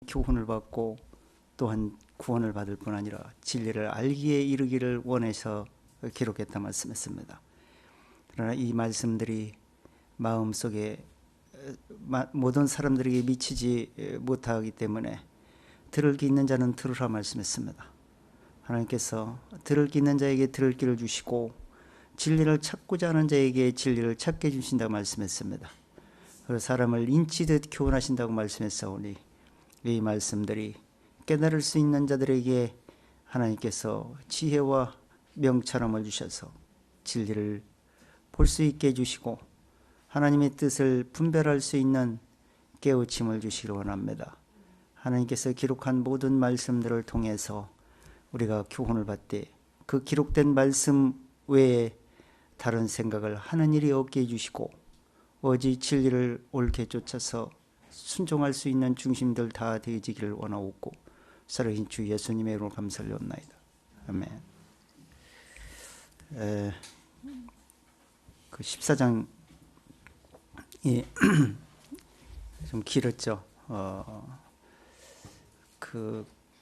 교훈을 받고 또한 구원을 받을 뿐 아니라 진리를 알기에 이르기를 원해서 기록했다 말씀했습니다. 그러나 이 말씀들이 마음속에 모든 사람들에게 미치지 못하기 때문에 들을 귀 있는 자는 들으라 말씀했습니다. 하나님께서 들을 귀 있는 자에게 들을 귀를 주시고 진리를 찾고자 하는 자에게 진리를 찾게 해주신다고 말씀했습니다. 그리고 사람을 인치듯 교훈하신다고 말씀했사오니 이 말씀들이 깨달을 수 있는 자들에게 하나님께서 지혜와 명철함을 주셔서 진리를 볼 수 있게 해주시고 하나님의 뜻을 분별할 수 있는 깨우침을 주시기 원합니다. 하나님께서 기록한 모든 말씀들을 통해서 우리가 교훈을 받되 그 기록된 말씀 외에 다른 생각을 하는 일이 없게 해주시고 오직 진리를 옳게 쫓아서 순종할 수 있는 중심들 다 되어지기를 원하옵고 살아계신 주 예수님의 이름으로 감사를 드리옵나이다. 아멘. 그 14장이 좀 길었죠.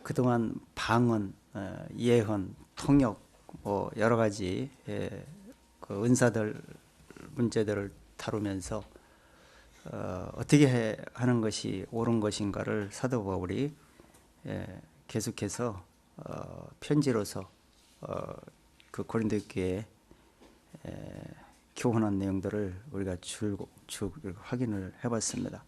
그동안 방언, 예언, 통역 뭐 여러 가지 그 은사들 문제들을 다루면서 어떻게 하는 것이 옳은 것인가를 사도 바울이 계속해서 편지로서 그 고린도 교회에 교훈한 내용들을 우리가 쭉 확인을 해봤습니다.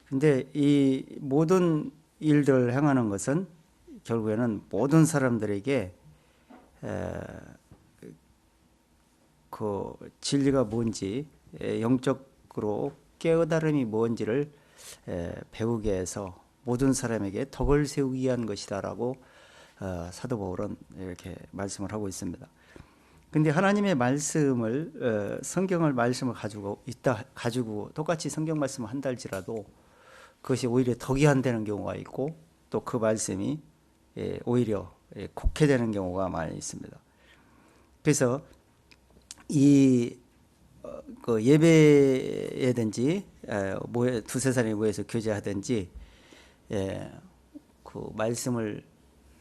근데 이 모든 일들을 행하는 것은 결국에는 모든 사람들에게 그 진리가 뭔지 영적으로 깨어다름이 뭔지를 배우게 해서 모든 사람에게 덕을 세우기 위한 것이다라고 사도 바울은 이렇게 말씀을 하고 있습니다. 근데 하나님의 말씀을 성경을 말씀을 가지고 똑같이 성경 말씀을 한다 할지라도 그것이 오히려 덕이 안 되는 경우가 있고 또 그 말씀이 오히려 곡해되는 경우가 많이 있습니다. 그래서 이 그 예배에든지 두세 사람이 모여서 교제하든지 그 말씀을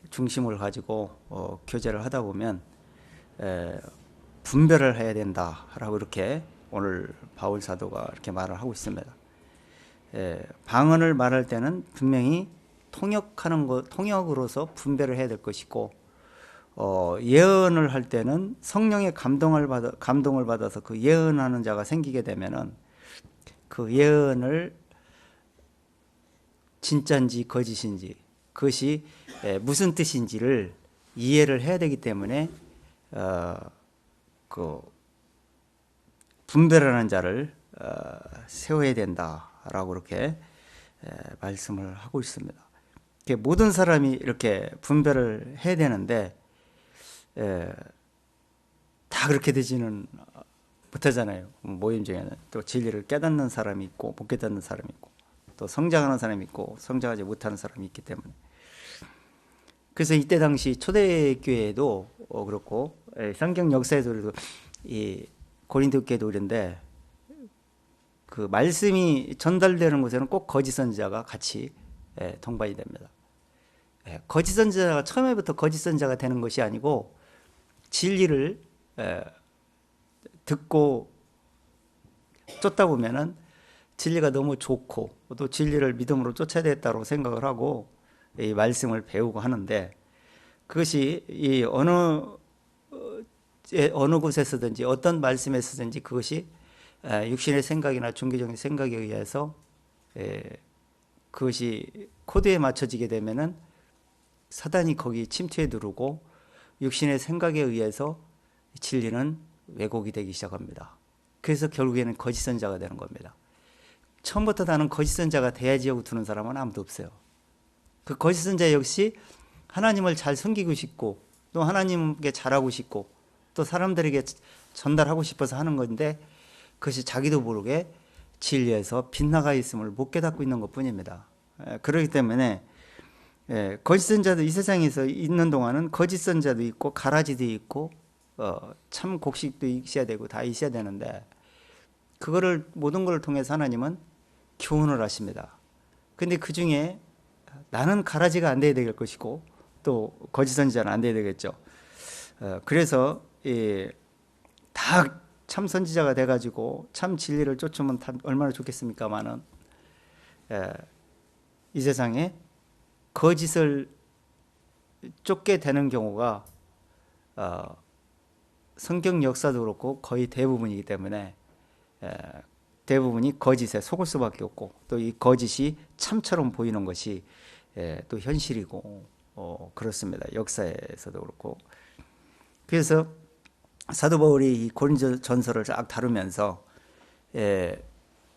중심을 가지고 교제를 하다 보면 분별을 해야 된다라고 이렇게 오늘 바울 사도가 이렇게 말을 하고 있습니다. 방언을 말할 때는 분명히 통역으로서 분별을 해야 될 것이고 예언을 할 때는 성령의 감동을 받아서 그 예언하는 자가 생기게 되면은 그 예언을 진짜인지 거짓인지 그것이 무슨 뜻인지를 이해를 해야 되기 때문에 그 분별하는 자를 세워야 된다라고 그렇게 말씀을 하고 있습니다. 모든 사람이 이렇게 분별을 해야 되는데 다 그렇게 되지는 못하잖아요. 모임 중에는 또 진리를 깨닫는 사람이 있고 못 깨닫는 사람이 있고 또 성장하는 사람이 있고 성장하지 못하는 사람이 있기 때문에 그래서 이때 당시 초대교회에도 그렇고 성경 역사에도 그래도 이 고린도 교회도 그런데 그 말씀이 전달되는 곳에는 꼭 거짓 선지자가 같이 동반이 됩니다. 거짓 선지자가 처음에부터 거짓 선지자가 되는 것이 아니고 진리를 듣고 쫓다 보면은 진리가 너무 좋고 또 진리를 믿음으로 쫓아야 되겠다고 생각을 하고 이 말씀을 배우고 하는데 그것이 이 어느 곳에서든지 어떤 말씀에서든지 그것이 육신의 생각이나 종교적인 생각에 의해서 그것이 코드에 맞춰지게 되면은 사단이 거기 침투해 들어오고 육신의 생각에 의해서 진리는 왜곡이 되기 시작합니다. 그래서 결국에는 거짓 선지자가 되는 겁니다. 처음부터 나는 거짓 선지자가 돼야지 하고 두는 사람은 아무도 없어요. 그 거짓 선지자 역시 하나님을 잘 섬기고 싶고 또 하나님께 잘하고 싶고 또 사람들에게 전달하고 싶어서 하는 건데 그것이 자기도 모르게 진리에서 빗나가 있음을 못 깨닫고 있는 것뿐입니다. 그렇기 때문에 거짓 선지자도 이 세상에서 있는 동안은 거짓 선지자도 있고 가라지도 있고 참 곡식도 있어야 되고 다 있어야 되는데 그거를 모든 걸 통해서 하나님은 교훈을 하십니다. 근데 그 중에 나는 가라지가 안 돼야 될 것이고 또 거짓 선지자는 안 돼야 되겠죠. 그래서 다 참 선지자가 돼가지고 참 진리를 쫓으면 얼마나 좋겠습니까마는 이 세상에 거짓을 쫓게 되는 경우가 성경 역사도 그렇고 거의 대부분이기 때문에 대부분이 거짓에 속을 수밖에 없고 또 이 거짓이 참처럼 보이는 것이 또 현실이고 그렇습니다. 역사에서도 그렇고. 그래서 사도 바울이 이 고린도전서를 쫙 다루면서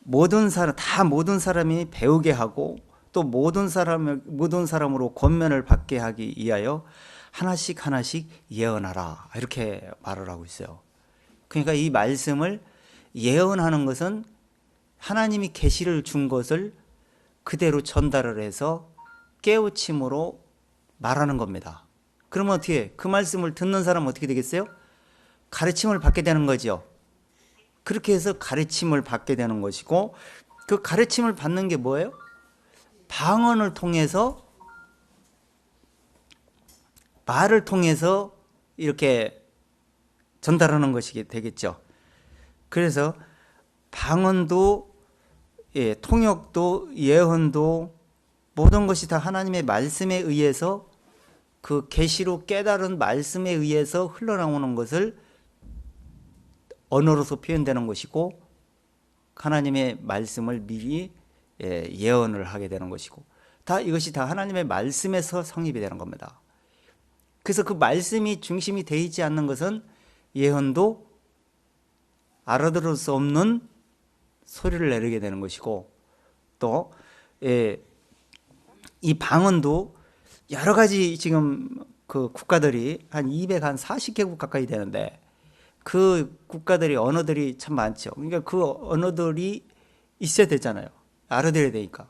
모든 사람이 배우게 하고 또 모든 사람으로 권면을 받게 하기 위하여 하나씩 예언하라 이렇게 말을 하고 있어요. 그러니까 이 말씀을 예언하는 것은 하나님이 계시를 준 것을 그대로 전달을 해서 깨우침으로 말하는 겁니다. 그러면 어떻게 그 말씀을 듣는 사람은 어떻게 되겠어요? 가르침을 받게 되는 거죠. 그렇게 해서 가르침을 받게 되는 것이고 그 가르침을 받는 게 뭐예요? 방언을 통해서 말을 통해서 이렇게 전달하는 것이 되겠죠. 그래서 방언도 통역도 예언도 모든 것이 다 하나님의 말씀에 의해서 그 계시로 깨달은 말씀에 의해서 흘러나오는 것을 언어로서 표현되는 것이고 하나님의 말씀을 미리 예언을 하게 되는 것이고 이것이 다 하나님의 말씀에서 성립이 되는 겁니다. 그래서 그 말씀이 중심이 되어 있지 않는 것은 예언도 알아들을 수 없는 소리를 내게 되는 것이고 또 이 방언도 여러 가지 지금 그 국가들이 한 240개국 가까이 되는데 그 국가들이 언어들이 참 많죠. 그러니까 그 언어들이 있어야 되잖아요. 알아들어야 되니까.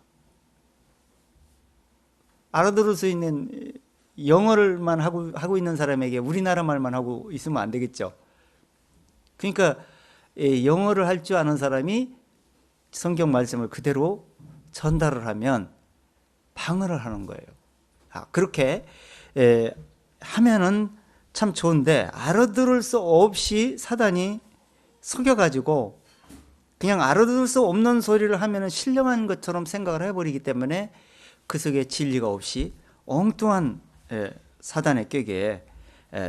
알아들을 수 있는 영어를만 하고 있는 사람에게 우리나라 말만 하고 있으면 안 되겠죠. 그러니까 영어를 할 줄 아는 사람이 성경 말씀을 그대로 전달을 하면 방언을 하는 거예요. 그렇게 하면은 참 좋은데 알아들을 수 없이 사단이 속여가지고 그냥 알아들을 수 없는 소리를 하면은 신령한 것처럼 생각을 해버리기 때문에 그 속에 진리가 없이 엉뚱한 사단의 꾀에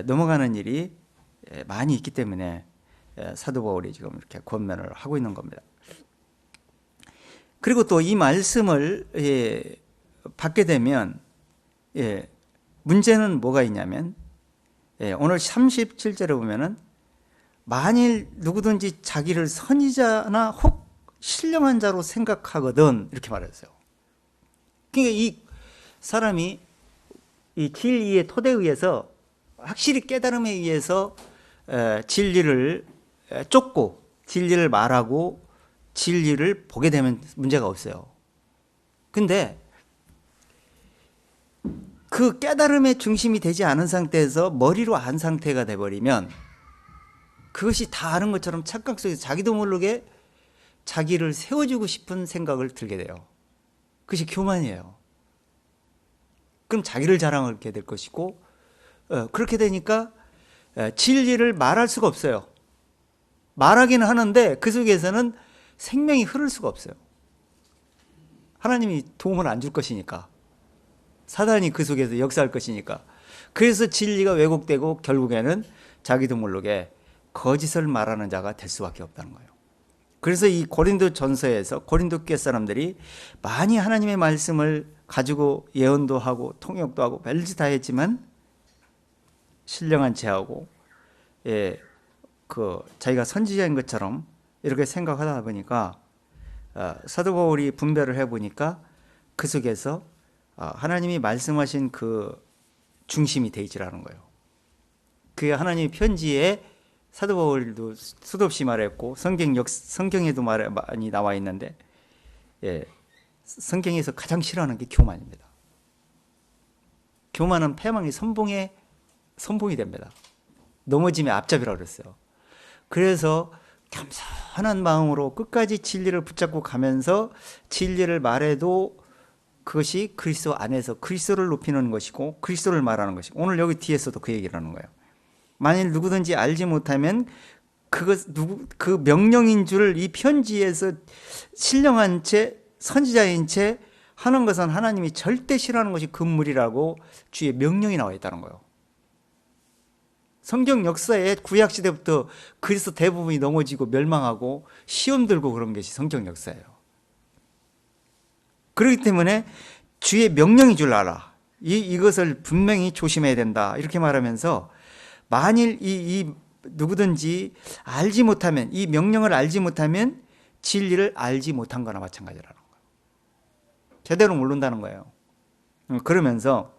넘어가는 일이 많이 있기 때문에 사도 바울이 지금 이렇게 권면을 하고 있는 겁니다. 그리고 또 이 말씀을 받게 되면 문제는 뭐가 있냐면 오늘 37절에 보면은 만일 누구든지 자기를 선지자나 혹 신령한 자로 생각하거든 이렇게 말했어요. 그러니까 이 사람이 이 진리의 토대에 의해서 확실히 깨달음에 의해서 진리를 쫓고 진리를 말하고 진리를 보게 되면 문제가 없어요. 근데 그 깨달음의 중심이 되지 않은 상태에서 머리로 안 상태가 돼버리면 그것이 다 아는 것처럼 착각 속에서 자기도 모르게 자기를 세워주고 싶은 생각을 들게 돼요. 그것이 교만이에요. 그럼 자기를 자랑하게 될 것이고 그렇게 되니까 진리를 말할 수가 없어요. 말하기는 하는데 그 속에서는 생명이 흐를 수가 없어요. 하나님이 도움을 안 줄 것이니까. 사단이 그 속에서 역사할 것이니까. 그래서 진리가 왜곡되고 결국에는 자기도 모르게 거짓을 말하는 자가 될 수밖에 없다는 거예요. 그래서 이 고린도 전서에서 고린도 교회 사람들이 많이 하나님의 말씀을 가지고 예언도 하고 통역도 하고 별짓 다 했지만 신령한 체하고 자기가 선지자인 것처럼 이렇게 생각하다 보니까 사도 바울이 분별을 해보니까 그 속에서 하나님이 말씀하신 그 중심이 되어 있지라는 거예요. 그게 하나님의 편지에 사도 바울도 수도 없이 말했고 성경에도 많이 나와 있는데 성경에서 가장 싫어하는 게 교만입니다. 교만은 패망의 선봉이 됩니다. 넘어짐의 앞잡이라고 그랬어요. 그래서 겸손한 마음으로 끝까지 진리를 붙잡고 가면서 진리를 말해도 그것이 그리스도 안에서 그리스도를 높이는 것이고 그리스도를 말하는 것이고, 오늘 여기 뒤에서도 그 얘기를 하는 거예요. 만일 누구든지 알지 못하면 그 명령인 줄 이 편지에서 신령한 채 선지자인 채 하는 것은 하나님이 절대 싫어하는 것이 금물이라고 주의 명령이 나와 있다는 거예요. 성경 역사에 구약 시대부터 그리스도 대부분이 넘어지고 멸망하고 시험 들고 그런 것이 성경 역사예요. 그렇기 때문에 주의 명령인 줄 알아. 이것을 분명히 조심해야 된다. 이렇게 말하면서 만일 누구든지 알지 못하면, 이 명령을 알지 못하면 진리를 알지 못한 거나 마찬가지라는 거예요. 제대로 모른다는 거예요. 그러면서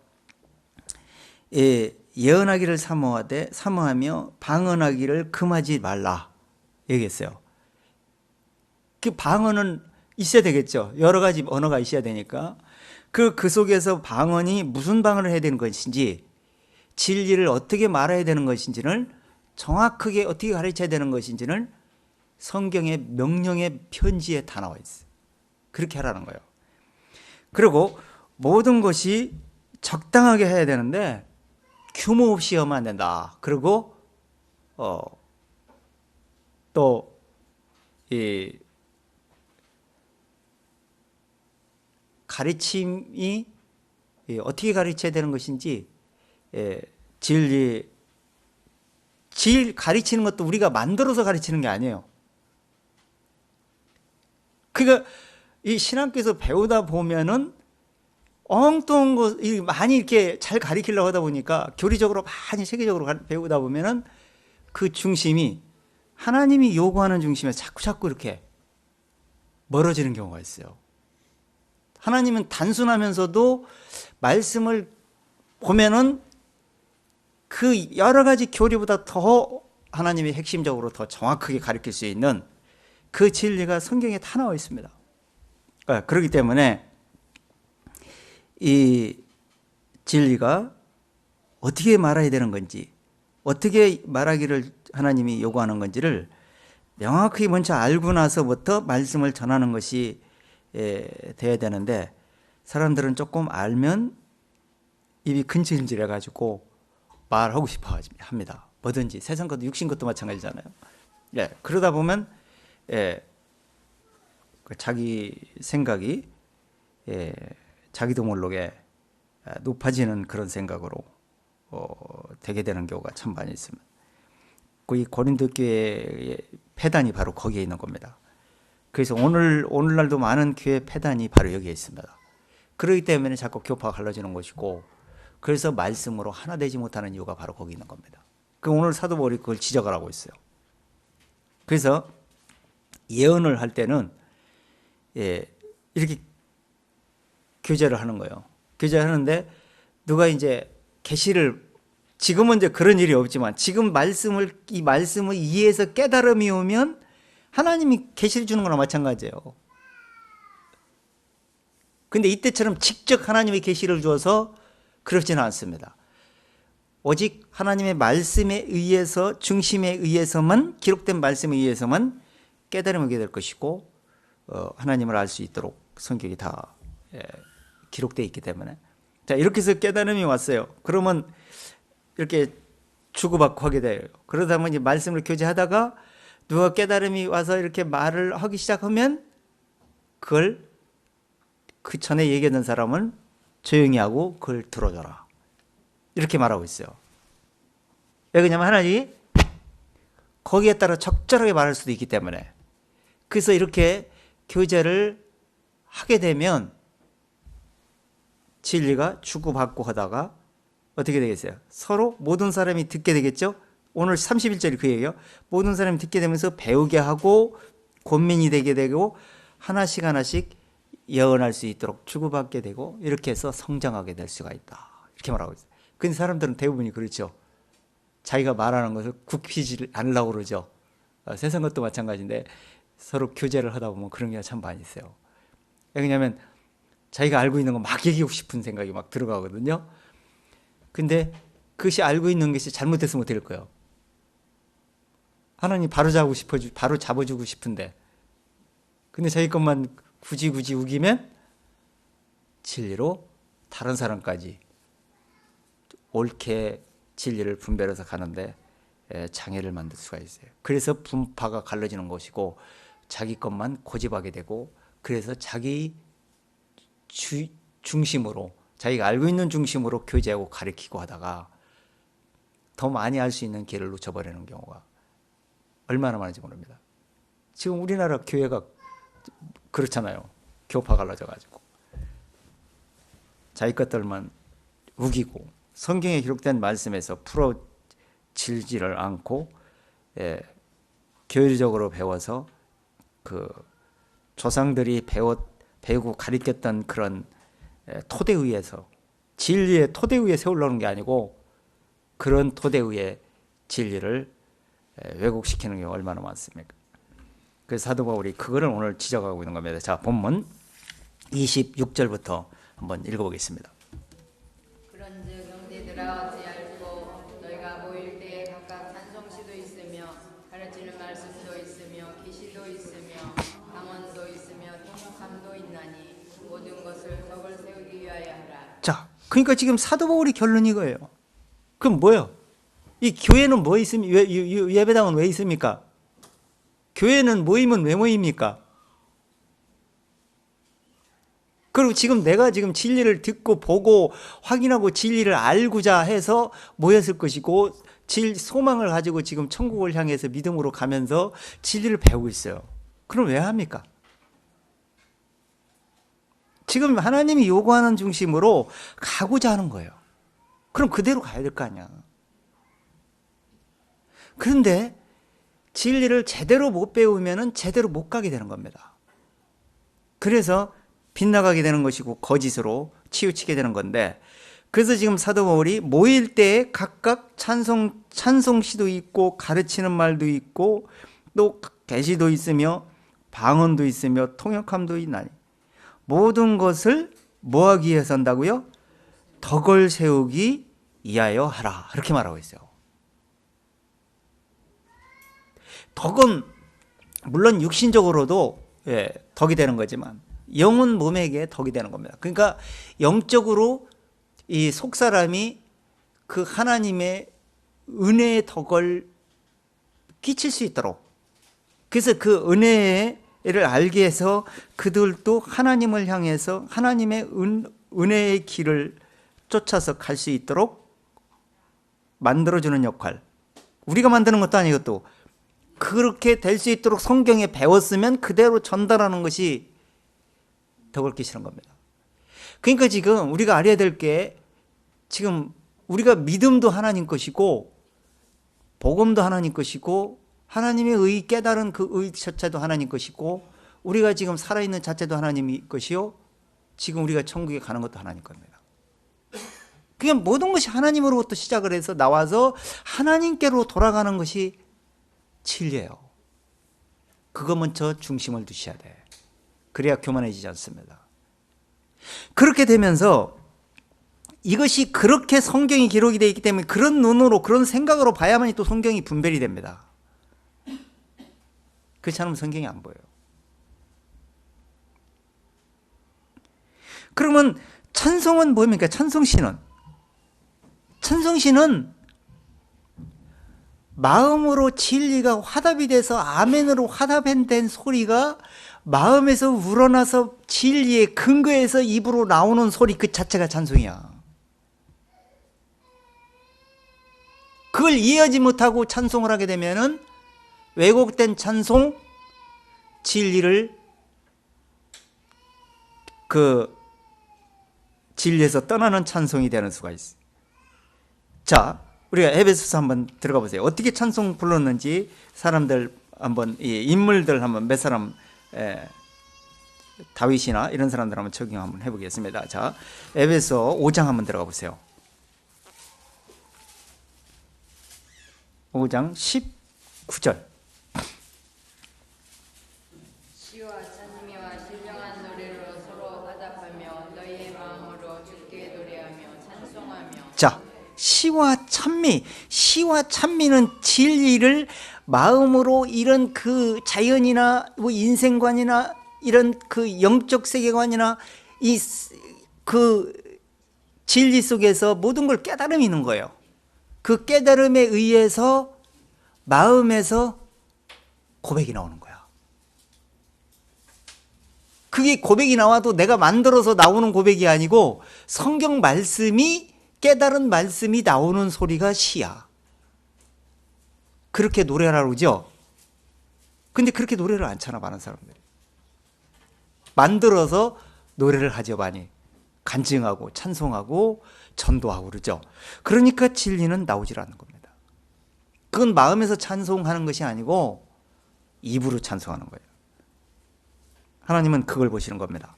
예언하기를 사모하며 방언하기를 금하지 말라 얘기했어요. 그 방언은 있어야 되겠죠. 여러 가지 언어가 있어야 되니까 그 속에서 방언이 무슨 방언을 해야 되는 것인지, 진리를 어떻게 말해야 되는 것인지를 정확하게 어떻게 가르쳐야 되는 것인지는 성경의 명령의 편지에 다 나와 있어요. 그렇게 하라는 거예요. 그리고 모든 것이 적당하게 해야 되는데 규모 없이 하면 안 된다. 그리고 또 이 가르침이 어떻게 가르쳐야 되는 것인지, 진리 가르치는 것도 우리가 만들어서 가르치는 게 아니에요. 그러니까 이 신학교에서 배우다 보면은 엉뚱한 거 많이 이렇게 잘 가르치려고 하다 보니까 교리적으로 많이 세계적으로 배우다 보면은 그 중심이 하나님이 요구하는 중심에서 자꾸 이렇게 멀어지는 경우가 있어요. 하나님은 단순하면서도 말씀을 보면은 그 여러 가지 교리보다 더 하나님이 핵심적으로 더 정확하게 가르칠 수 있는 그 진리가 성경에 다 나와 있습니다. 그렇기 때문에 이 진리가 어떻게 말해야 되는 건지, 어떻게 말하기를 하나님이 요구하는 건지를 명확히 먼저 알고 나서부터 말씀을 전하는 것이 돼야 되는데, 사람들은 조금 알면 입이 근질근질해 가지고 말하고 싶어 합니다. 뭐든지 세상 것도 육신 것도 마찬가지잖아요. 그러다 보면 자기 생각이 자기도 모르게 높아지는 그런 생각으로 되게 되는 경우가 참 많이 있습니다. 이 고린도 교회의 폐단이 바로 거기에 있는 겁니다. 그래서 오늘날도 많은 교회 폐단이 바로 여기에 있습니다. 그렇기 때문에 자꾸 교파가 갈라지는 것이고, 그래서 말씀으로 하나 되지 못하는 이유가 바로 거기 있는 겁니다. 오늘 사도 바울이 그걸 지적을 하고 있어요. 그래서 예언을 할 때는 이렇게 교제를 하는 거예요. 교제하는데 누가 이제 계시를, 지금은 이제 그런 일이 없지만 지금 이 말씀을 이해해서 깨달음이 오면 하나님이 계시를 주는 거나 마찬가지예요. 근데 이때처럼 직접 하나님이 계시를 주어서 그렇지는 않습니다. 오직 하나님의 말씀에 의해서, 중심에 의해서만, 기록된 말씀에 의해서만 깨달음을 얻게 될 것이고, 하나님을 알 수 있도록 성경이 다 기록되어 있기 때문에. 자, 이렇게 해서 깨달음이 왔어요. 그러면 이렇게 주고받고 하게 돼요. 그러다 보니 말씀을 교제하다가 누가 깨달음이 와서 이렇게 말을 하기 시작하면 그걸 그 전에 얘기했던 사람은 조용히 하고 그걸 들어줘라. 이렇게 말하고 있어요. 왜 그러냐면 하나님이 거기에 따라 적절하게 말할 수도 있기 때문에. 그래서 이렇게 교제를 하게 되면 진리가 주고받고 하다가 어떻게 되겠어요? 서로 모든 사람이 듣게 되겠죠? 오늘 31절이 그 얘기예요. 모든 사람이 듣게 되면서 배우게 하고 권면이 되게 되고 하나씩 예언할 수 있도록 주고받게 되고, 이렇게 해서 성장하게 될 수가 있다. 이렇게 말하고 있어요. 근데 사람들은 대부분이 그렇죠. 자기가 말하는 것을 굽히지 않으려고 그러죠. 세상 것도 마찬가지인데 서로 교제를 하다 보면 그런 게 참 많이 있어요. 왜냐하면 자기가 알고 있는 거 막 얘기하고 싶은 생각이 막 들어가거든요. 근데 그것이 알고 있는 것이 잘못됐으면 어떻게 될 거예요? 하나님 바로 잡아주고 싶은데, 근데 자기 것만 굳이 우기면 진리로 다른 사람까지 옳게 진리를 분별해서 가는데 장애를 만들 수가 있어요. 그래서 분파가 갈라지는 것이고 자기 것만 고집하게 되고, 그래서 자기 중심으로, 자기가 알고 있는 중심으로 교제하고 가르치고 하다가 더 많이 알 수 있는 길을 놓쳐버리는 경우가 얼마나 많은지 모릅니다. 지금 우리나라 교회가 그렇잖아요. 교파 갈라져가지고 자기 것들만 우기고, 성경에 기록된 말씀에서 풀어지지를 않고 교리적으로 배워서 그 조상들이 배우고 가르쳤던 그런 토대 위에서, 진리의 토대 위에 세우려는 게 아니고 그런 토대 위에 진리를 왜곡시키는 경우가 얼마나 많습니까? 그래서 사도 바울이 그거를 오늘 지적하고 있는 겁니다. 자, 본문 26절부터 한번 읽어보겠습니다. 그런즉 형제들아 어찌할꼬 너희가 모일 때에 각각 찬송시도 있으며 가르치는 말씀도 있으며 계시도 있으며 방언도 있으며 통역함도 있나니 모든 것을 덕을 세우기 위하여 하라. 자, 그러니까 지금 사도 바울이 결론이 이거예요. 그럼 뭐예요? 이 교회는 뭐 있습니까? 예배당은 왜 있습니까? 교회는 모임은 왜 모입니까? 그리고 지금 내가 지금 진리를 듣고 보고 확인하고 진리를 알고자 해서 모였을 것이고, 소망을 가지고 지금 천국을 향해서 믿음으로 가면서 진리를 배우고 있어요. 그럼 왜 합니까? 지금 하나님이 요구하는 중심으로 가고자 하는 거예요. 그럼 그대로 가야 될 거 아니야. 그런데 진리를 제대로 못 배우면 제대로 못 가게 되는 겁니다. 그래서 빗나가게 되는 것이고 거짓으로 치우치게 되는 건데, 그래서 지금 사도 바울이 모일 때에 각각 찬송시도 있고 가르치는 말도 있고 또 계시도 있으며 방언도 있으며 통역함도 있나니 모든 것을 뭐 하기 위해서 한다고요? 덕을 세우기 위하여 하라, 이렇게 말하고 있어요. 덕은 물론 육신적으로도 덕이 되는 거지만 영은 몸에게 덕이 되는 겁니다. 그러니까 영적으로 이 속사람이 그 하나님의 은혜의 덕을 끼칠 수 있도록, 그래서 그 은혜를 알게 해서 그들도 하나님을 향해서 하나님의 은혜의 길을 쫓아서 갈 수 있도록 만들어주는 역할, 우리가 만드는 것도 아니고 또 그렇게 될 수 있도록 성경에 배웠으면 그대로 전달하는 것이 덕을 끼치는 겁니다. 그러니까 지금 우리가 알아야 될 게, 지금 우리가 믿음도 하나님 것이고 복음도 하나님 것이고 하나님의 의 깨달은 그 의 자체도 하나님 것이고 우리가 지금 살아있는 자체도 하나님이 것이요, 지금 우리가 천국에 가는 것도 하나님 겁니다. 그냥 모든 것이 하나님으로부터 시작을 해서 나와서 하나님께로 돌아가는 것이 진리예요. 그거 먼저 중심을 두셔야 돼. 그래야 교만해지지 않습니다. 그렇게 되면서 이것이 그렇게 성경이 기록이 되어 있기 때문에 그런 눈으로 그런 생각으로 봐야만이 또 성경이 분별이 됩니다. 그렇지 않으면 성경이 안 보여요. 그러면 찬송은 뭡니까? 찬송시는 마음으로 진리가 화답이 돼서 아멘으로 화답된 소리가 마음에서 우러나서 진리의 근거에서 입으로 나오는 소리 그 자체가 찬송이야. 그걸 이해하지 못하고 찬송을 하게 되면은 왜곡된 찬송, 진리를 그 진리에서 떠나는 찬송이 되는 수가 있어요. 자, 우리가 에베소서 한번 들어가 보세요. 어떻게 찬송 불렀는지 사람들 한번, 인물들 한번 몇 사람, 다윗이나 이런 사람들 한번 적용 한번 해보겠습니다. 자, 에베소 5장 한번 들어가 보세요. 5장 19절. 시와 찬미와 신령한 노래로 서로 화답하며 너희의 마음으로 주께 노래하며 찬송하며. 자, 시와 찬미는 진리를 마음으로 이런 그 자연이나 뭐 인생관이나 이런 그 영적 세계관이나 이 그 진리 속에서 모든 걸 깨달음이 있는 거예요. 그 깨달음에 의해서 마음에서 고백이 나오는 거야. 그게 고백이 나와도 내가 만들어서 나오는 고백이 아니고 성경 말씀이, 깨달은 말씀이 나오는 소리가 시야. 그렇게 노래하라고 그러죠? 근데 그렇게 노래를 안 차나, 많은 사람들이. 만들어서 노래를 하죠, 많이. 간증하고 찬송하고 전도하고 그러죠. 그러니까 진리는 나오질 않는 겁니다. 그건 마음에서 찬송하는 것이 아니고 입으로 찬송하는 거예요. 하나님은 그걸 보시는 겁니다.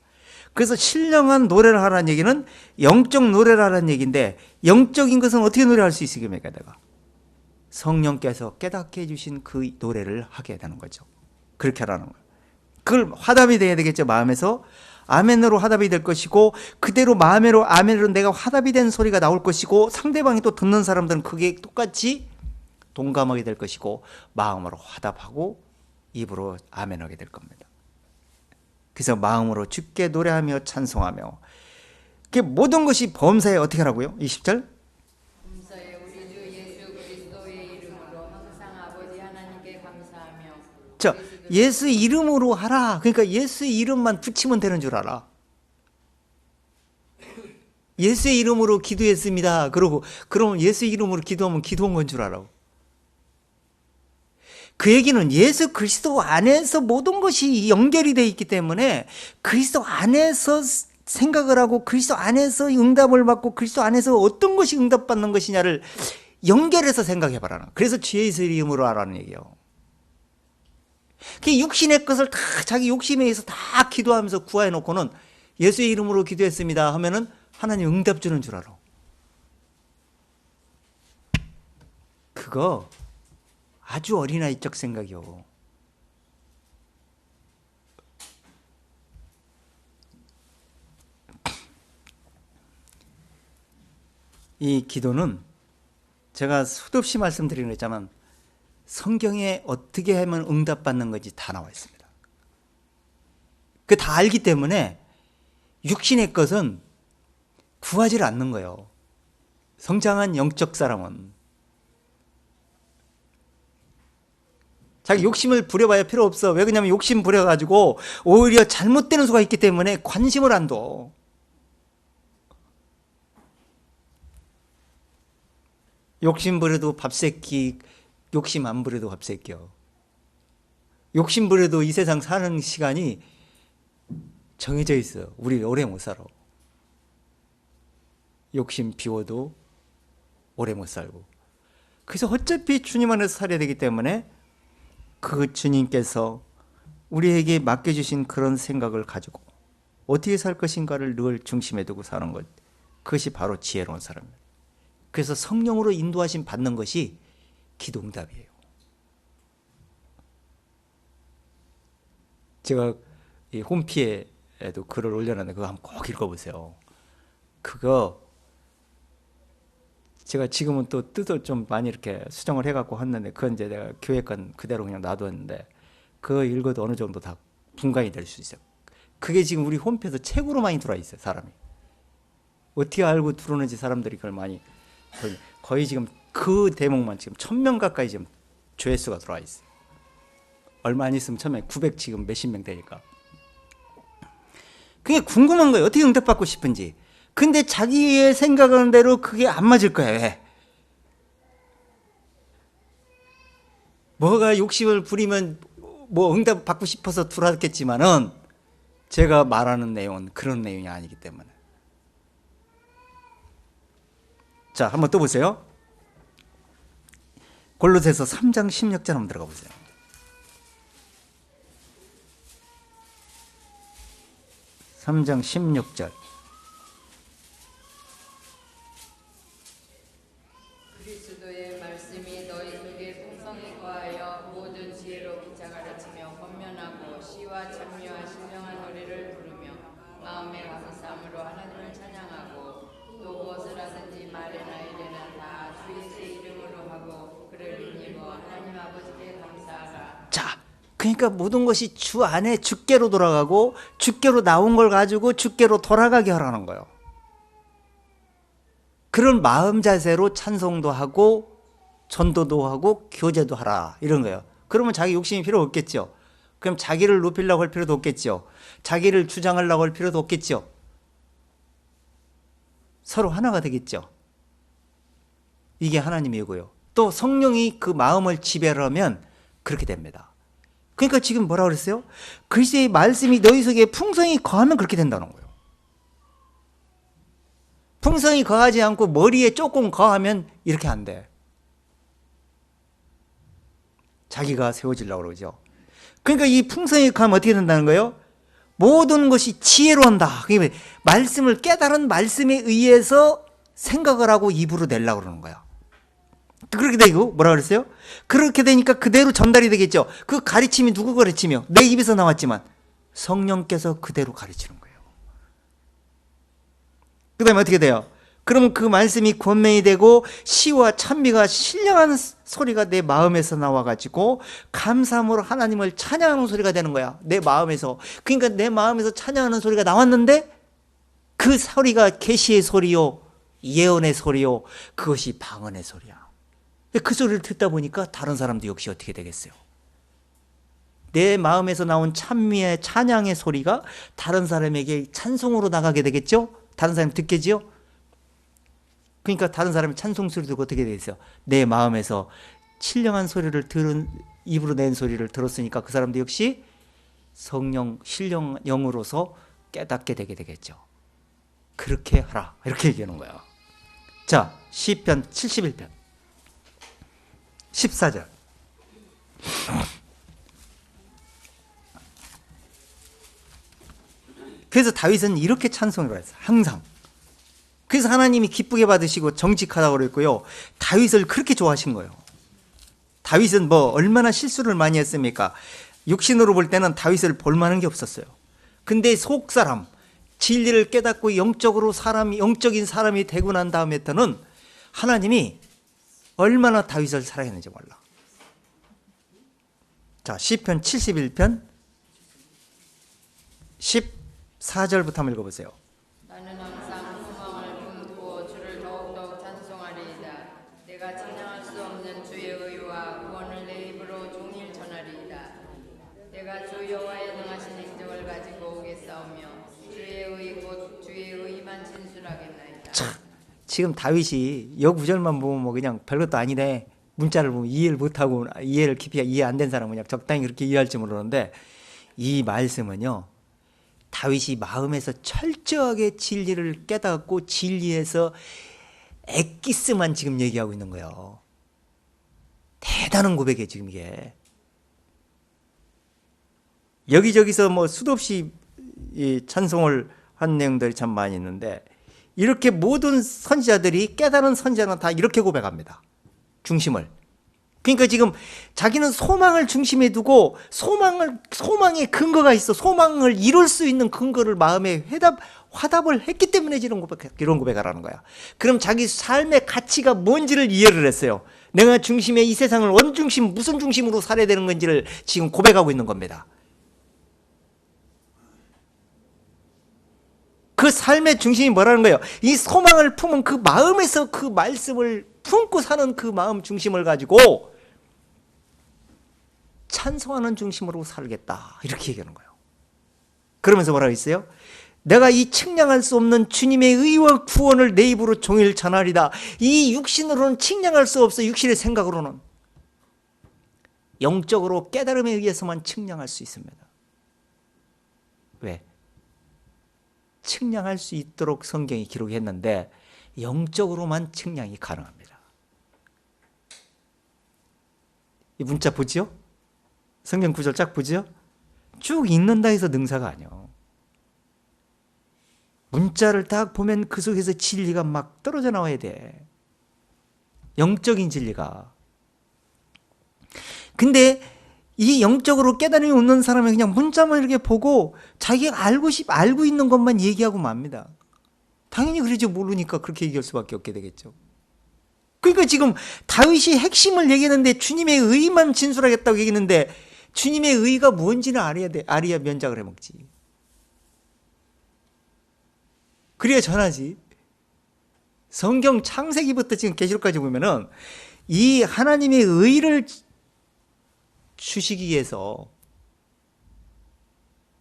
그래서 신령한 노래를 하라는 얘기는 영적 노래를 하라는 얘기인데, 영적인 것은 어떻게 노래할 수 있습니까? 내가 성령께서 깨닫게 해주신 그 노래를 하게 되는 거죠. 그렇게 하라는 거예요. 그걸 화답이 돼야 되겠죠. 마음에서 아멘으로 화답이 될 것이고, 그대로 마음으로 아멘으로 내가 화답이 된 소리가 나올 것이고, 상대방이 또 듣는 사람들은 그게 똑같이 동감하게 될 것이고, 마음으로 화답하고 입으로 아멘하게 될 겁니다. 그래서 마음으로 주께 노래하며 찬송하며, 그 모든 것이 범사에 어떻게 하라고요? 20절. 범사에 우리 주 예수 그리스도의 이름으로 항상 아버지 하나님께 감사하며. 자, 예수 이름으로 하라. 그러니까 예수 이름만 붙이면 되는 줄 알아. 예수의 이름으로 기도했습니다. 그러고 그럼 예수 이름으로 기도하면 기도한 건 줄 알아. 그 얘기는 예수 그리스도 안에서 모든 것이 연결이 되어 있기 때문에 그리스도 안에서 생각을 하고 그리스도 안에서 응답을 받고 그리스도 안에서 어떤 것이 응답받는 것이냐를 연결해서 생각해 봐라. 그래서 예수 이름으로 하라는 얘기예요. 그 육신의 것을 다 자기 욕심에 의해서 다 기도하면서 구해 놓고는 예수의 이름으로 기도했습니다 하면은 하나님 응답 주는 줄 알아. 그거 아주 어린아이적 생각이요. 이 기도는 제가 수도 없이 말씀드리는 거지만 성경에 어떻게 하면 응답받는 건지 다 나와 있습니다. 그 다 알기 때문에 육신의 것은 구하지 않는 거예요. 성장한 영적 사람은. 자기 욕심을 부려봐야 필요 없어. 왜 그러냐면 욕심 부려가지고 오히려 잘못되는 수가 있기 때문에 관심을 안 둬. 욕심 부려도 밥새끼, 욕심 안 부려도 밥새끼요. 욕심 부려도 이 세상 사는 시간이 정해져 있어요. 우리 오래 못 살아. 욕심 비워도 오래 못 살고. 그래서 어차피 주님 안에서 살아야 되기 때문에 그 주님께서 우리에게 맡겨주신 그런 생각을 가지고 어떻게 살 것인가를 늘 중심에 두고 사는 것, 그것이 바로 지혜로운 사람입니다. 그래서 성령으로 인도하심 받는 것이 기도응답이에요. 제가 이 홈피에도 글을 올려놨는데 그거 한번 꼭 읽어보세요. 그거 제가 지금은 또 뜻을 좀 많이 이렇게 수정을 해갖고 했는데, 그건 이제 내가 교회 건 그대로 그냥 놔뒀는데, 그거 읽어도 어느 정도 다 분간이 될 수 있어요. 그게 지금 우리 홈페이지에서 책으로 많이 들어와 있어요, 사람이. 어떻게 알고 들어오는지 사람들이 그걸 많이, 거의 지금 그 대목만 지금 1000명 가까이 지금 조회수가 들어와 있어요. 얼마 안 있으면 1000명, 900 지금 몇십 명 되니까. 그게 궁금한 거예요. 어떻게 응답받고 싶은지. 근데 자기의 생각하는 대로 그게 안 맞을 거야. 왜? 뭐가 욕심을 부리면 뭐 응답 받고 싶어서 들어왔겠지만은 제가 말하는 내용은 그런 내용이 아니기 때문에. 자, 한번 또 보세요. 골로새서 3장 16절 한번 들어가 보세요. (3장 16절) 그리스도의 말씀이 너희 속에 풍성히 거하여 모든 지혜로 기차 가르치며 권면하고 시와 찬미와 신령한 노래를 부르며 마음의 감사함으로 하나님을 찬양하고 또 무엇을 하든지 말이나 이래나 다 주 예수의 이름으로 하고 그를 힘입어 하나님 아버지께 감사하라. 자, 그러니까 모든 것이 주 안에 주께로 돌아가고 주께로 나온 걸 가지고 주께로 돌아가게 하라는 거예요. 그런 마음 자세로 찬송도 하고 전도도 하고 교제도 하라 이런 거예요. 그러면 자기 욕심이 필요 없겠죠. 그럼 자기를 높이려고 할 필요도 없겠죠. 자기를 주장하려고 할 필요도 없겠죠. 서로 하나가 되겠죠. 이게 하나님이고요. 또 성령이 그 마음을 지배를 하면 그렇게 됩니다. 그러니까 지금 뭐라 그랬어요? 그리스도의 말씀이 너희 속에 풍성히 거하면 그렇게 된다는 거예요. 풍성히 거하지 않고 머리에 조금 거하면 이렇게 안 돼. 자기가 세워지려고 그러죠. 그러니까 이 풍성히 거하면 어떻게 된다는 거예요? 모든 것이 지혜로 한다. 말씀을 깨달은 말씀에 의해서 생각을 하고 입으로 내려고 그러는 거야. 그렇게 되고 뭐라 그랬어요? 그렇게 되니까 그대로 전달이 되겠죠. 그 가르침이 누구 가르치며? 내 입에서 나왔지만 성령께서 그대로 가르치는 거예요. 그 다음에 어떻게 돼요? 그러면 그 말씀이 권면이 되고 시와 찬미가 신령한 소리가 내 마음에서 나와가지고 감사함으로 하나님을 찬양하는 소리가 되는 거야. 내 마음에서. 그러니까 내 마음에서 찬양하는 소리가 나왔는데 그 소리가 계시의 소리요, 예언의 소리요, 그것이 방언의 소리야. 그 소리를 듣다 보니까 다른 사람도 역시 어떻게 되겠어요? 내 마음에서 나온 찬미의 찬양의 소리가 다른 사람에게 찬송으로 나가게 되겠죠? 다른 사람이 듣겠지요? 그러니까 다른 사람이 찬송 소리 듣고 어떻게 되겠어요? 내 마음에서 신령한 소리를 들은, 입으로 낸 소리를 들었으니까 그 사람도 역시 성령, 신령 영으로서 깨닫게 되게 되겠죠. 그렇게 하라. 이렇게 얘기하는 거예요. 자, 시편 71편 14절. 그래서 다윗은 이렇게 찬송을 했어요. 항상. 그래서 하나님이 기쁘게 받으시고 정직하다고 그랬고요. 다윗을 그렇게 좋아하신 거예요. 다윗은 뭐 얼마나 실수를 많이 했습니까? 육신으로 볼 때는 다윗을 볼 만한 게 없었어요. 근데 속 사람, 진리를 깨닫고 영적으로 영적인 사람이 되고 난 다음에부터는 하나님이 얼마나 다윗을 사랑했는지 몰라. 자, 시편 71편 14절부터 한번 읽어보세요. 나는 항상 소망을 품고 주를 더욱더욱 찬송하리이다. 내가 찬양할 수 없는 주의 의와 구원을 내 입으로 종일 전하리이다. 내가 주 여호와의 능하신 행적을 가지고 오겠사오며 주의 의 곧 주의 의만 진술하겠나이다. 지금 다윗이 여 구절만 보면 뭐 그냥 별것도 아니네. 문자를 보면 이해를 못하고 이해를 깊이 이해 안 된 사람은 그냥 적당히 그렇게 이해할지 모르는데 이 말씀은요. 다윗이 마음에서 철저하게 진리를 깨닫고 진리에서 엑기스만 지금 얘기하고 있는 거예요. 대단한 고백이에요, 지금 이게. 여기저기서 뭐 수도 없이 이 찬송을 한 내용들이 참 많이 있는데 이렇게 모든 선지자들이 깨달은 선지자는 다 이렇게 고백합니다. 중심을. 그러니까 지금 자기는 소망을 중심에 두고 소망의 근거가 있어. 소망을 이룰 수 있는 근거를 마음에 화답을 했기 때문에 이런 고백을 하는 거야. 그럼 자기 삶의 가치가 뭔지를 이해를 했어요. 내가 중심에 이 세상을 원중심, 무슨 중심으로 살아야 되는 건지를 지금 고백하고 있는 겁니다. 그 삶의 중심이 뭐라는 거예요? 이 소망을 품은 그 마음에서 그 말씀을 품고 사는 그 마음 중심을 가지고 찬송하는 중심으로 살겠다. 이렇게 얘기하는 거예요. 그러면서 뭐라고 했어요? 내가 이 측량할 수 없는 주님의 의와 구원을 내 입으로 종일 전하리다. 이 육신으로는 측량할 수 없어. 육신의 생각으로는. 영적으로 깨달음에 의해서만 측량할 수 있습니다. 왜? 측량할 수 있도록 성경이 기록했는데 영적으로만 측량이 가능합니다. 이 문자 보지요? 성경 구절 쫙 보지요? 쭉 읽는다 해서 능사가 아니요. 문자를 딱 보면 그 속에서 진리가 막 떨어져 나와야 돼. 영적인 진리가. 근데 이 영적으로 깨달음이 없는 사람은 그냥 문자만 이렇게 보고 자기가 알고 있는 것만 얘기하고 맙니다. 당연히 그러죠. 모르니까 그렇게 얘기할 수밖에 없게 되겠죠. 그러니까 지금 다윗이 핵심을 얘기했는데 주님의 의만 진술하겠다고 얘기했는데 주님의 의가 뭔지는 알아야 돼. 알아야 면작을 해먹지. 그래야 전하지. 성경 창세기부터 지금 계시록까지 보면은 이 하나님의 의를 주시기 위해서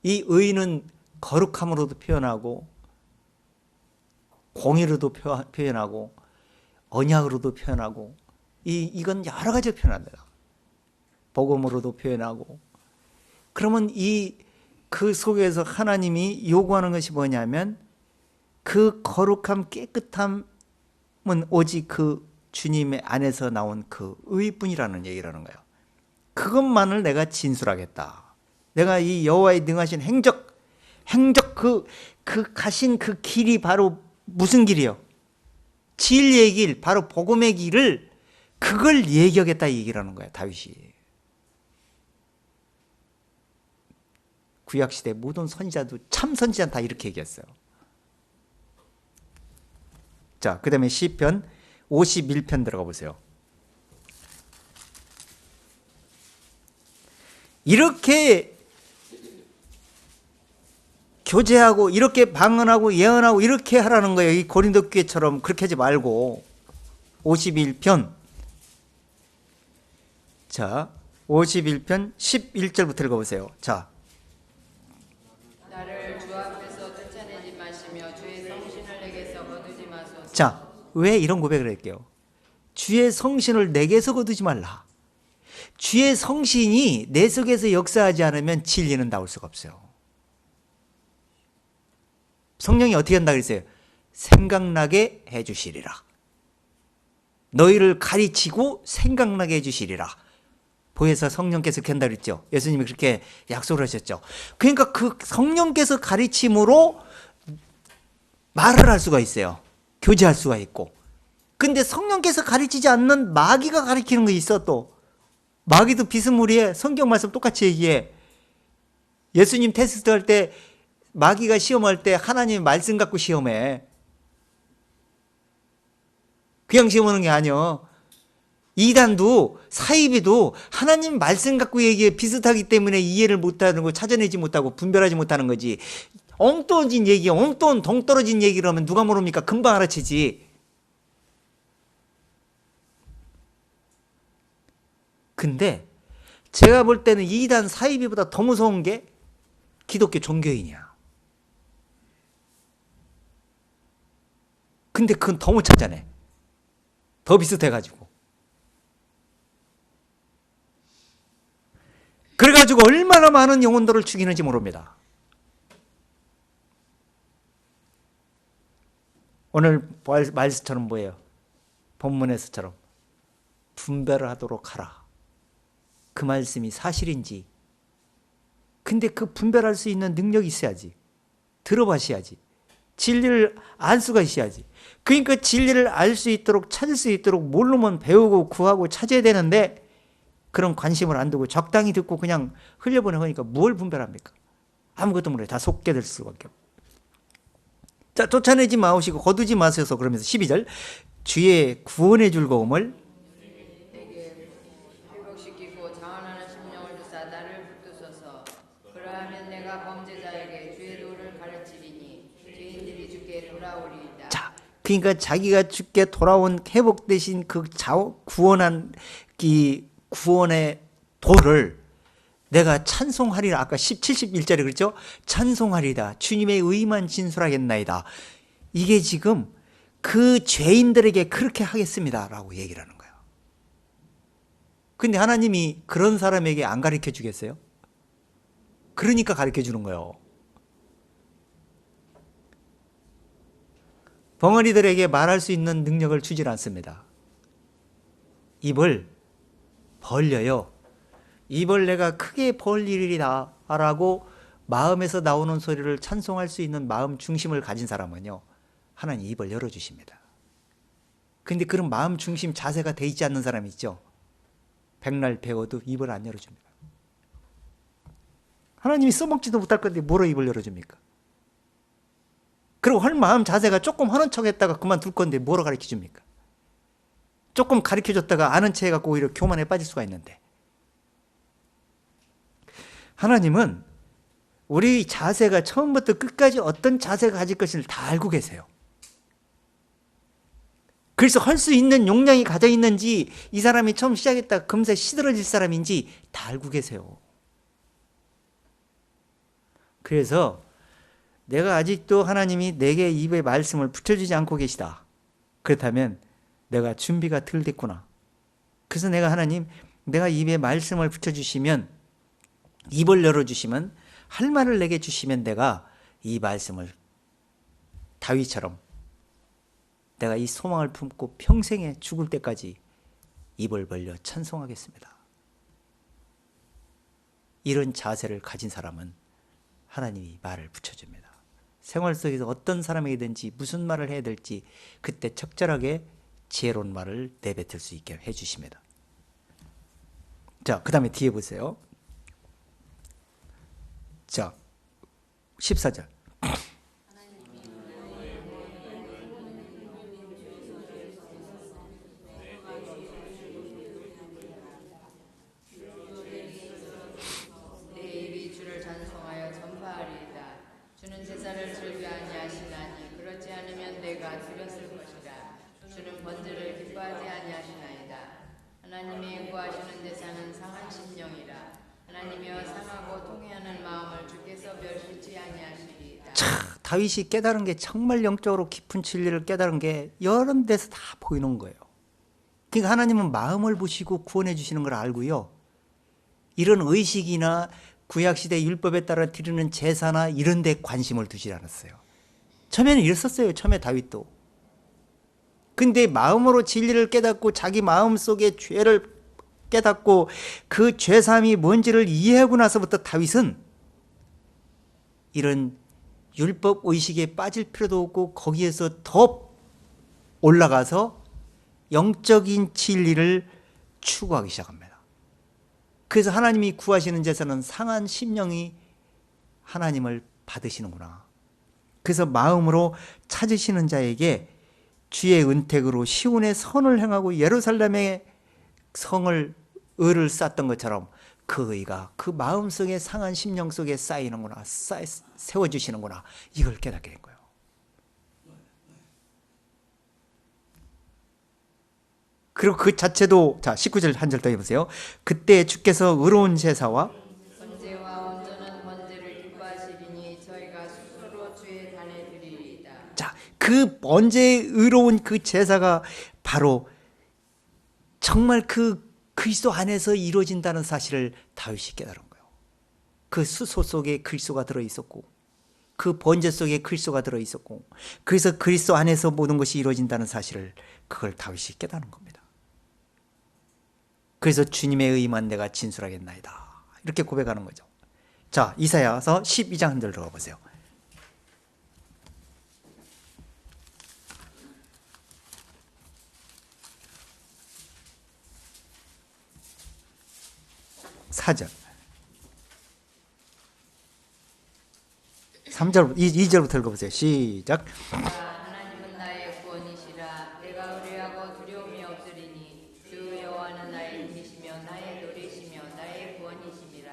이 의는 거룩함으로도 표현하고 공의로도 표현하고 언약으로도 표현하고 이건 여러 가지로 표현합니다. 복음으로도 표현하고. 그러면 그 속에서 하나님이 요구하는 것이 뭐냐면 그 거룩함 깨끗함은 오직 그 주님의 안에서 나온 그 의뿐이라는 얘기라는 거예요. 그것만을 내가 진술하겠다. 내가 이 여호와의 능하신 행적 그 가신 그 길이 바로 무슨 길이요? 진리의 길, 바로 복음의 길을 그걸 얘기하겠다 이 얘기라는 거예요, 다윗이. 구약시대 모든 선지자도 참 선지자는 다 이렇게 얘기했어요. 자, 그 다음에 시편 51편 들어가 보세요. 이렇게 교제하고 이렇게 방언하고 예언하고 이렇게 하라는 거예요. 이 고린도 교회처럼 그렇게 하지 말고. 51편. 자, 51편 11절부터 읽어보세요. 자, 나를 주 앞에서 쫓아내지 마시며 주의 성신을 내게서 거두지 마소서. 자, 왜 이런 고백을 할게요? 주의 성신을 내게서 거두지 말라. 주의 성신이 내 속에서 역사하지 않으면 진리는 나올 수가 없어요. 성령이 어떻게 한다 그랬어요? 생각나게 해주시리라. 너희를 가르치고 생각나게 해주시리라. 보혜사 성령께서 그렇게 한다 그랬죠. 예수님이 그렇게 약속을 하셨죠. 그러니까 그 성령께서 가르침으로 말을 할 수가 있어요. 교제할 수가 있고. 근데 성령께서 가르치지 않는 마귀가 가르치는 거 있어. 또 마귀도 비스무리해. 성경 말씀 똑같이 얘기해. 예수님 테스트 할 때 마귀가 시험할 때 하나님의 말씀 갖고 시험해. 그냥 시험하는 게 아니야. 이단도 사이비도 하나님 말씀 갖고 얘기해. 비슷하기 때문에 이해를 못하는 거, 찾아내지 못하고 분별하지 못하는 거지. 엉떠진 얘기, 엉떠운 동떨어진 얘기를 하면 누가 모릅니까? 금방 알아채지. 근데 제가 볼 때는 이단 사이비보다 더 무서운 게 기독교 종교인이야. 근데 그건 더 못 찾아내. 더 비슷해가지고. 그래가지고 얼마나 많은 영혼들을 죽이는지 모릅니다. 오늘 말씀처럼 뭐예요? 본문에서처럼 분별을 하도록 하라. 그 말씀이 사실인지. 근데 그 분별할 수 있는 능력이 있어야지. 들어봐셔야지. 진리를 알 수가 있어야지. 그러니까 진리를 알 수 있도록 찾을 수 있도록 모르면 배우고 구하고 찾아야 되는데 그런 관심을 안 두고 적당히 듣고 그냥 흘려보내니까 뭘 분별합니까? 아무것도 모르게 다 속게 될 수밖에 없고. 자, 쫓아내지 마시고 거두지 마소서. 그러면서 12절 주의 구원의 즐거움을 내게 회복시키고 자원하는 심령을 주사 나를 붙드소서. 그러하면 내가 범죄자에게 주의 도를 가르치리니 죄인들이 주께 돌아오리이다. 자, 그러니까 자기가 주께 돌아온 회복되신 그 구원한 이 구원의 도를 내가 찬송하리라. 아까 71절에 그랬죠? 찬송하리다. 주님의 의만 진술하겠나이다. 이게 지금 그 죄인들에게 그렇게 하겠습니다 라고 얘기를 하는 거예요. 근데 하나님이 그런 사람에게 안 가르쳐 주겠어요? 그러니까 가르쳐 주는 거예요. 벙어리들에게 말할 수 있는 능력을 주질 않습니다. 입을 벌려요. 입을 내가 크게 벌리리라 라고 마음에서 나오는 소리를 찬송할 수 있는 마음 중심을 가진 사람은요, 하나님 입을 열어주십니다. 근데 그런 마음 중심 자세가 돼 있지 않는 사람이 있죠. 백날 배워도 입을 안 열어줍니다. 하나님이 써먹지도 못할 건데 뭐로 입을 열어줍니까? 그리고 할 마음 자세가 조금 하는 척 했다가 그만둘 건데 뭐로 가르쳐 줍니까? 조금 가르쳐 줬다가 아는 체 해갖고 오히려 교만에 빠질 수가 있는데. 하나님은 우리 자세가 처음부터 끝까지 어떤 자세가 가질 것을 다 알고 계세요. 그래서 할 수 있는 용량이 가져 있는지, 이 사람이 처음 시작했다 금세 시들어질 사람인지 다 알고 계세요. 그래서 내가 아직도 하나님이 내게 입에 말씀을 붙여주지 않고 계시다. 그렇다면 내가 준비가 덜 됐구나. 그래서 내가 하나님, 내가 입에 말씀을 붙여주시면, 입을 열어주시면, 할 말을 내게 주시면 내가 이 말씀을 다윗처럼 내가 이 소망을 품고 평생에 죽을 때까지 입을 벌려 찬송하겠습니다. 이런 자세를 가진 사람은 하나님이 말을 붙여줍니다. 생활 속에서 어떤 사람에게든지 무슨 말을 해야 될지 그때 적절하게 지혜로운 말을 내뱉을 수 있게 해주십니다. 자, 그 다음에 뒤에 보세요. 자, 14절. 하나님이 구하시는 대상은 상한 심령이라. 하나님이여 상하고 통회하는 마음을 주께서 멸시치 아니하시리이다. 다윗이 깨달은 게 정말 영적으로 깊은 진리를 깨달은 게 여러 데서 다 보이는 거예요. 그러니까 하나님은 마음을 보시고 구원해 주시는 걸 알고요. 이런 의식이나 구약시대 율법에 따라 드리는 제사나 이런 데 관심을 두지 않았어요. 처음에는 이랬었어요. 처음에 다윗도. 근데 마음으로 진리를 깨닫고 자기 마음속에 죄를 깨닫고 그 죄사함이 뭔지를 이해하고 나서부터 다윗은 이런 율법 의식에 빠질 필요도 없고 거기에서 더 올라가서 영적인 진리를 추구하기 시작합니다. 그래서 하나님이 구하시는 제사는 상한 심령이 하나님을 받으시는구나. 그래서 마음으로 찾으시는 자에게 주의 은택으로 시온의 선을 행하고 예루살렘의 성을 의를 쌓던 것처럼 그 의가 그 마음속에 상한 심령 속에 쌓이는구나, 세워주시는구나, 이걸 깨닫게 된 거예요. 그리고 그 자체도, 자 19절 한 절 더 해보세요. 그때 주께서 의로운 제사와 번제와 온전한 번제를 기뻐하시리니 저희가 스스로 주의 단에 드리리이다. 자, 그 번제의 의로운 그 제사가 바로 정말 그 그리스도 안에서 이루어진다는 사실을 다윗이 깨달은 거예요. 그 수소 속에 그리스도가 들어있었고 그 번제 속에 그리스도가 들어있었고 그래서 그리스도 안에서 모든 것이 이루어진다는 사실을 그걸 다윗이 깨달은 겁니다. 그래서 주님의 의만 내가 진술하겠나이다 이렇게 고백하는 거죠. 자, 이사야서 12장 한 절 들어보세요. 사절 3절 2절부터 읽어보세요. 시작. 하나님은 나의 구원이시라. 내가 의뢰하고 두려움이 없으리니 주 여호와는 나의 힘이시며 나의 노래시며 나의 구원이심이라.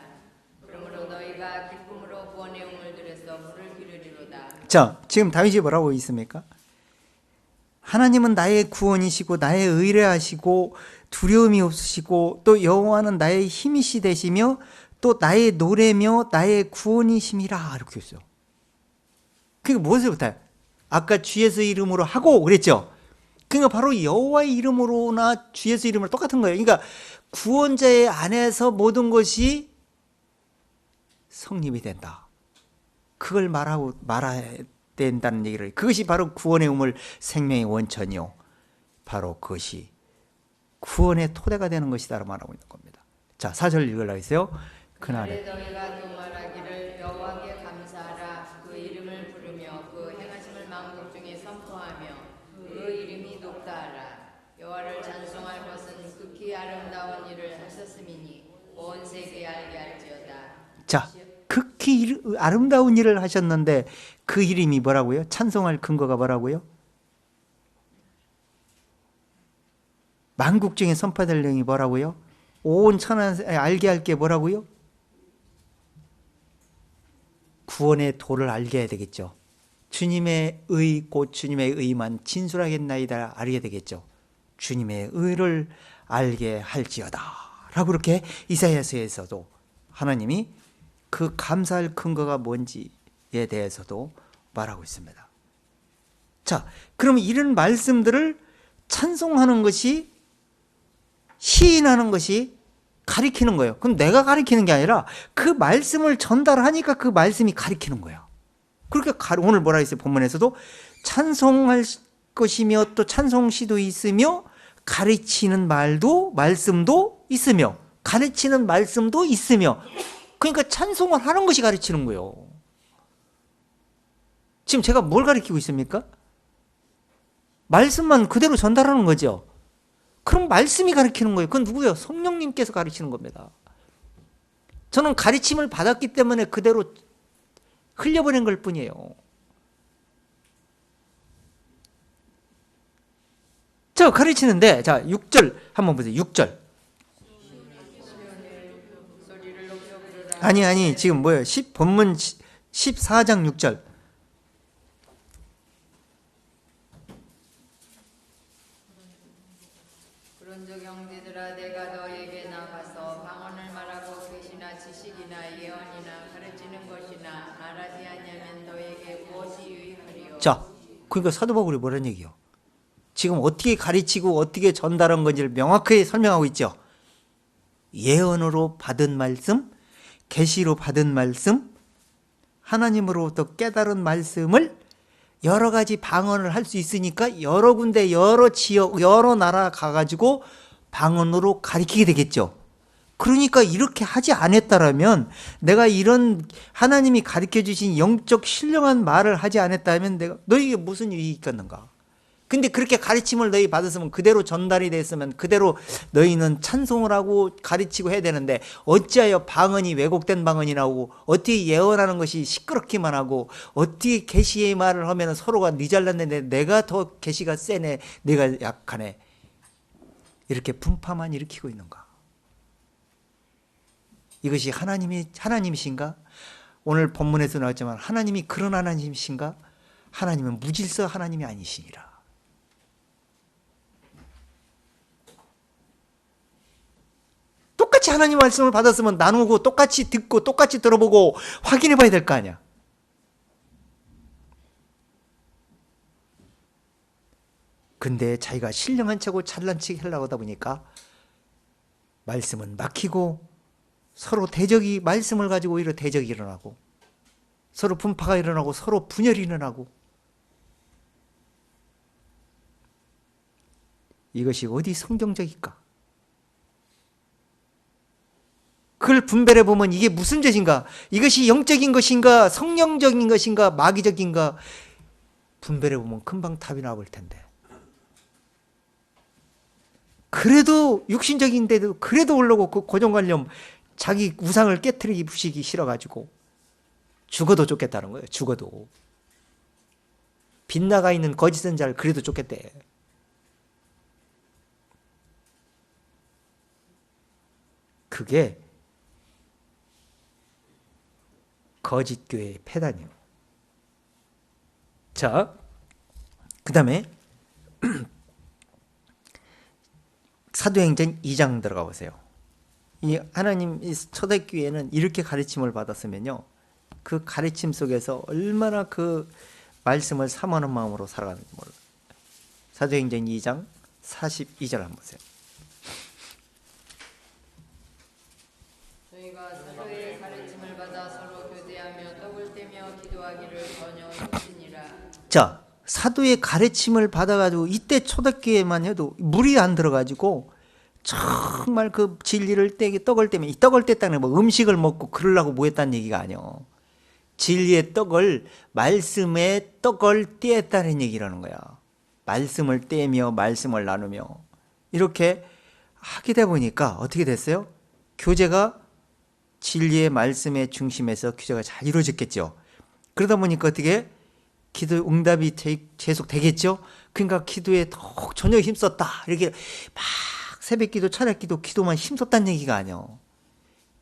그러므로 너희가 기쁨으로 구원의 우물 들에서 물을 기르리로다. 자, 지금 다윗이 뭐라고 있습니까? 하나님은 나의 구원이시고 나의 의뢰하시고 두려움이 없으시고 또 여호와는 나의 힘이시 되시며 또 나의 노래며 나의 구원이심이라 이렇게 했어요. 그러니까 무엇을 못해요? 아까 주 예수 이름으로 하고 그랬죠. 그러니까 바로 여호와의 이름으로나 주 예수 이름으로 똑같은 거예요. 그러니까 구원자의 안에서 모든 것이 성립이 된다. 그걸 말해야 된다는 얘기를, 그것이 바로 구원의 우물, 생명의 원천이요, 바로 그것이 구원의 토대가 되는 것이다라고 말하고 있는 겁니다. 자, 4절 읽으려고 했어요. 그날에 너희가 또 말하기를 여호와께 감사하라. 그 이름을 부르며 그 행하심을 만국 중에 선포하며 그 이름이 높다하라. 여호와를 찬송할 것은 극히 아름다운 일을 하셨음이니 온 세계에 알게 할지어다. 자, 극히 아름다운 일을 하셨는데 그 이름이 뭐라고요? 찬송할 근거가 뭐라고요? 만국 중에 선포될 내용이 뭐라고요? 온 천하에 알게 할 게 뭐라고요? 구원의 도를 알게 해야 되겠죠. 주님의 의 곧 주님의 의만 진술하겠나이다 알게 되겠죠. 주님의 의를 알게 할지어다 라고 그렇게 이사야서에서도 하나님이 그 감사할 근거가 뭔지에 대해서도 말하고 있습니다. 자, 그럼 이런 말씀들을 찬송하는 것이, 시인하는 것이 가리키는 거예요. 그럼 내가 가리키는 게 아니라 그 말씀을 전달하니까 그 말씀이 가리키는 거예요. 그렇게 오늘 뭐라 했어요? 본문에서도 찬송할 것이며 또 찬송시도 있으며 가르치는 말씀도 있으며 가르치는 말씀도 있으며, 그러니까 찬송을 하는 것이 가르치는 거예요. 지금 제가 뭘 가르치고 있습니까? 말씀만 그대로 전달하는 거죠. 그럼 말씀이 가르치는 거예요. 그건 누구예요? 성령님께서 가르치는 겁니다. 저는 가르침을 받았기 때문에 그대로 흘려보낸 걸 뿐이에요. 자, 가르치는데, 자, 6절 한번 보세요. 6절. 아니, 지금 뭐예요? 본문 14장 6절. 그런즉 형제들아 내가 너에게 나가서 방언을 말하고 계시나 지식이나 예언이나 가르치는 것이나 말하지 않으면 너에게 무엇이 유익하리요. 자, 그러니까 사도 바울이 뭐라는 얘기요? 지금 어떻게 가르치고 어떻게 전달한 건지를 명확하게 설명하고 있죠. 예언으로 받은 말씀, 계시로 받은 말씀, 하나님으로부터 깨달은 말씀을 여러 가지 방언을 할 수 있으니까 여러 군데, 여러 지역, 여러 나라 가가지고 방언으로 가르치게 되겠죠. 그러니까 이렇게 하지 않았다라면, 내가 이런 하나님이 가르쳐 주신 영적 신령한 말을 하지 않았다면 내가 너에게 무슨 유익이 있겠는가? 근데 그렇게 가르침을 너희 받았으면 그대로 전달이 됐으면 그대로 너희는 찬송을 하고 가르치고 해야 되는데, 어찌하여 방언이 왜곡된 방언이 나오고, 어떻게 예언하는 것이 시끄럽기만 하고, 어떻게 계시의 말을 하면 서로가 네 잘났는데 내가 더 계시가 세네, 내가 약하네, 이렇게 분파만 일으키고 있는가? 이것이 하나님이신가? 오늘 본문에서 나왔지만 하나님이 그런 하나님이신가? 하나님은 무질서 하나님이 아니시니라. 똑같이 하나님 말씀을 받았으면 나누고 똑같이 듣고 똑같이 들어보고 확인해 봐야 될 거 아니야. 근데 자기가 신령한 척하고 잘난 척 하려고 하다 보니까 말씀은 막히고, 서로 대적이, 말씀을 가지고 오히려 대적이 일어나고, 서로 분파가 일어나고, 서로 분열이 일어나고, 이것이 어디 성경적일까? 그걸 분별해 보면 이게 무슨 죄인가? 이것이 영적인 것인가? 성령적인 것인가? 마귀적인가? 분별해 보면 금방 답이 나올 텐데. 그래도 육신적인데도 그래도 올라오고, 그 고정관념, 자기 우상을 깨트리기 부시기 싫어가지고 죽어도 쫓겠다는 거예요. 죽어도. 빗나가 있는 거짓 선자를 그래도 쫓겠대. 그게 거짓 교회의 폐단이요. 자, 그 다음에 사도행전 2장 들어가 보세요. 이 하나님 초대교회는 이렇게 가르침을 받았으면요, 그 가르침 속에서 얼마나 그 말씀을 사모하는 마음으로 살아가는지 몰라요. 사도행전 2장 42절 한번 보세요. 저희가 서로의 가르침을 받아 서로 교제하며 떡을 떼며 기도하기를 전혀 힘쓰니라. 자, 사도의 가르침을 받아가지고, 이때 초대교회만 해도 물이 안 들어가지고 정말 그 진리를 떼기, 떡을 떼면, 이 떡을 뗐다는 뭐 음식을 먹고 그러려고 뭐 했다는 얘기가 아니요. 진리의 떡을, 말씀의 떡을 떼었다는 얘기라는 거야. 말씀을 떼며 말씀을 나누며 이렇게 하게 되다 보니까 어떻게 됐어요? 교제가 진리의 말씀의 중심에서 교제가 잘 이루어졌겠죠. 그러다 보니까 어떻게 기도 응답이 계속 되겠죠. 그러니까 기도에 더욱 전혀 힘썼다, 이렇게 막 새벽기도, 찬양기도, 기도만 힘썼다는 얘기가 아니에요.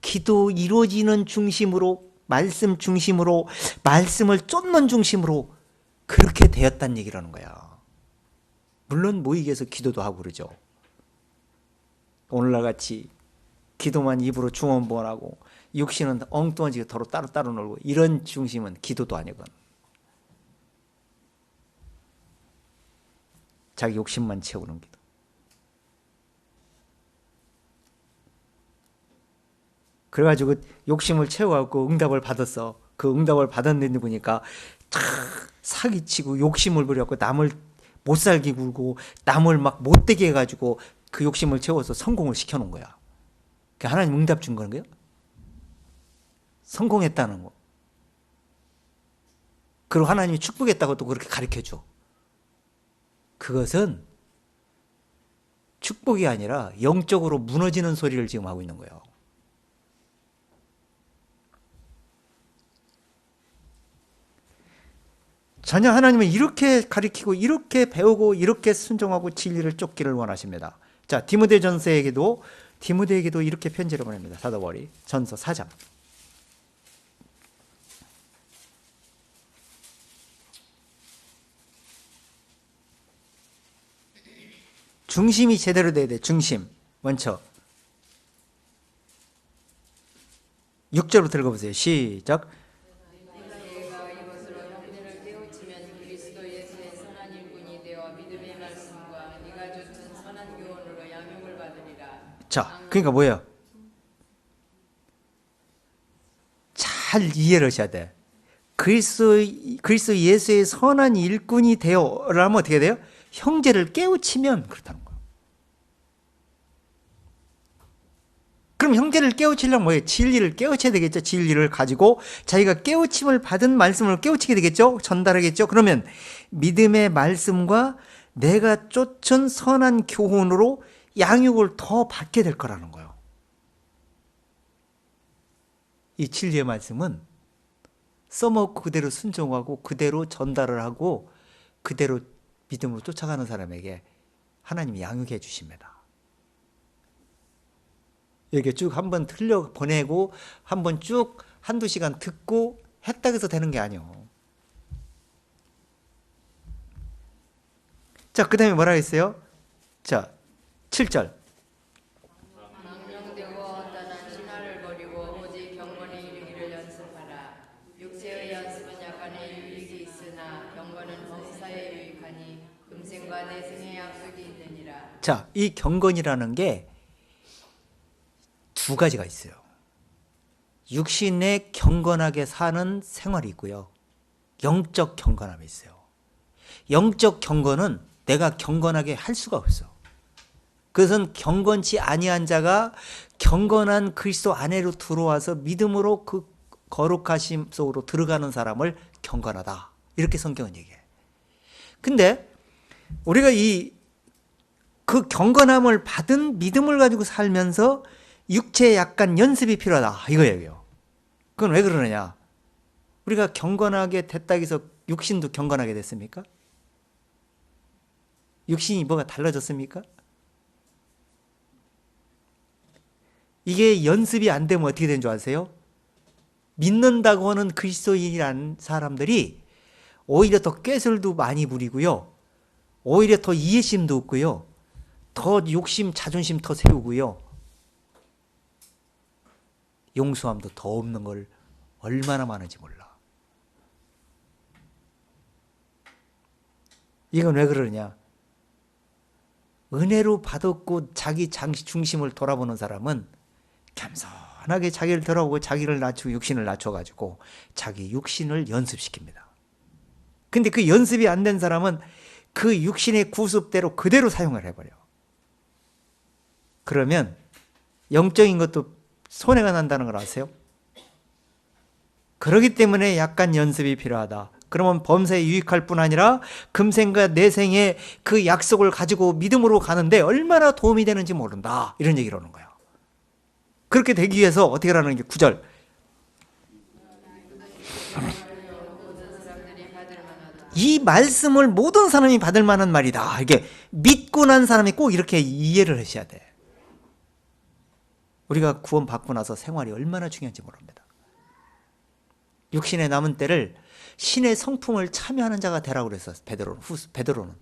기도 이루어지는 중심으로, 말씀 중심으로, 말씀을 쫓는 중심으로 그렇게 되었다는 얘기라는 거야. 물론 모이게해서 기도도 하고 그러죠. 오늘날 같이 기도만 입으로 중언부언하고 육신은 엉뚱하게 서로 따로 놀고 이런 중심은 기도도 아니건 자기 욕심만 채우는 기도. 그래가지고 욕심을 채워갖고 응답을 받았어. 그 응답을 받았는데 보니까 참 사기치고 욕심을 부려갖고 남을 못 살게 굴고 남을 막 못되게 해가지고 그 욕심을 채워서 성공을 시켜놓은 거야. 하나님 응답 준 거는 거예요. 성공했다는 거. 그리고 하나님이 축복했다고 또 그렇게 가르쳐줘. 그것은 축복이 아니라 영적으로 무너지는 소리를 지금 하고 있는 거예요. 전혀 하나님은 이렇게 가르치고 이렇게 배우고 이렇게 순종하고 진리를 쫓기를 원하십니다. 자, 디모데에게도 이렇게 편지를 보냅니다. 사도 바울이 전서 4장. 중심이 제대로 돼야 돼. 중심. 먼저 6절부터 읽어보세요. 시작. 내가 이것으로 형제를 깨우치면 그리스도 예수의 선한 일꾼이 되어 믿음의 말씀과 네가 줬던 선한 교훈으로 양육을 받으리라. 자, 그러니까 뭐예요? 잘 이해를 하셔야 돼. 그리스도 예수의 선한 일꾼이 되어라면 어떻게 돼요? 형제를 깨우치면 그렇다는 거예요. 그럼 형제를 깨우치려면 뭐예요? 진리를 깨우쳐야 되겠죠. 진리를 가지고 자기가 깨우침을 받은 말씀을 깨우치게 되겠죠. 전달하겠죠. 그러면 믿음의 말씀과 내가 쫓은 선한 교훈으로 양육을 더 받게 될 거라는 거예요. 이 진리의 말씀은 써먹고 그대로 순종하고 그대로 전달을 하고 그대로 믿음으로 쫓아가는 사람에게 하나님이 양육해 주십니다. 이렇게 쭉 한번 틀려 보내고 한번 쭉 한두 시간 듣고 했다고 해서 되는 게 아니에요. 자, 그 다음에 뭐라 했어요? 자, 7절. 망령되고 헛단한 신화를 버리고 오직 경건에 이르기를 연습하라. 육체의 연습은 약간의 유익이 있으나 경건은 범사에 유익하니 금생과 내생의 약속이 있느니라. 자, 이 경건이라는 게 두 가지가 있어요. 육신에 경건하게 사는 생활이 있고요. 영적 경건함이 있어요. 영적 경건은 내가 경건하게 할 수가 없어. 그것은 경건치 아니한 자가 경건한 그리스도 안에로 들어와서 믿음으로 그 거룩하심 속으로 들어가는 사람을 경건하다. 이렇게 성경은 얘기해. 근데 우리가 그 경건함을 받은 믿음을 가지고 살면서 육체에 약간 연습이 필요하다. 이거 얘기해요. 그건 왜 그러느냐? 우리가 경건하게 됐다고 해서 육신도 경건하게 됐습니까? 육신이 뭐가 달라졌습니까? 이게 연습이 안 되면 어떻게 되는 줄 아세요? 믿는다고 하는 그리스도인이라는 사람들이 오히려 더 꾀술도 많이 부리고요. 오히려 더 이해심도 없고요. 더 욕심, 자존심 더 세우고요. 용서함도 더 없는 걸 얼마나 많은지 몰라. 이건 왜 그러냐? 은혜로 받았고 자기 중심을 돌아보는 사람은 겸손하게 자기를 돌아보고 자기를 낮추고 육신을 낮춰가지고 자기 육신을 연습시킵니다. 근데 그 연습이 안 된 사람은 그 육신의 구습대로 그대로 사용을 해버려. 그러면 영적인 것도 손해가 난다는 걸 아세요? 그렇기 때문에 약간 연습이 필요하다. 그러면 범사에 유익할 뿐 아니라 금생과 내생의 그 약속을 가지고 믿음으로 가는데 얼마나 도움이 되는지 모른다. 이런 얘기를 하는 거예요. 그렇게 되기 위해서 어떻게 하라는 게 9절. 이 말씀을 모든 사람이 받을 만한 말이다. 이게 믿고 난 사람이 꼭 이렇게 이해를 하셔야 돼. 우리가 구원받고 나서 생활이 얼마나 중요한지 모릅니다. 육신의 남은 때를 신의 성품을 참여하는 자가 되라고 그랬어. 베드로는.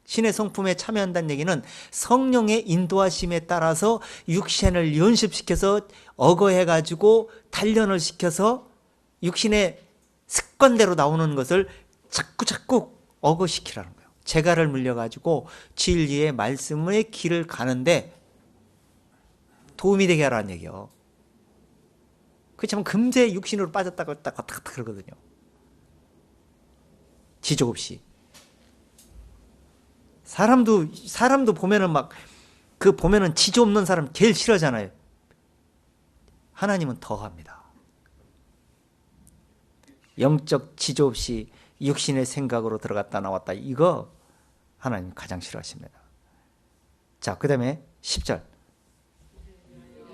신의 성품에 참여한다는 얘기는 성령의 인도하심에 따라서 육신을 연습시켜서 어거해가지고 단련을 시켜서 육신의 습관대로 나오는 것을 자꾸 어거시키라는 거예요. 재갈을 물려가지고 진리의 말씀의 길을 가는데 도움이 되게 하라는 얘기예요. 그렇지만 금세 육신으로 빠졌다가 왔다 그러거든요. 지적 없이. 사람도 보면은 보면은 지조 없는 사람 제일 싫어하잖아요. 하나님은 더 합니다. 영적 지조 없이 육신의 생각으로 들어갔다 나왔다. 이거 하나님 가장 싫어하십니다. 자, 그 다음에 10절.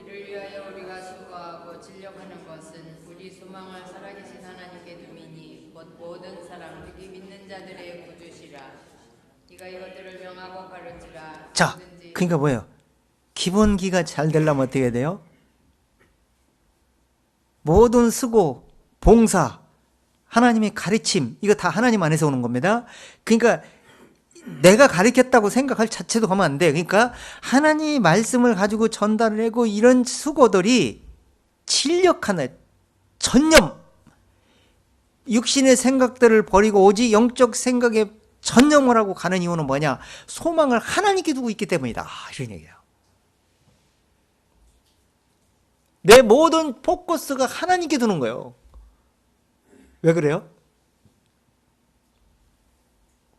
이를 위하여 우리가 수고하고 진력하는 것은 우리 소망을 살아계신 하나님께 두미니 모든 사람 특히 믿는 자들의 구주시라. 네가 이것들을 명하고 가르치라. 자, 그러니까 뭐예요? 기본기가 잘 되려면 어떻게 돼요? 모든 수고, 봉사, 하나님의 가르침, 이거 다 하나님 안에서 오는 겁니다. 그러니까 내가 가르쳤다고 생각할 자체도 하면 안 돼. 그러니까 하나님의 말씀을 가지고 전달을 하고 이런 수고들이 진력하는 전념, 육신의 생각들을 버리고 오직 영적 생각에 전념을 하고 가는 이유는 뭐냐? 소망을 하나님께 두고 있기 때문이다. 이런 얘기예요. 내 모든 포커스가 하나님께 두는 거예요. 왜 그래요?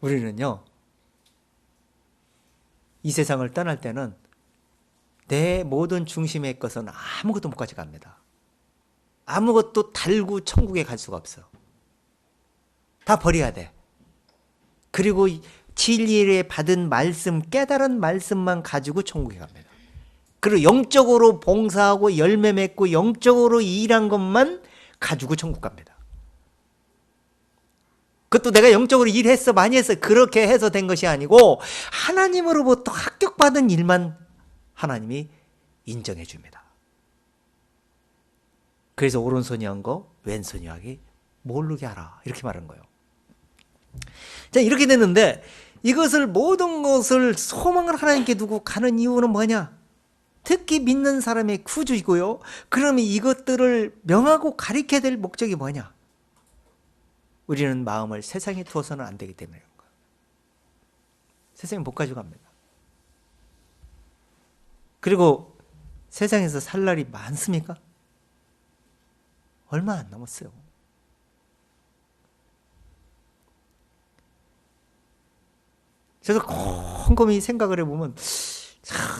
우리는요, 이 세상을 떠날 때는 내 모든 중심의 것은 아무것도 못 가져갑니다. 아무것도 달고 천국에 갈 수가 없어. 다 버려야 돼. 그리고 진리에 받은 말씀, 깨달은 말씀만 가지고 천국에 갑니다. 그리고 영적으로 봉사하고 열매 맺고 영적으로 일한 것만 가지고 천국 갑니다. 그것도 내가 영적으로 일했어, 많이 했어, 그렇게 해서 된 것이 아니고 하나님으로부터 합격받은 일만 하나님이 인정해 줍니다. 그래서 오른손이 한 거 왼손이 하기 모르게 하라, 이렇게 말한 거예요. 자, 이렇게 됐는데 이것을 모든 것을 소망을 하나님께 두고 가는 이유는 뭐냐? 특히 믿는 사람의 구주이고요. 그러면 이것들을 명하고 가르쳐야 될 목적이 뭐냐? 우리는 마음을 세상에 두어서는 안 되기 때문에 그런 거예요. 세상에 못 가져갑니다. 그리고 세상에서 살 날이 많습니까? 얼마 안 남았어요. 그래서 곰곰이 생각을 해보면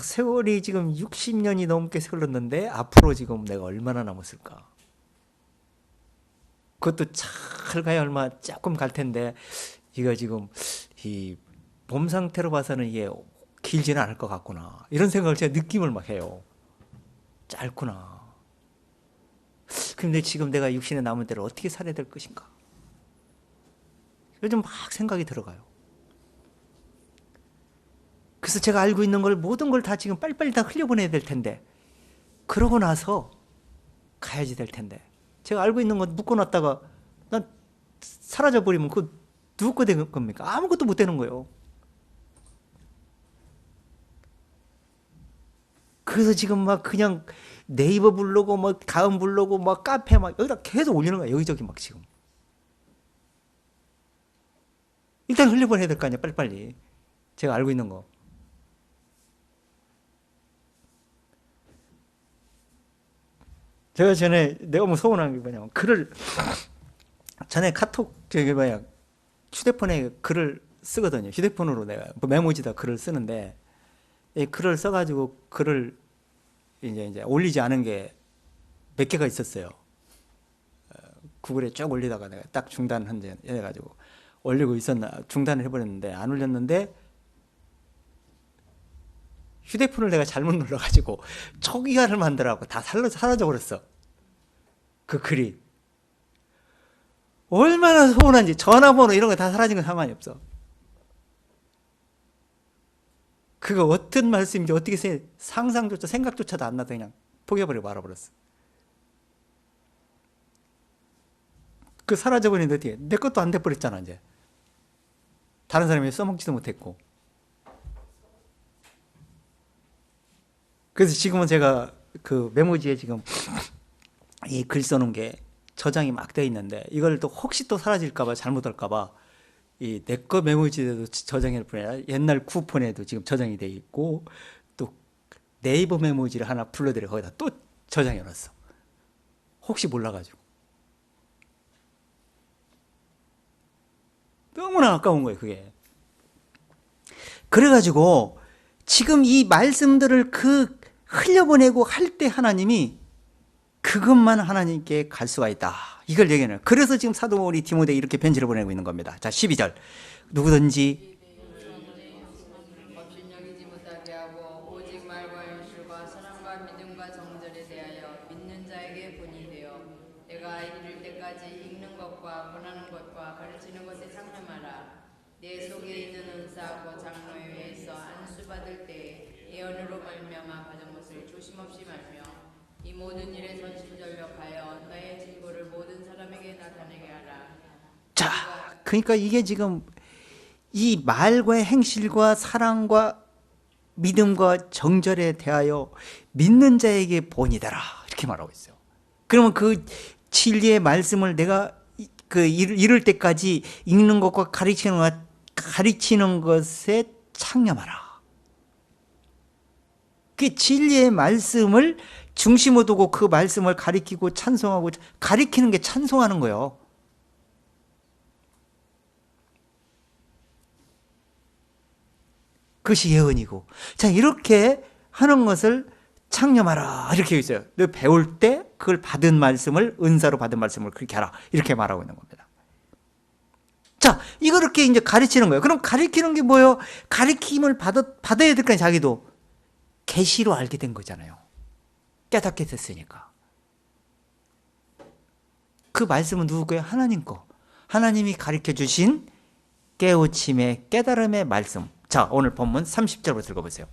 세월이 지금 60년이 넘게 흘렀는데 앞으로 지금 내가 얼마나 남았을까? 그것도 잘 가야 얼마 조금 갈 텐데 이거 지금 이 몸 상태로 봐서는 이게 길지는 않을 것 같구나, 이런 생각을 제가 느낌을 막 해요. 짧구나. 근데 지금 내가 육신에 남은 대로 어떻게 살아야 될 것인가? 요즘 막 생각이 들어가요. 그래서 제가 알고 있는 걸 모든 걸 다 지금 빨리빨리 다 흘려보내야 될 텐데, 그러고 나서 가야지 될 텐데, 제가 알고 있는 건 묶어놨다가 난 사라져버리면 그거 누구 거 된 겁니까? 아무것도 못 되는 거예요. 그래서 지금 막 그냥 네이버 부르고 뭐 가음 부르고 막 카페 막 여기다 계속 올리는 거야. 여기저기 막 지금. 일단 흘려보내야 될 거 아니야, 빨리빨리. 제가 알고 있는 거. 제가 전에 내가 서운한 게 뭐냐면, 전에 카톡 휴대폰에 글을 쓰거든요. 휴대폰으로 내가 메모지다 글을 쓰는데, 이 글을 써가지고 글을 이제 올리지 않은 게 몇 개가 있었어요. 구글에 쭉 올리다가 내가 딱 중단해가지고 올리고 중단을 해버렸는데 안 올렸는데, 휴대폰을 내가 잘못 눌러가지고 초기화를 만들라고 다 사라져버렸어. 그 글이. 얼마나 서운한지. 전화번호 이런 거 다 사라진 건 상관이 없어. 그거 어떤 말씀인지 어떻게 상상조차 생각조차도 안 나도 그냥 포기해버리고 말아버렸어. 그 사라져버리는데 어떻게 내 것도 안 돼버렸잖아. 이제 다른 사람이 써먹지도 못했고. 그래서 지금은 제가 그 메모지에 지금 이 글 써놓은 게 저장이 막 돼 있는데 이걸 또 혹시 또 사라질까봐 잘못할까봐 이 내 거 메모지에도 저장할 뿐 아니라 옛날 쿠폰에도 지금 저장이 돼 있고 또 네이버 메모지를 하나 불러들여 거기다 또 저장해 놨어. 혹시 몰라가지고. 너무나 아까운 거예요, 그게. 그래가지고 지금 이 말씀들을 그 흘려보내고 할 때 하나님이 그것만 하나님께 갈 수가 있다. 이걸 얘기해요. 그래서 지금 사도 바울이 디모데에 이렇게 편지를 보내고 있는 겁니다. 자, 12절. 누구든지 업신여기지 못하게 하고 오직 말과 현실과 사랑과 믿음과 정절에 대하여 믿는 자에게 본이 되어 내가 이를 때까지 읽는 것과 권하는 것과 가르치는 것에 상념하라. 내 속에 있는 은사하고 장로에 의해서 안수받을 때에 예언으로 말미암아 받은 것을 조심없이 말며 이 모든 일에 전심전력하여 너의 진보를 모든 사람에게 나타내게 하라. 자, 그러니까 이게 지금 이 말과 행실과 사랑과 믿음과 정절에 대하여 믿는 자에게 본이 되라. 이렇게 말하고 있어요. 그러면 그 진리의 말씀을 내가 이를 때까지 읽는 것과 가르치는 것에 창념하라. 그 진리의 말씀을 중심으로 두고 그 말씀을 가리키고 찬송하고 가리키는 게 찬송하는 거예요. 그것이 예언이고. 자, 이렇게 하는 것을 창념하라. 이렇게 있어요. 너 배울 때 그걸 받은 말씀을, 은사로 받은 말씀을 그렇게 하라. 이렇게 말하고 있는 겁니다. 자, 이렇게 이제 가르치는 거예요. 그럼 가르치는 게 뭐예요? 가르침을 받아야 될 거야, 자기도. 계시로 알게 된 거잖아요. 깨닫게 됐으니까. 그 말씀은 누구 거예요? 하나님 거. 하나님이 가르쳐 주신 깨우침의 깨달음의 말씀. 자, 오늘 본문 30절부터 읽어보세요.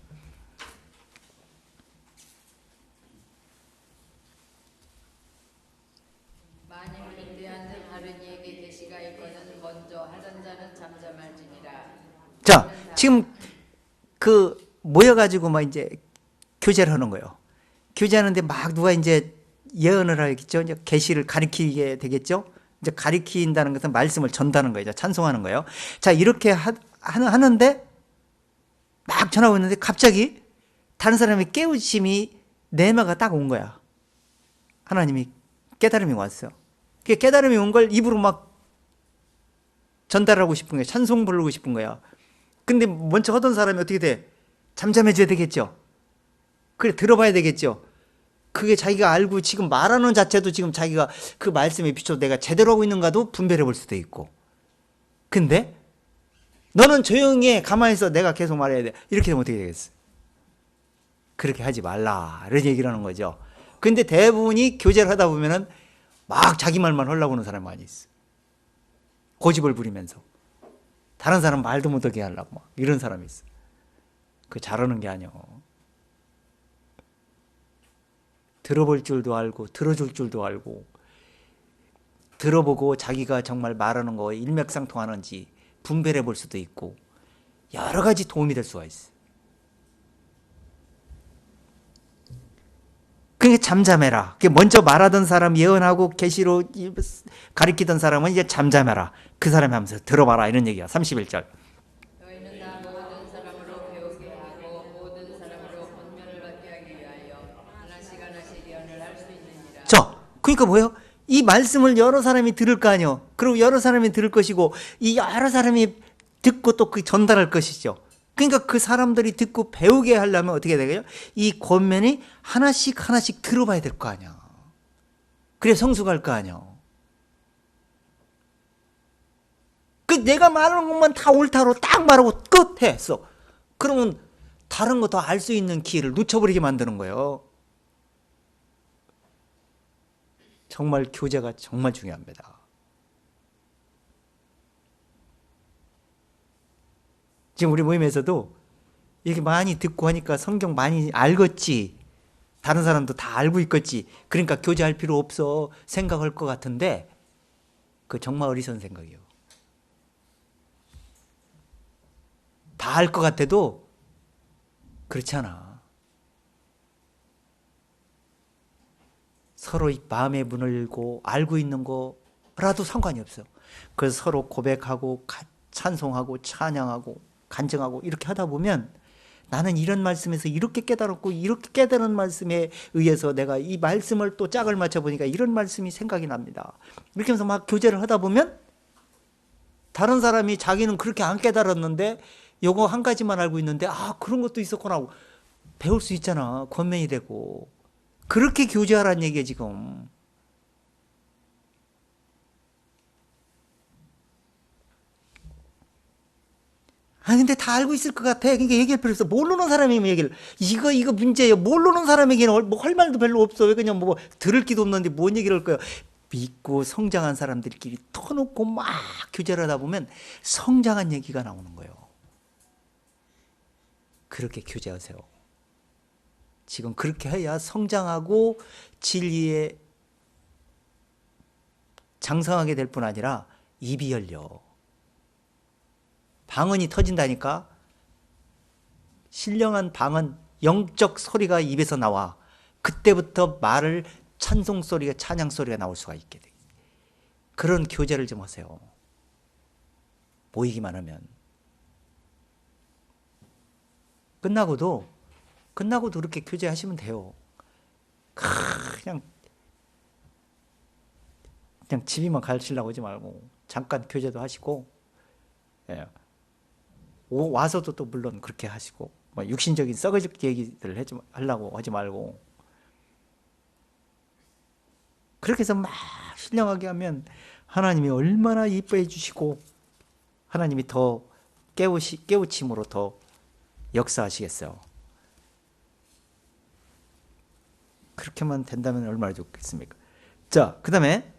만일 빈대 앉은 다른 이에게 계시가 있거든 먼저 하던 자는 잠잠할지니라. 자, 지금 그 모여가지고 막 이제 교제를 하는 거예요. 교제하는데 막 누가 이제 예언을 하겠죠. 이제 계시를 가리키게 되겠죠. 이제 가리킨다는 것은 말씀을 전다는 거예요. 찬송하는 거예요. 자, 이렇게 하는데 막 전하고 있는데 갑자기 다른 사람의 깨우침이 내마가 딱 온 거야. 하나님이 깨달음이 왔어. 그 깨달음이 온 걸 입으로 막 전달하고 싶은 거야. 찬송 부르고 싶은 거야. 근데 먼저 하던 사람이 어떻게 돼? 잠잠해져야 되겠죠. 그래, 들어봐야 되겠죠. 그게 자기가 알고 지금 말하는 자체도 지금 자기가 그 말씀에 비춰서 내가 제대로 하고 있는가도 분별해 볼 수도 있고. 근데 너는 조용히 해. 가만히 있어. 내가 계속 말해야 돼. 이렇게 되면 어떻게 되겠어? 그렇게 하지 말라. 이런 얘기를 하는 거죠. 근데 대부분이 교제를 하다 보면은 막 자기 말만 하려고 하는 사람이 많이 있어. 고집을 부리면서. 다른 사람 말도 못하게 하려고 막 이런 사람이 있어. 그 잘하는 게 아니야. 들어볼 줄도 알고 들어줄 줄도 알고 들어보고 자기가 정말 말하는 거 일맥상통하는지 분별해 볼 수도 있고 여러 가지 도움이 될 수가 있어. 그러니까 잠잠해라. 먼저 말하던 사람 예언하고 계시로 가리키던 사람은 이제 잠잠해라. 그 사람이 하면서 들어봐라 이런 얘기야. 31절. 너희는 다 모든 사람으로 배우게 하고 모든 사람으로 권면을 받게 하기 위하여 하나씩 하나씩 예언을 할 수 있느니라. 자, 그러니까 뭐예요? 이 말씀을 여러 사람이 들을 거 아니에요. 그리고 여러 사람이 들을 것이고 이 여러 사람이 듣고 또 그 전달할 것이죠. 그러니까 그 사람들이 듣고 배우게 하려면 어떻게 되겠어요? 이 권면이 하나씩 하나씩 들어봐야 될 거 아니야. 그래 성숙할 거 아니야. 그 내가 말하는 것만 다 옳다로 딱 말하고 끝 했어. 그러면 다른 거 더 알 수 있는 기회를 놓쳐버리게 만드는 거예요. 정말 교제가 정말 중요합니다. 지금 우리 모임에서도 이렇게 많이 듣고 하니까 성경 많이 알겠지. 다른 사람도 다 알고 있겠지. 그러니까 교제할 필요 없어 생각할 것 같은데 그 정말 어리석은 생각이요. 다 알 것 같아도 그렇지 않아. 서로 마음의 문을 열고 알고 있는 거라도 상관이 없어. 그래서 서로 고백하고 찬송하고 찬양하고 간증하고 이렇게 하다 보면 나는 이런 말씀에서 이렇게 깨달았고 이렇게 깨달은 말씀에 의해서 내가 이 말씀을 또 짝을 맞춰보니까 이런 말씀이 생각이 납니다. 이렇게 하면서 막 교제를 하다 보면 다른 사람이 자기는 그렇게 안 깨달았는데 요거 한 가지만 알고 있는데 그런 것도 있었구나 하고 배울 수 있잖아. 권면이 되고. 그렇게 교제하라는 얘기야 지금. 근데 다 알고 있을 것 같아. 그러니까 얘기할 필요 없어. 모르는 사람이면 얘기를. 이거 문제예요. 모르는 사람에게는 뭐 할 말도 별로 없어. 왜 그냥 뭐 들을 기도 없는데 뭔 얘기를 할 거야. 믿고 성장한 사람들끼리 터놓고 막 교제를 하다 보면 성장한 얘기가 나오는 거예요. 그렇게 교제하세요. 지금 그렇게 해야 성장하고 진리에 장성하게 될 뿐 아니라 입이 열려. 방언이 터진다니까. 신령한 방언, 영적 소리가 입에서 나와. 그때부터 말을 찬송 소리가, 찬양 소리가 나올 수가 있게 돼. 그런 교제를 좀 하세요. 모이기만 하면. 끝나고도 그렇게 교제하시면 돼요. 그냥 집이만 가르치려고 하지 말고 잠깐 교제도 하시고, 예. 와서도 또 물론 그렇게 하시고, 뭐 육신적인 썩어질 얘기들을 하려고 하지 말고, 그렇게 해서 막 신령하게 하면 하나님이 얼마나 이뻐해 주시고 하나님이 더 깨우침으로 더 역사하시겠어요. 그렇게만 된다면 얼마나 좋겠습니까? 자, 그 다음에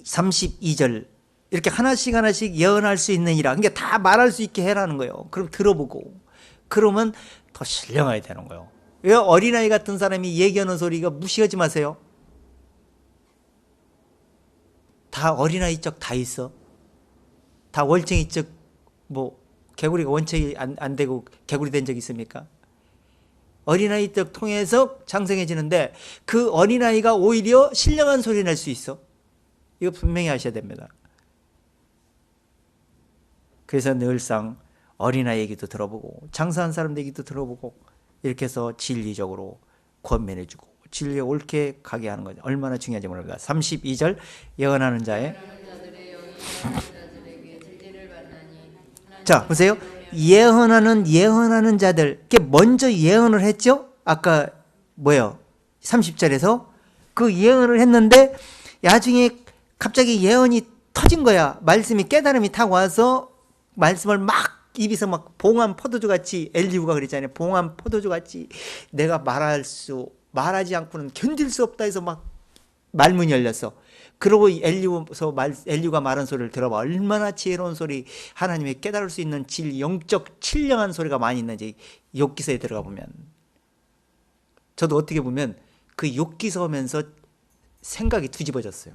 32절 이렇게 하나씩 예언할 수 있느니라. 그러니까 다 말할 수 있게 해라는 거예요. 그럼 들어보고 그러면 더 신령해야 되는 거예요. 왜 어린아이 같은 사람이 얘기하는 소리가 무시하지 마세요. 다 어린아이 적 다 있어. 다 월쟁이 적 뭐 개구리가 원칙이 안 되고 개구리 된 적 있습니까? 어린아이 적 통해서 장성해지는데 그 어린아이가 오히려 신령한 소리 낼 수 있어. 이거 분명히 아셔야 됩니다. 그래서 늘상 어린아이 얘기도 들어보고 장사한 사람들 얘기도 들어보고 이렇게 해서 진리적으로 권면해주고 진리에 옳게 가게 하는 거죠. 얼마나 중요한지 모릅니다. 32절 예언하는 자의 자 보세요. 예언하는 자들 먼저 예언을 했죠. 아까 뭐예요? 30절에서 그 예언을 했는데 나중에 갑자기 예언이 터진 거야. 말씀이 깨달음이 탁 와서 말씀을 막 입에서 막 봉한 포도주 같이 엘리후가 그랬잖아요. 봉한 포도주 같이 내가 말하지 않고는 견딜 수 없다 해서 막 말문이 열렸어. 그러고 엘리후가 말한 소리를 들어봐. 얼마나 지혜로운 소리, 하나님의 깨달을 수 있는 영적 신령한 소리가 많이 있는지 욥기서에 들어가 보면. 저도 어떻게 보면 그 욥기서 하면서 생각이 뒤집어졌어요.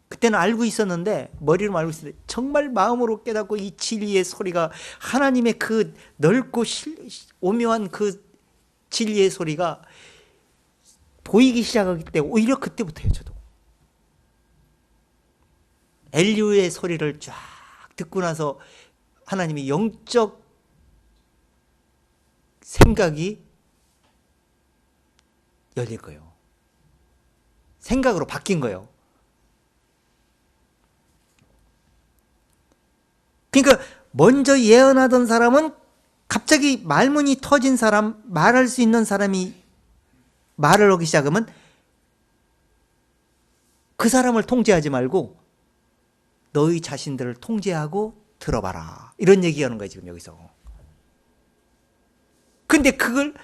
그때는 알고 있었는데 머리로 알고 있었는데 정말 마음으로 깨닫고 이 진리의 소리가 하나님의 그 넓고 오묘한 그 진리의 소리가 보이기 시작하기 때문에 오히려 그때부터예요. 저도 엘리후의 소리를 쫙 듣고 나서 하나님의 영적 생각이 열릴 거예요. 생각으로 바뀐 거예요. 그러니까 먼저 예언하던 사람은 갑자기 말문이 터진 사람, 말할 수 있는 사람이 말을 하기 시작하면 그 사람을 통제하지 말고 너희 자신들을 통제하고 들어봐라. 이런 얘기하는 거예요, 지금 여기서. 근데 그걸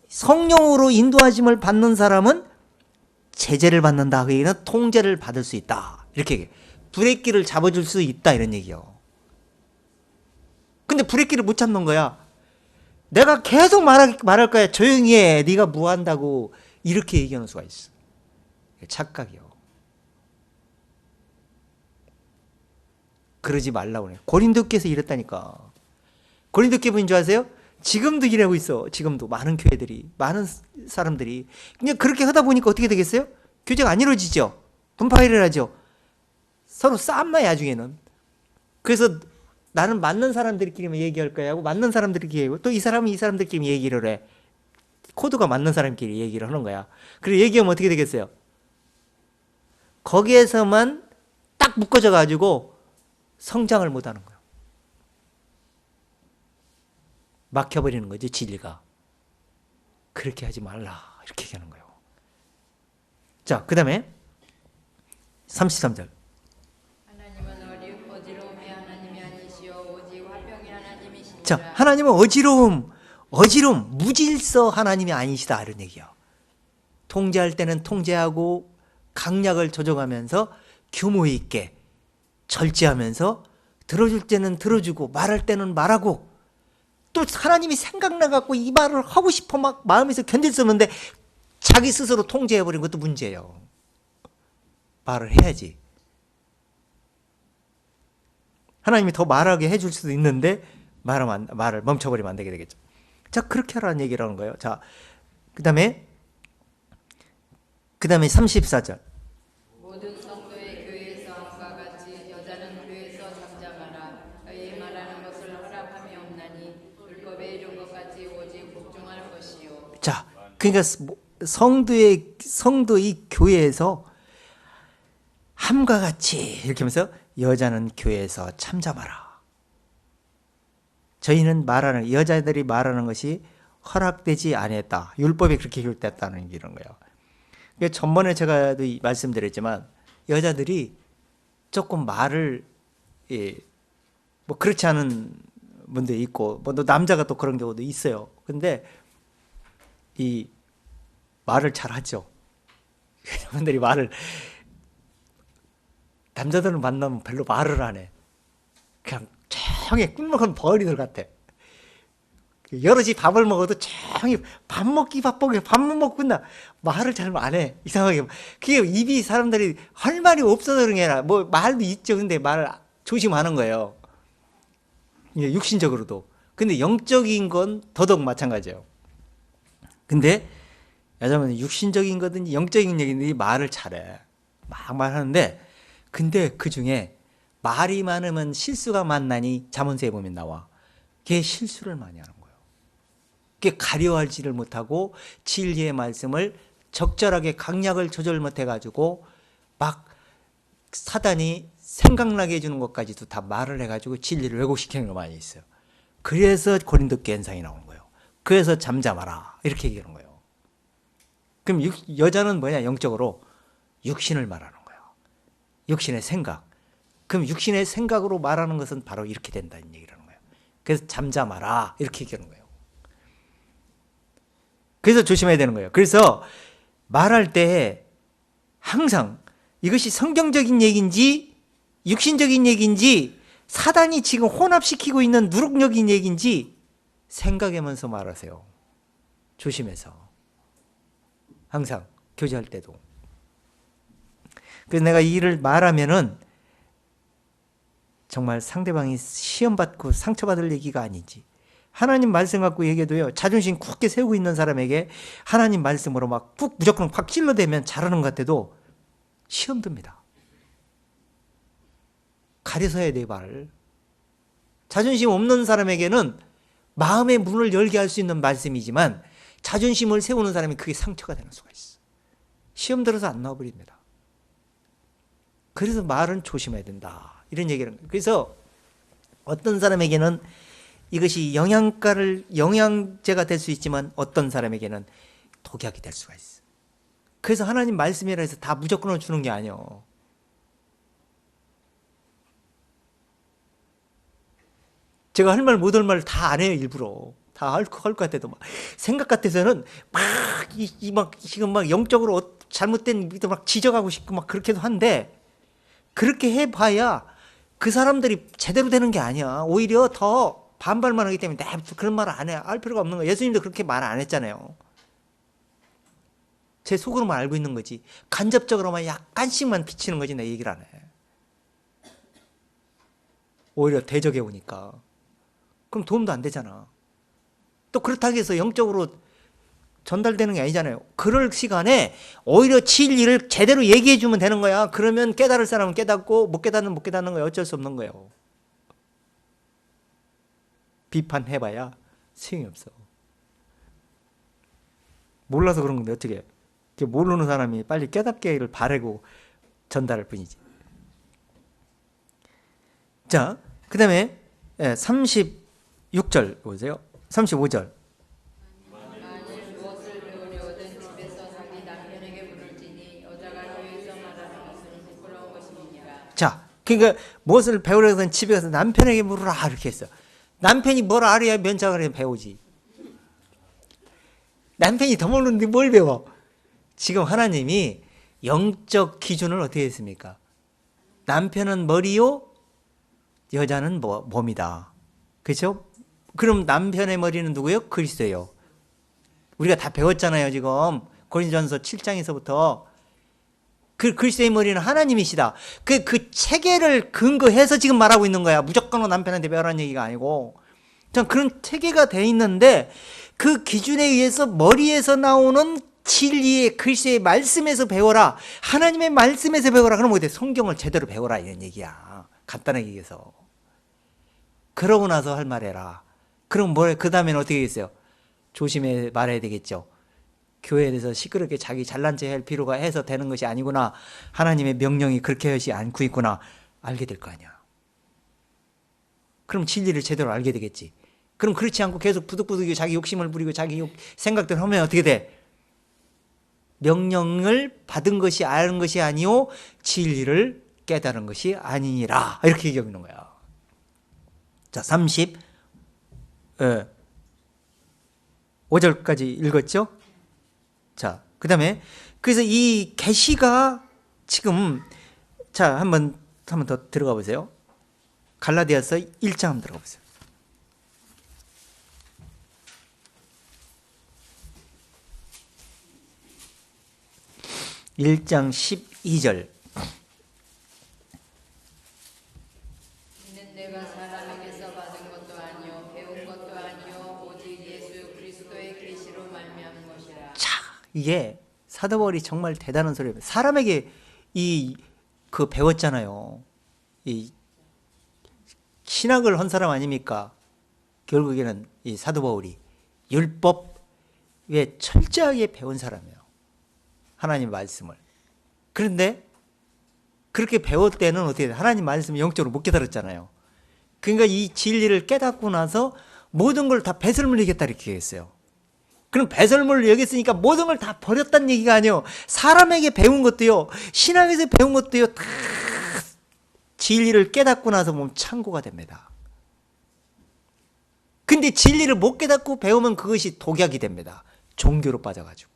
성령으로 인도하심을 받는 사람은 제재를 받는다. 그 얘기는 통제를 받을 수 있다. 이렇게 얘기해요. 브레이크를 잡아줄 수 있다. 이런 얘기요. 근데 브레이크를 못 잡는 거야. 내가 계속 말할 거야. 조용히 해. 네가 뭐 한다고. 이렇게 얘기하는 수가 있어. 착각이요. 그러지 말라고 그래요. 고린도께서 이랬다니까. 고린도께 보인 줄 아세요? 지금도 이러고 있어. 지금도 많은 교회들이, 많은 사람들이 그냥 그렇게 하다 보니까 어떻게 되겠어요? 교제가 안 이루어지죠. 분파일을 하죠. 서로 싸움만 나중에는. 그래서 나는 맞는 사람들끼리만 얘기할 거야 하고 맞는 사람들끼리 얘기하고 또 이 사람은 이 사람들끼리 얘기를 해. 코드가 맞는 사람끼리 얘기를 하는 거야. 그리고 얘기하면 어떻게 되겠어요? 거기에서만 딱 묶어져 가지고 성장을 못 하는 거예요. 막혀버리는 거죠, 진리가. 그렇게 하지 말라. 이렇게 얘기하는 거예요. 자, 그 다음에 33절. 하나님은 어지러움이 하나님이 아니시오 오직 화평이 하나님이시니라. 자, 하나님은 어지러움, 무질서 하나님이 아니시다. 이런 얘기야. 통제할 때는 통제하고 강약을 조정하면서 규모 있게 절제하면서 들어줄 때는 들어주고 말할 때는 말하고 또 하나님이 생각나갖고 이 말을 하고 싶어 막 마음에서 견딜 수 없는데 자기 스스로 통제해버린 것도 문제예요. 말을 해야지. 하나님이 더 말하게 해줄 수도 있는데 말을 멈춰버리면 안 되게 되겠죠. 자, 그렇게 하라는 얘기를 하는 거예요. 자, 그 다음에 34절. 모든 성도의 교회에서 함과 같이 여자는 교회에서 잠잠하라. 그의 말하는 것을 허락함이 없나니 율법에 이른 것 같이 오직 복종할 것이요. 자, 그러니까 성도의 교회에서 함과 같이 이렇게 하면서 여자는 교회에서 참잠하라. 저희는 여자들이 말하는 것이 허락되지 아니했다. 율법에 그렇게 규율됐다는 이런 거예요. 전번에 제가 말씀드렸지만 여자들이 조금 말을 뭐 그렇지 않은 분도 있고 뭐 또 남자가 또 그런 경우도 있어요. 근데 이 말을 잘하죠. 여러분들이 남자들은 만나면 별로 말을 안 해. 그냥 조용히 꿀먹은 버리들 같아. 여럿이 밥을 먹어도 조용히 밥만 먹고 끝나. 말을 잘 안 해. 이상하게. 그게 입이 사람들이 할 말이 없어서 그런 게 아니라 뭐 말도 있죠. 근데 말을 조심하는 거예요. 육신적으로도. 근데 영적인 건 더더욱 마찬가지예요. 근데 여자분은 육신적인 거든지 영적인 얘기든지 말을 잘해. 막 말하는데 근데 그 중에 말이 많으면 실수가 많나니 잠언서에 보면 나와. 걔 실수를 많이 하는 거예요. 그게 가려하지를 못하고 진리의 말씀을 적절하게 강약을 조절 못해가지고 막 사단이 생각나게 해주는 것까지도 다 말을 해가지고 진리를 왜곡시키는 거 많이 있어요. 그래서 고린도께 현상이 나오는 거예요. 그래서 잠잠하라 이렇게 얘기하는 거예요. 그럼 여자는 뭐냐? 영적으로 육신을 말하는 거예요. 육신의 생각. 그럼 육신의 생각으로 말하는 것은 바로 이렇게 된다는 얘기를 하는 거예요. 그래서 잠잠하라 이렇게 얘기하는 거예요. 그래서 조심해야 되는 거예요. 그래서 말할 때 항상 이것이 성경적인 얘기인지 육신적인 얘기인지 사단이 지금 혼합시키고 있는 누룩적인 얘기인지 생각하면서 말하세요. 조심해서. 항상 교제할 때도. 그래서 내가 이 일을 말하면은 정말 상대방이 시험받고 상처받을 얘기가 아니지. 하나님 말씀 갖고 얘기해도요. 자존심 굳게 세우고 있는 사람에게 하나님 말씀으로 막 푹 무조건 확 찔러대면 잘하는 것 같아도 시험 듭니다. 가려서 해야 돼 말을. 자존심 없는 사람에게는 마음의 문을 열게 할 수 있는 말씀이지만 자존심을 세우는 사람이 그게 상처가 되는 수가 있어. 시험 들어서 안 나와버립니다. 그래서 말은 조심해야 된다. 이런 얘기를. 그래서 어떤 사람에게는 이것이 영양제가 될 수 있지만 어떤 사람에게는 독약이 될 수가 있어. 그래서 하나님 말씀이라 해서 다 무조건 주는 게 아니에요. 제가 할 말 못 할 말 다 안 해요. 일부러. 다 할 것 같아도 막 생각 같아서는 지금 막 영적으로 잘못된 믿음 막 지적하고 싶고 막 그렇게도 한데 그렇게 해봐야 그 사람들이 제대로 되는 게 아니야. 오히려 더 반발만 하기 때문에 내가 그런 말을 안 해. 할 필요가 없는 거야. 예수님도 그렇게 말 안 했잖아요. 제 속으로만 알고 있는 거지. 간접적으로만 약간씩만 비치는 거지 내 얘기를 안 해. 오히려 대적해 오니까. 그럼 도움도 안 되잖아. 또 그렇다고 해서 영적으로 전달되는 게 아니잖아요. 그럴 시간에 오히려 진리를 제대로 얘기해 주면 되는 거야. 그러면 깨달을 사람은 깨닫고 못 깨닫는 못 깨닫는 거야. 어쩔 수 없는 거예요. 비판해봐야 소용이 없어. 몰라서 그런 건데 어떻게 해. 모르는 사람이 빨리 깨닫기를 바라고 전달할 뿐이지. 자, 그 다음에 36절 보세요. 35절. 만일 무엇을 배우려거든 집에서 자기 남편에게 물을지니 여자가 교회에서 말하는 것은 부끄러운 것이니라. 자, 그러니까 무엇을 배우려거든 집에 가서 남편에게 물으라 이렇게 했어. 남편이 뭘 알아야 면장을 배우지. 남편이 더 모르는데 뭘 배워? 지금 하나님이 영적 기준을 어떻게 했습니까? 남편은 머리요, 여자는 몸이다. 그렇죠? 그럼 남편의 머리는 누구예요? 그리스도예요. 우리가 다 배웠잖아요, 지금. 고린도전서 7장에서부터. 그 그리스도의 머리는 하나님이시다. 그 체계를 근거해서 지금 말하고 있는 거야. 무조건 남편한테 배우라는 얘기가 아니고. 전 그런 체계가 돼 있는데 그 기준에 의해서 머리에서 나오는 진리의 그리스도의 말씀에서 배워라. 하나님의 말씀에서 배워라. 그럼 어때? 성경을 제대로 배워라 이런 얘기야. 간단하게 얘기해서. 그러고 나서 할 말해라. 그럼 그 다음에는 어떻게 되겠어요? 조심해 말해야 되겠죠. 교회에 대해서 시끄럽게 자기 잘난 체 할 필요가 해서 되는 것이 아니구나. 하나님의 명령이 그렇게 하지 않고 있구나. 알게 될 거 아니야. 그럼 진리를 제대로 알게 되겠지. 그럼 그렇지 않고 계속 부득부득 자기 욕심을 부리고 자기 생각대로 하면 어떻게 돼? 명령을 받은 것이 아는 것이 아니요 진리를 깨달은 것이 아니니라. 이렇게 얘기하는 거야. 자, 35절까지 읽었죠? 자, 그 다음에 그래서 이 계시가 지금 자 한번 더 들어가 보세요. 갈라디아서 1장 한번 들어가 보세요. 1장 12절. 이는 내가 사람에게서 받은 것도 아니요 배운 것도 아니요 오직 예수 그리스도의 계시로 말미암은 것이라. 자, 이게 사도 바울이 정말 대단한 소리예요. 사람에게 배웠잖아요. 이 신학을 한 사람 아닙니까? 결국에는 이 사도 바울이 율법에 철저하게 배운 사람이에요. 하나님 말씀을. 그런데 그렇게 배울 때는 어떻게 돼? 하나님 말씀을 영적으로 못 깨달았잖아요. 그러니까 이 진리를 깨닫고 나서 모든 걸 다 배설물 여겼다 이렇게 했어요. 그럼 배설물을 여겼으니까 모든 걸 다 버렸다는 얘기가 아니에요. 사람에게 배운 것도요, 신앙에서 배운 것도요, 다 진리를 깨닫고 나서 보면 참고가 됩니다. 근데 진리를 못 깨닫고 배우면 그것이 독약이 됩니다. 종교로 빠져가지고.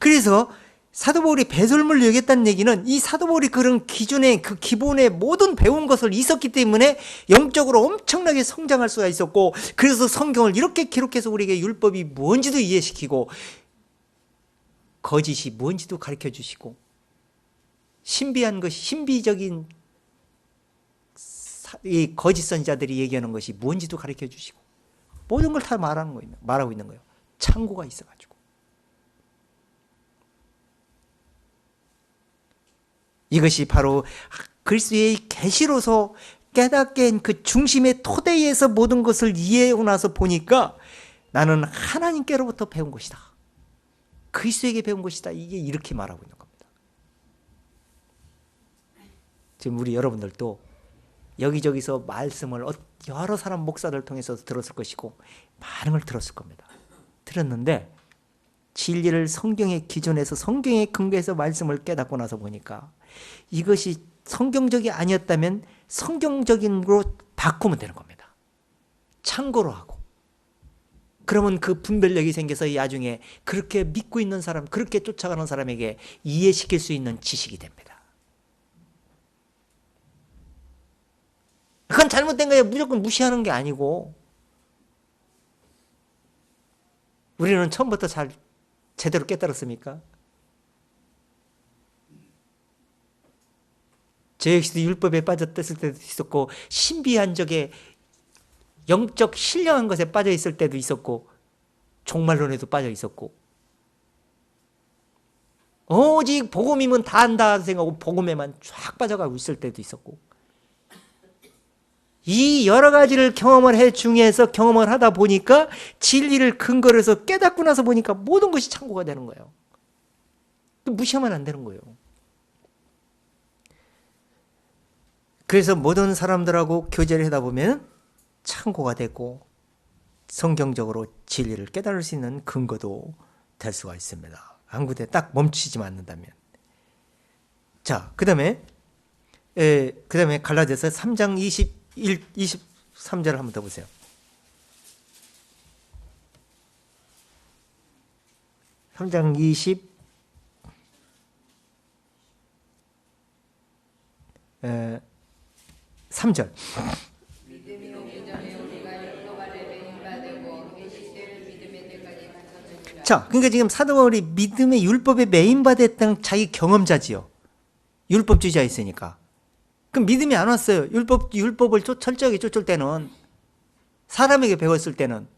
그래서 사도 바울이 배설물을 여겼다는 얘기는 이 사도 바울이 그런 기준의 그 기본의 모든 배운 것을 있었기 때문에 영적으로 엄청나게 성장할 수가 있었고, 그래서 성경을 이렇게 기록해서 우리에게 율법이 뭔지도 이해시키고 거짓이 뭔지도 가르쳐 주시고, 신비한 것이 신비적인 이 거짓 선지자들이 얘기하는 것이 뭔지도 가르쳐 주시고 모든 걸 다 말하고 있는 거예요. 창고가 있어가지고. 이것이 바로 그리스도의 계시로서 깨닫게 한 그 중심의 토대에서 모든 것을 이해하고 나서 보니까 나는 하나님께로부터 배운 것이다. 그리스도에게 배운 것이다. 이게 이렇게 말하고 있는 겁니다. 지금 우리 여러분들도 여기저기서 말씀을 여러 사람 목사들 통해서 들었을 것이고 많은 걸 들었을 겁니다. 들었는데 진리를 성경의 기준에서 성경의 근거에서 말씀을 깨닫고 나서 보니까 이것이 성경적이 아니었다면 성경적인으로 바꾸면 되는 겁니다. 참고로 하고. 그러면 그 분별력이 생겨서 나중에 그렇게 믿고 있는 사람, 그렇게 쫓아가는 사람에게 이해시킬 수 있는 지식이 됩니다. 그건 잘못된 거예요. 무조건 무시하는 게 아니고 우리는 처음부터 잘 제대로 깨달았습니까? 저 역시도 율법에 빠졌을 때도 있었고 신비한 적에 영적 신령한 것에 빠져 있을 때도 있었고 종말론에도 빠져 있었고 오직 복음이면 다 안다 생각하고 복음에만 쫙 빠져가고 있을 때도 있었고 이 여러 가지를 경험을 해 중에서 경험을 하다 보니까 진리를 근거로 해서 깨닫고 나서 보니까 모든 것이 참고가 되는 거예요. 무시하면 안 되는 거예요. 그래서 모든 사람들하고 교제를 하다 보면 참고가 되고 성경적으로 진리를 깨달을 수 있는 근거도 될 수가 있습니다. 한 군데 딱 멈추지 않는다면. 자, 그 다음에 갈라디아서 3장 23절을 한번 더 보세요. 3장 3절. 믿음이 오기 전에 우리가 율법 아래 매인받고 계시될 믿음의 때까지 갖췄느니라. 자, 그러니까 지금 사도 바울이 믿음의 율법에 매인받았던 자기 경험자지요. 율법주의자 있으니까. 그럼 믿음이 안 왔어요. 율법을 철저하게 쫓을 때는, 사람에게 배웠을 때는.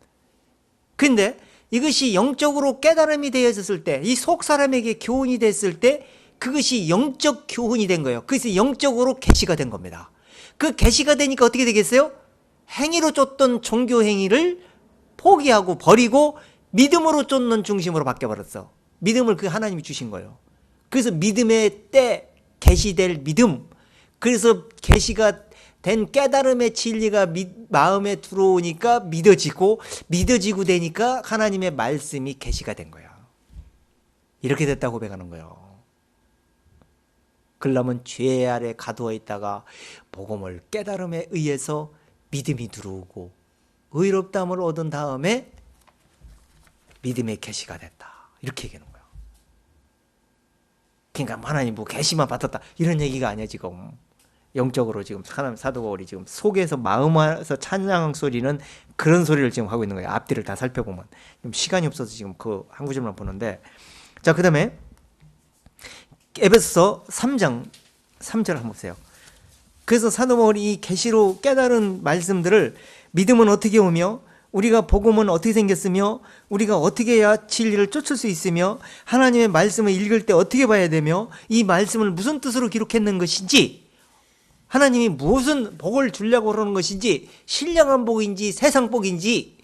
근데 이것이 영적으로 깨달음이 되어졌을 때, 이 속 사람에게 교훈이 됐을 때 그것이 영적 교훈이 된 거예요. 그래서 영적으로 계시가 된 겁니다. 그 계시가 되니까 어떻게 되겠어요? 행위로 쫓던 종교 행위를 포기하고 버리고 믿음으로 쫓는 중심으로 바뀌어버렸어. 믿음을 그 하나님이 주신 거예요. 그래서 믿음의 때 계시될 믿음, 그래서 계시가 된 깨달음의 진리가 마음에 들어오니까 믿어지고 되니까 하나님의 말씀이 계시가 된 거야. 이렇게 됐다고 고백하는 거예요. 그러려면 죄 아래 가두어 있다가 복음을 깨달음에 의해서 믿음이 들어오고 의롭다함을 얻은 다음에 믿음의 계시가 됐다. 이렇게 얘기하는 거예요. 그러니까 하나님 뭐 계시만 받았다 이런 얘기가 아니야. 지금 영적으로 지금 사도 바울이 지금 속에서 마음에서 찬양 소리는 그런 소리를 지금 하고 있는 거예요. 앞뒤를 다 살펴보면 좀 시간이 없어서 지금 그 한 구절만 보는데, 자, 그 다음에 에베소서 3장 3절 한번 보세요. 그래서 사도 바울이 이 계시로 깨달은 말씀들을 믿음은 어떻게 오며 우리가 복음은 어떻게 생겼으며 우리가 어떻게 해야 진리를 쫓을 수 있으며 하나님의 말씀을 읽을 때 어떻게 봐야 되며 이 말씀을 무슨 뜻으로 기록했는 것인지, 하나님이 무슨 복을 주려고 그러는 것인지, 신령한 복인지 세상 복인지,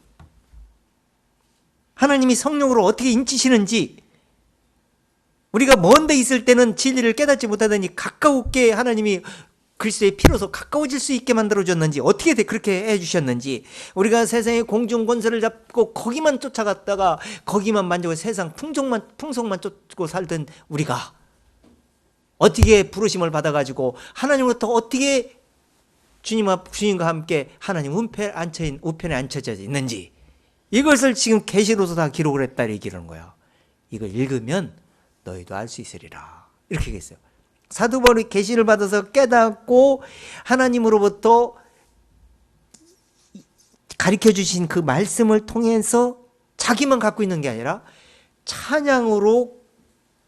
하나님이 성령으로 어떻게 인치시는지, 우리가 먼 데 있을 때는 진리를 깨닫지 못하더니 가까우게 하나님이 그리스도의 피로서 가까워질 수 있게 만들어줬는지, 어떻게 그렇게 해주셨는지, 우리가 세상의 공중 권세를 잡고 거기만 쫓아갔다가 거기만 만족해 세상 풍속만 쫓고 살던 우리가 어떻게 부르심을 받아가지고 하나님으로부터 어떻게 주님과 함께 하나님 우편에 앉혀져 있는지, 이것을 지금 계시로서 다 기록을 했다 얘기하는 거야. 이걸 읽으면 너희도 알 수 있으리라. 이렇게 얘기했어요. 사도 바울이 계시를 받아서 깨닫고 하나님으로부터 가르쳐 주신 그 말씀을 통해서 자기만 갖고 있는 게 아니라 찬양으로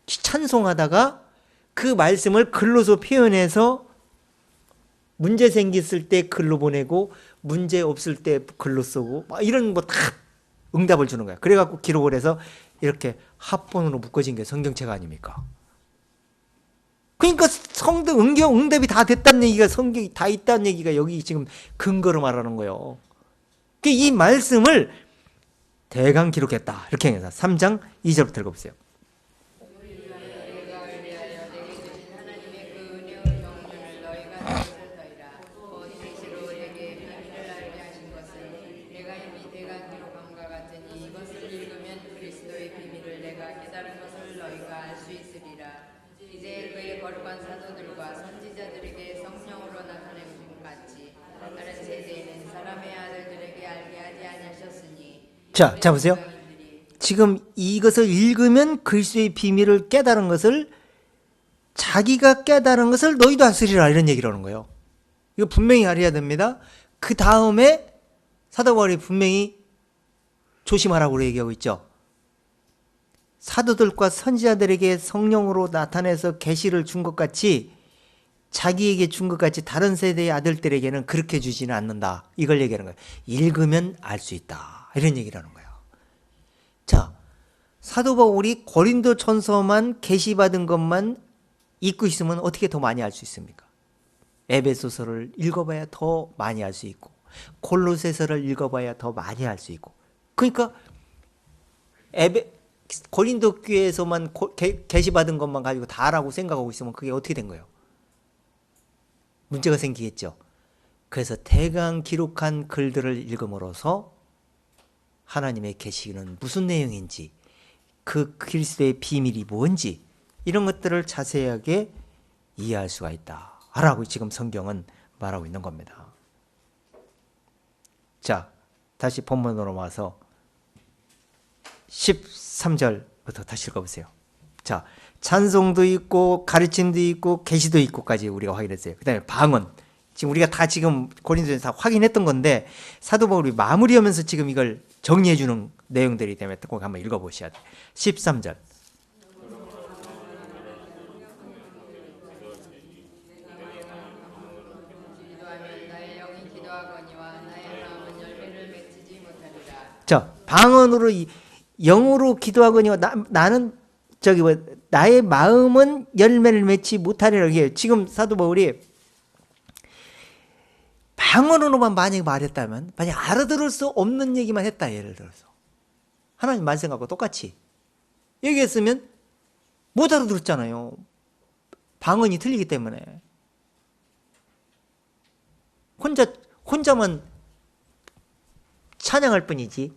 찬송하다가 그 말씀을 글로서 표현해서 문제 생겼을 때 글로 보내고 문제 없을 때 글로 쓰고 이런 거 다 응답을 주는 거야. 그래갖고 기록을 해서 이렇게 합본으로 묶어진 게 성경책 아닙니까? 그러니까 응답이 다 됐다는 얘기가, 성경이 다 있다는 얘기가 여기 지금 근거로 말하는 거예요. 이 말씀을 대강 기록했다. 이렇게 해서 3장 2절부터 읽어보세요. 자, 보세요. 지금 이것을 읽으면 그리스도의 비밀을 깨달은 것을, 자기가 깨달은 것을 너희도 알으리라, 이런 얘기를 하는 거예요. 이거 분명히 알아야 됩니다. 그 다음에 사도 바울이 분명히 조심하라고 얘기하고 있죠. 사도들과 선지자들에게 성령으로 나타내서 계시를 준 것 같이 자기에게 준 것 같이 다른 세대의 아들들에게는 그렇게 주지는 않는다. 이걸 얘기하는 거예요. 읽으면 알 수 있다. 이런 얘기를 하는 거예요. 자, 사도 바울이 고린도 전서만 계시받은 것만 읽고 있으면 어떻게 더 많이 알 수 있습니까? 에베소서를 읽어봐야 더 많이 알 수 있고 골로새서를 읽어봐야 더 많이 알 수 있고, 그러니까 고린도 교회에서만 계시받은 것만 가지고 다라고 생각하고 있으면 그게 어떻게 된 거예요? 문제가 생기겠죠. 그래서 대강 기록한 글들을 읽음으로써 하나님의 계시는 무슨 내용인지, 그 그리스도의 비밀이 뭔지 이런 것들을 자세하게 이해할 수가 있다 라고 지금 성경은 말하고 있는 겁니다. 자, 다시 본문으로 와서 13절부터 다시 읽어보세요. 자, 찬송도 있고 가르침도 있고 계시도 있고까지 우리가 확인했어요. 그 다음에 방언, 지금 우리가 다 지금 고린도전서 다 확인했던 건데 사도 바울이 마무리하면서 지금 이걸 정리해 주는 내용들이 때문에 꼭 한번 읽어보셔야 돼요. 13절. 자, 방언으로 영으로 기도하거니와 나는 나의 마음은 열매를 맺지 못하리라. 이게 지금 사도 바울이 방언으로만 만약에 말했다면, 만약 알아들을 수 없는 얘기만 했다, 예를 들어서 하나님 말씀하고 똑같이 얘기했으면 못 알아들었잖아요. 방언이 틀리기 때문에 혼자만 찬양할 뿐이지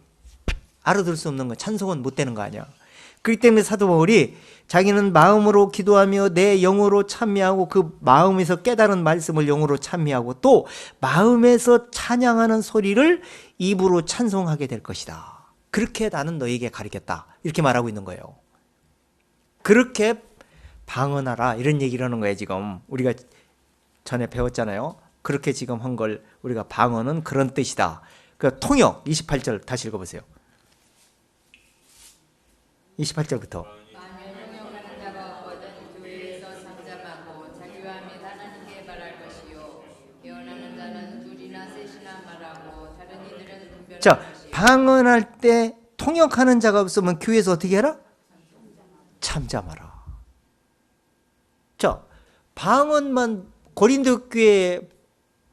알아들을 수 없는 거, 찬송은 못 되는 거 아니야. 그렇기 때문에 사도 바울이 자기는 마음으로 기도하며 내 영으로 찬미하고 그 마음에서 깨달은 말씀을 영으로 찬미하고 또 마음에서 찬양하는 소리를 입으로 찬송하게 될 것이다. 그렇게 나는 너에게 가르쳤다. 이렇게 말하고 있는 거예요. 그렇게 방언하라 이런 얘기를 하는 거예요. 지금 우리가 전에 배웠잖아요. 그렇게 지금 한 걸 우리가 방언은 그런 뜻이다. 그 통역 28절 다시 읽어보세요. 28절부터. 만일 통역하는 자가 없거든 교회에서 상담하고 자기와 및 하나님께 말할 것이요 예언하는 자는 둘이나 셋이나 말하고 다른 이들은 분별할 자, 것이요. 방언할 때 통역하는 자가 없으면 교회에서 어떻게 해라? 참잠하라. 자, 방언만 고린도 교회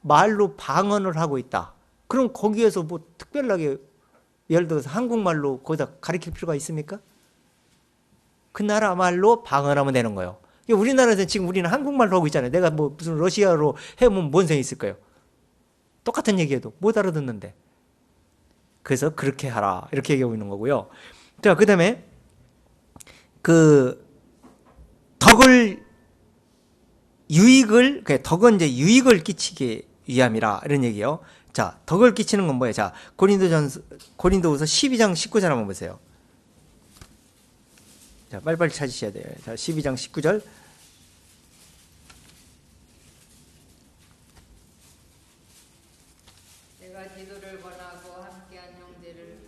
말로 방언을 하고 있다. 그럼 거기에서 뭐 특별하게 예를 들어서 한국말로 거기다 가르칠 필요가 있습니까? 그 나라 말로 방언하면 되는 거예요. 우리나라에서는 지금 우리는 한국말로 하고 있잖아요. 내가 뭐 무슨 러시아로 해보면 뭔 소용이 있을까요? 똑같은 얘기해도 못 알아듣는데. 그래서 그렇게 하라 이렇게 얘기하고 있는 거고요. 자, 그 다음에 그 덕은 이제 유익을 끼치기 위함이라 이런 얘기요. 자, 덕을 끼치는 건 뭐예요? 자, 고린도후서 12장 19절 한번 보세요. 자, 빨리빨리 찾으셔야 돼요. 자, 12장 19절. 내가 기도를 권하고 함께한 형제를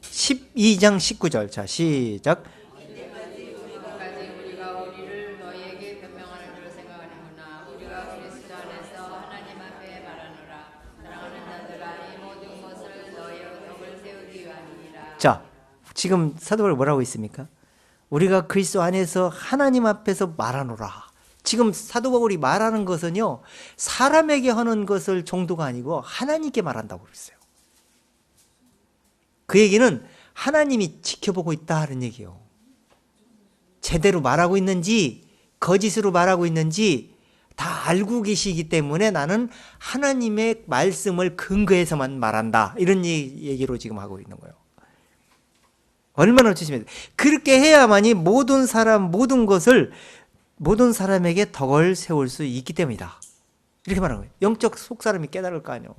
12장 19절. 자, 시작. 이때까지 우리가 우리를 너희에게 변명하는 줄 생각하는구나. 우리가 그리스도 안에서 하나님 앞에 말하노라. 사랑하는 자들아, 이 모든 것을 너희의 덕을 세우기 위함이니라. 자, 지금 사도 바울이 뭐라고 있습니까? 우리가 그리스도 안에서 하나님 앞에서 말하노라. 지금 사도 바울이 말하는 것은요, 사람에게 하는 것을 정도가 아니고 하나님께 말한다고 그랬어요. 그 얘기는 하나님이 지켜보고 있다는 얘기예요. 제대로 말하고 있는지 거짓으로 말하고 있는지 다 알고 계시기 때문에 나는 하나님의 말씀을 근거해서만 말한다. 이런 얘기로 지금 하고 있는 거예요. 얼마나 조심해야 돼. 그렇게 해야만이 모든 사람에게 덕을 세울 수 있기 때문이다. 이렇게 말하는 거예요. 영적 속사람이 깨달을 거 아니에요.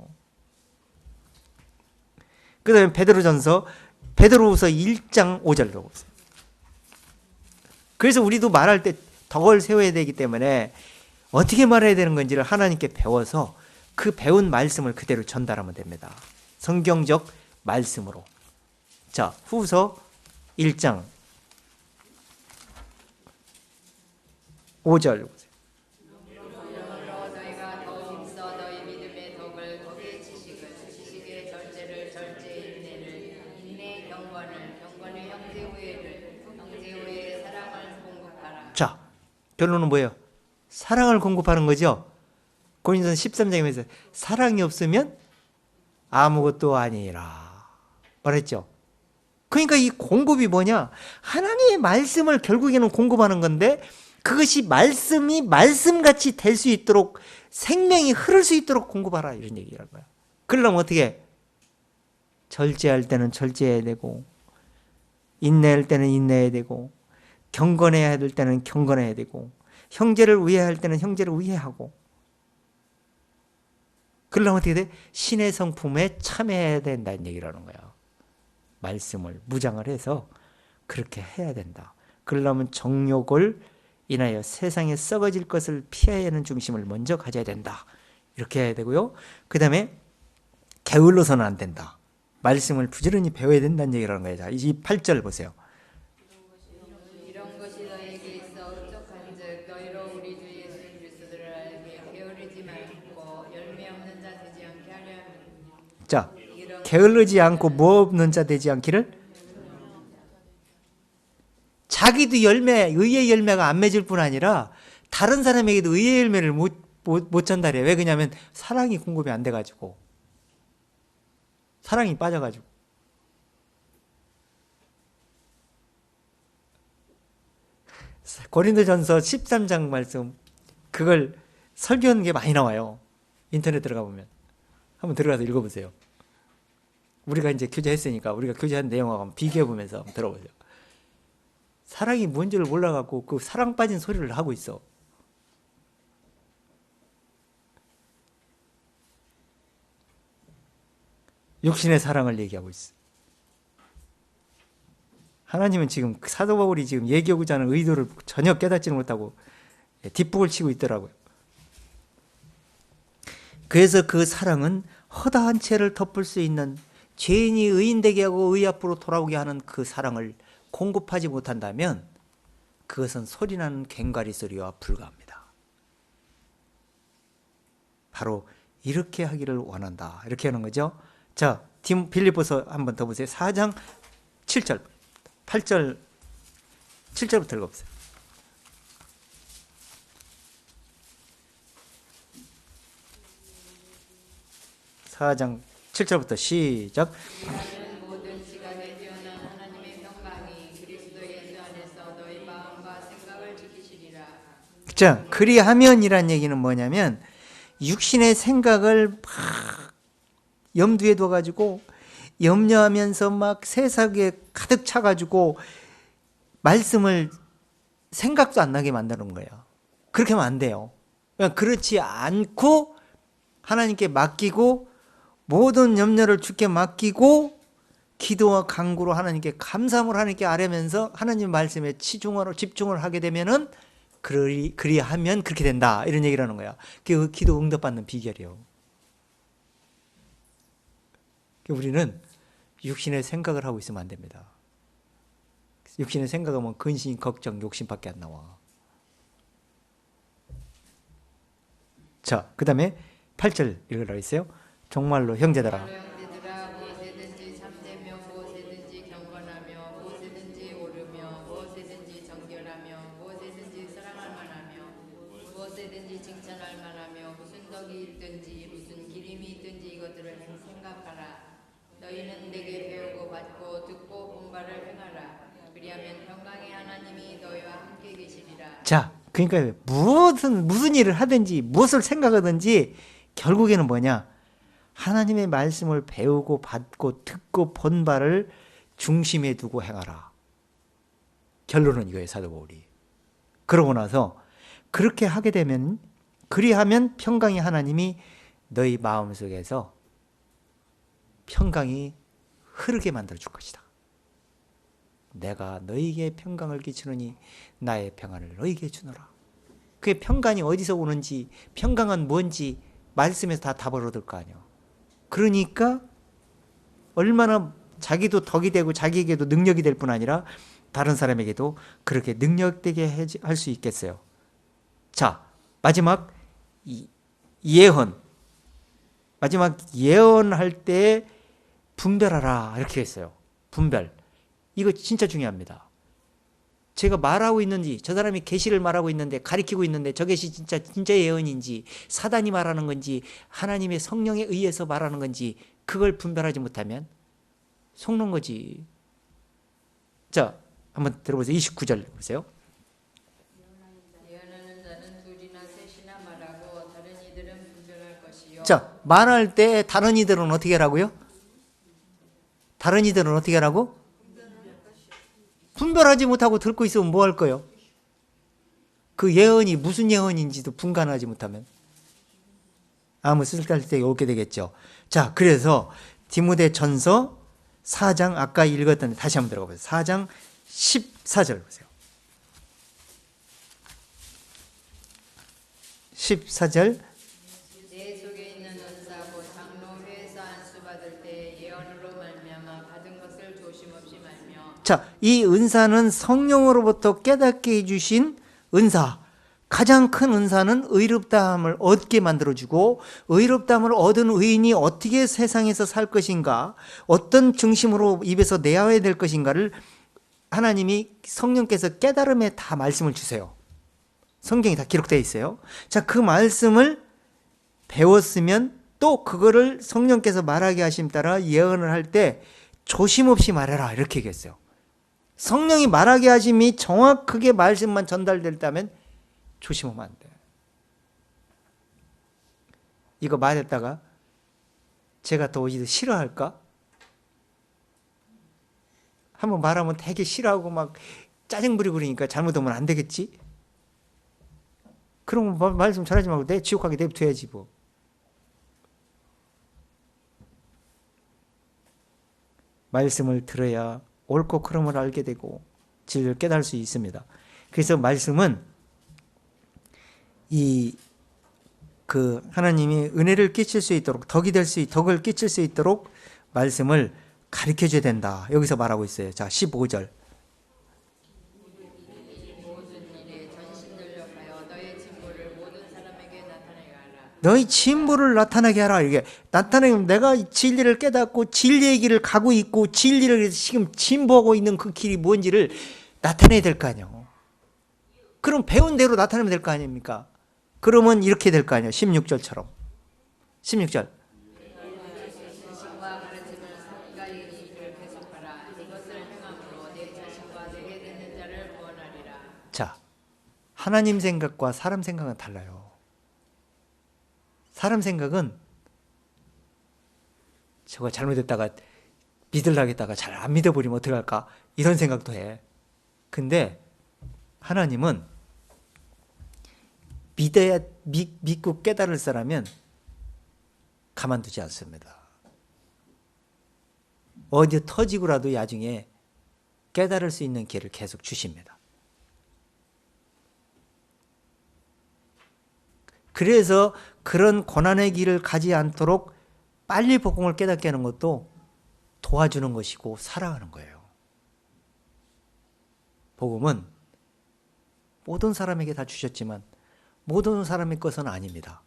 그 다음에 베드로후서 1장 5절로 보세요. 그래서 우리도 말할 때 덕을 세워야 되기 때문에 어떻게 말해야 되는 건지를 하나님께 배워서 그 배운 말씀을 그대로 전달하면 됩니다. 성경적 말씀으로. 자, 후서 1장 5절 보세요. 그러므로 너희가 더 힘써 너희 믿음의 덕을 덕의 지식의 절제를 절제의 인내의 경건의 형제 우애의 사랑을 공급하라. 자, 결론은 뭐예요? 사랑을 공급하는 거죠. 고린도서 13장에서 사랑이 없으면 아무것도 아니라 말했죠. 그러니까 이 공급이 뭐냐? 하나님의 말씀을 결국에는 공급하는 건데 그것이 말씀이 말씀같이 될 수 있도록 생명이 흐를 수 있도록 공급하라 이런 얘기라는 거야. 그러려면 어떻게? 절제할 때는 절제해야 되고 인내할 때는 인내해야 되고 경건해야 될 때는 경건해야 되고 형제를 우애할 때는 형제를 우애하고 그러려면 어떻게 돼? 신의 성품에 참여해야 된다는 얘기라는 거야. 말씀을 무장을 해서 그렇게 해야 된다. 그러려면 정욕을 인하여 세상에 썩어질 것을 피해야 하는 중심을 먼저 가져야 된다. 이렇게 해야 되고요. 그 다음에 게을러서는 안 된다. 말씀을 부지런히 배워야 된다는 얘기라는 거예요. 자, 이 8절 보세요. 이런 것이 너희에게 있어 흡족한즉 너희로 우리 주 예수 그리스도를 알게 게으르지 말고 열매 없는 자 되지 않게 하려 함이니. 자, 게을르지 않고 뭐 없는 자 되지 않기를 자기도 의의 열매가 안 맺을 뿐 아니라 다른 사람에게도 의의 열매를 못 전달해. 왜 그러냐면 사랑이 공급이 안 돼가지고 사랑이 빠져가지고 고린도전서 13장 말씀 그걸 설교하는 게 많이 나와요. 인터넷 들어가 보면 한번 들어가서 읽어보세요. 우리가 이제 교제했으니까 우리가 교제한 내용하고 한번 비교해 보면서 한번 들어보세요. 사랑이 뭔지를 몰라갖고 그 사랑 빠진 소리를 하고 있어. 육신의 사랑을 얘기하고 있어. 하나님은 지금 사도 바울이 지금 얘기하고자 하는 의도를 전혀 깨닫지는 못하고 뒷북을 치고 있더라고요. 그래서 그 사랑은 허다한 죄를 덮을 수 있는 죄인이 의인되게 하고 의 앞으로 돌아오게 하는 그 사랑을 공급하지 못한다면 그것은 소리나는 괭과리 소리와 불과합니다. 바로 이렇게 하기를 원한다. 이렇게 하는 거죠. 자, 빌립보서 한번 더 보세요. 4장 7절, 8절, 7절부터 읽어보세요. 4장 7절부터 시작. 모든 시각에 뛰어난 하나님의 평강이 그리스도 예수 안에서 너희 마음과 생각을 지키시리라. 자, 그리하면이란 얘기는 뭐냐면 육신의 생각을 막 염두에 둬가지고 염려하면서 막 세상에 가득 차가지고 말씀을 생각도 안 나게 만드는 거예요. 그렇게 하면 안 돼요. 그렇지 않고 하나님께 맡기고 모든 염려를 주께 맡기고 기도와 간구로 하나님께 감사함을 하나님께 아뢰면서 하나님 말씀에 집중을 하게 되면은 그리하면 그렇게 된다 이런 얘기를 하는 거야. 그게 기도 응답받는 비결이에요. 우리는 육신의 생각을 하고 있으면 안 됩니다. 육신의 생각하면 근심, 걱정, 욕심밖에 안 나와. 자, 그 다음에 8절 읽으라고 했어요. 정말로 형제들아 무엇이든지 참되며 무엇이든지 경건하며 무엇이든지 오르며 무엇이든지 정결하며 무엇이든지 사랑할 만하며 무엇이든지 칭찬할 만하며 무슨 덕이 있든지 무슨 기림이 있든지 이것들을 생각하라. 너희는 내게 배우고 받고 듣고 본 바를 행하라. 그리하면 평강의 하나님이 너희와 함께 계시리라. 자, 그러니까 무슨 일을 하든지 무엇을 생각하든지 결국에는 뭐냐? 하나님의 말씀을 배우고 받고 듣고 본 바를 중심에 두고 행하라. 결론은 이거예요, 사도 바울이. 그러고 나서 그렇게 하게 되면 그리하면 평강의 하나님이 너희 마음속에서 평강이 흐르게 만들어 줄 것이다. 내가 너희에게 평강을 끼치노니 나의 평안을 너희에게 주노라. 그게 평강이 어디서 오는지 평강은 뭔지 말씀에서 다 답을 얻을 거 아니야. 그러니까 얼마나 자기도 덕이 되고 자기에게도 능력이 될 뿐 아니라 다른 사람에게도 그렇게 능력되게 할 수 있겠어요. 자, 마지막 예언. 마지막 예언할 때 분별하라 이렇게 했어요. 분별. 이거 진짜 중요합니다. 제가 말하고 있는지, 저 사람이 계시를 말하고 있는데, 가리키고 있는데 저 계시 진짜 예언인지, 사단이 말하는 건지, 하나님의 성령에 의해서 말하는 건지, 그걸 분별하지 못하면 속는 거지. 자, 한번 들어보세요. 29절 보세요. 예언하는 자는 둘이나 셋이나 말하고 다른 이들은 분별할 것이요. 자, 말할 때 다른 이들은 어떻게 하라고요? 다른 이들은 어떻게 하라고? 분별하지 못하고 듣고 있으면 뭐 할 거예요? 그 예언이 무슨 예언인지도 분간하지 못하면 아무 쓸데없이 오게 되겠죠. 자, 그래서 디모데전서 4장 아까 읽었던 다시 한번 들어가 보세요. 4장 14절 보세요. 14절. 내 속에 있는 은사고 장로회에서 안수 받을 때 예언으로 말미암아 받은 것을 조심없이 말며. 자, 이 은사는 성령으로부터 깨닫게 해주신 은사. 가장 큰 은사는 의롭다함을 얻게 만들어주고, 의롭다함을 얻은 의인이 어떻게 세상에서 살 것인가, 어떤 중심으로 입에서 내어야 될 것인가를 하나님이 성령께서 깨달음에 다 말씀을 주세요. 성경이 다 기록되어 있어요. 자, 그 말씀을 배웠으면 또 그거를 성령께서 말하게 하심 따라 예언을 할 때 조심 없이 말해라 이렇게 얘기했어요. 성령이 말하게 하심이 정확하게 말씀만 전달됐다면 조심하면 안 돼. 이거 말했다가 제가 더 싫어할까? 한번 말하면 되게 싫어하고 막 짜증 부리고 그러니까 잘못하면 안 되겠지? 그럼 말씀 전하지 말고 내 지옥 가게 내버려야지 뭐. 말씀을 들어야 옳고 그름을 알게 되고 진리를 깨달을 수 있습니다. 그래서 말씀은 하나님이 은혜를 끼칠 수 있도록 덕을 끼칠 수 있도록 말씀을 가르쳐 줘야 된다. 여기서 말하고 있어요. 자, 15절. 너희 진보를 나타나게 하라. 이게 나타내면 내가 진리를 깨닫고 진리의 길을 가고 있고 진리를 지금 진보하고 있는 그 길이 뭔지를 나타내야 될 거 아니에요. 그럼 배운 대로 나타내면 될 거 아닙니까? 그러면 이렇게 될 거 아니에요. 16절처럼. 16절. 자, 하나님 생각과 사람 생각은 달라요. 사람 생각은 저거 잘못했다가 믿으려고 했다가 잘 안 믿어버리면 어떡할까? 이런 생각도 해. 근데 하나님은 믿고 깨달을 사람은 가만두지 않습니다. 어디 터지고라도 나중에 깨달을 수 있는 길을 계속 주십니다. 그래서 그런 고난의 길을 가지 않도록 빨리 복음을 깨닫게 하는 것도 도와주는 것이고 사랑하는 거예요. 복음은 모든 사람에게 다 주셨지만 모든 사람의 것은 아닙니다.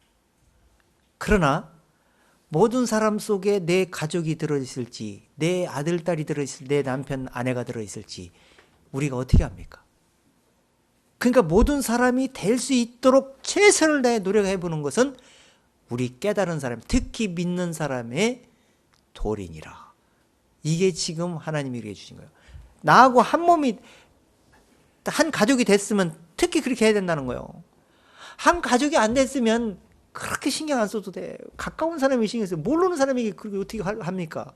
그러나 모든 사람 속에 내 가족이 들어있을지, 내 아들, 딸이 들어있을지, 내 남편, 아내가 들어있을지 우리가 어떻게 합니까? 그러니까 모든 사람이 될 수 있도록 최선을 다해 노력해보는 것은 우리 깨달은 사람, 특히 믿는 사람의 도리니라. 이게 지금 하나님이 이렇게 주신 거예요. 나하고 한 몸이, 한 가족이 됐으면 특히 그렇게 해야 된다는 거예요. 한 가족이 안 됐으면 그렇게 신경 안 써도 돼. 가까운 사람이 신경 써요. 모르는 사람에게 그렇게 어떻게 합니까?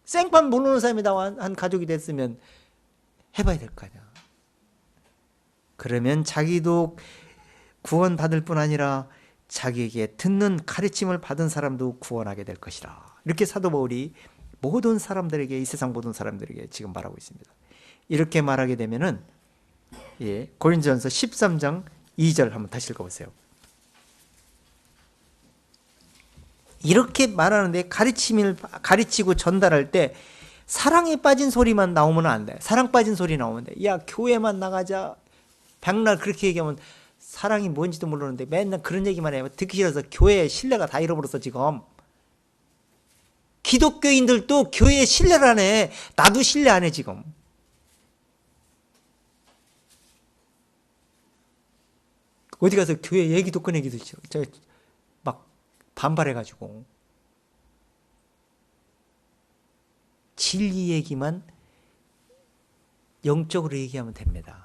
생판 모르는 사람이 나와 한 가족이 됐으면 해봐야 될 거 아니야. 그러면 자기도 구원받을 뿐 아니라 자기에게 듣는 가르침을 받은 사람도 구원하게 될 것이라. 이렇게 사도 바울이 모든 사람들에게, 이 세상 모든 사람들에게 지금 말하고 있습니다. 이렇게 말하게 되면은 고린도전서 13장 2절 한번 다시 읽어보세요. 이렇게 말하는데 가르치고 전달할 때 사랑에 빠진 소리만 나오면 안 돼. 사랑 빠진 소리 나오면 돼. 야, 교회만 나가자. 백날 그렇게 얘기하면 사랑이 뭔지도 모르는데 맨날 그런 얘기만 해요. 듣기 싫어서 교회의 신뢰가 다 잃어버렸어 지금. 기독교인들도 교회에 신뢰를 안 해. 나도 신뢰 안 해 지금. 어디 가서 교회 얘기도 꺼내기도 싫어. 막 반발해가지고. 진리 얘기만 영적으로 얘기하면 됩니다.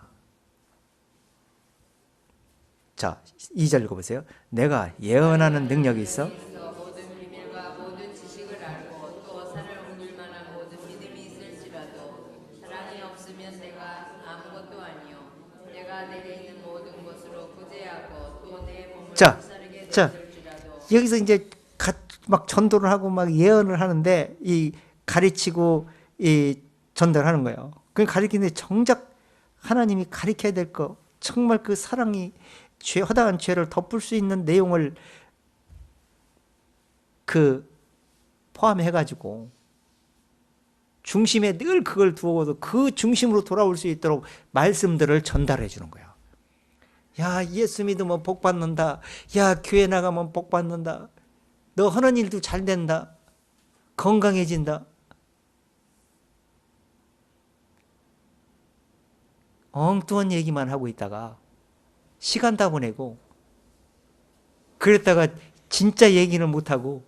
자, 2절 읽어보세요. 내가 예언하는 능력이 있어. 모든 비밀과 모든 지식을 알고 또 산을 옮길 만한 모든 믿음이 있을지라도 사랑이 없으면 내가 아무것도 아니요 내가 내게 있는 모든 것으로 구제하고 또 내 몸을 불사르게 될지라도. 여기서 이제 막 전도를 하고 막 예언을 하는데 이 가르치고 이 전달하는 거예요. 그 가르치는데 정작 하나님이 가르쳐야 될 거 정말 그 사랑이 허다한 죄를 덮을 수 있는 내용을 그 포함해가지고 중심에 늘 그걸 두어서 그 중심으로 돌아올 수 있도록 말씀들을 전달해 주는 거야. 야, 예수 믿으면 복 받는다. 야, 교회 나가면 복 받는다. 너 하는 일도 잘 된다. 건강해진다. 엉뚱한 얘기만 하고 있다가 시간 다 보내고 그랬다가 진짜 얘기는 못하고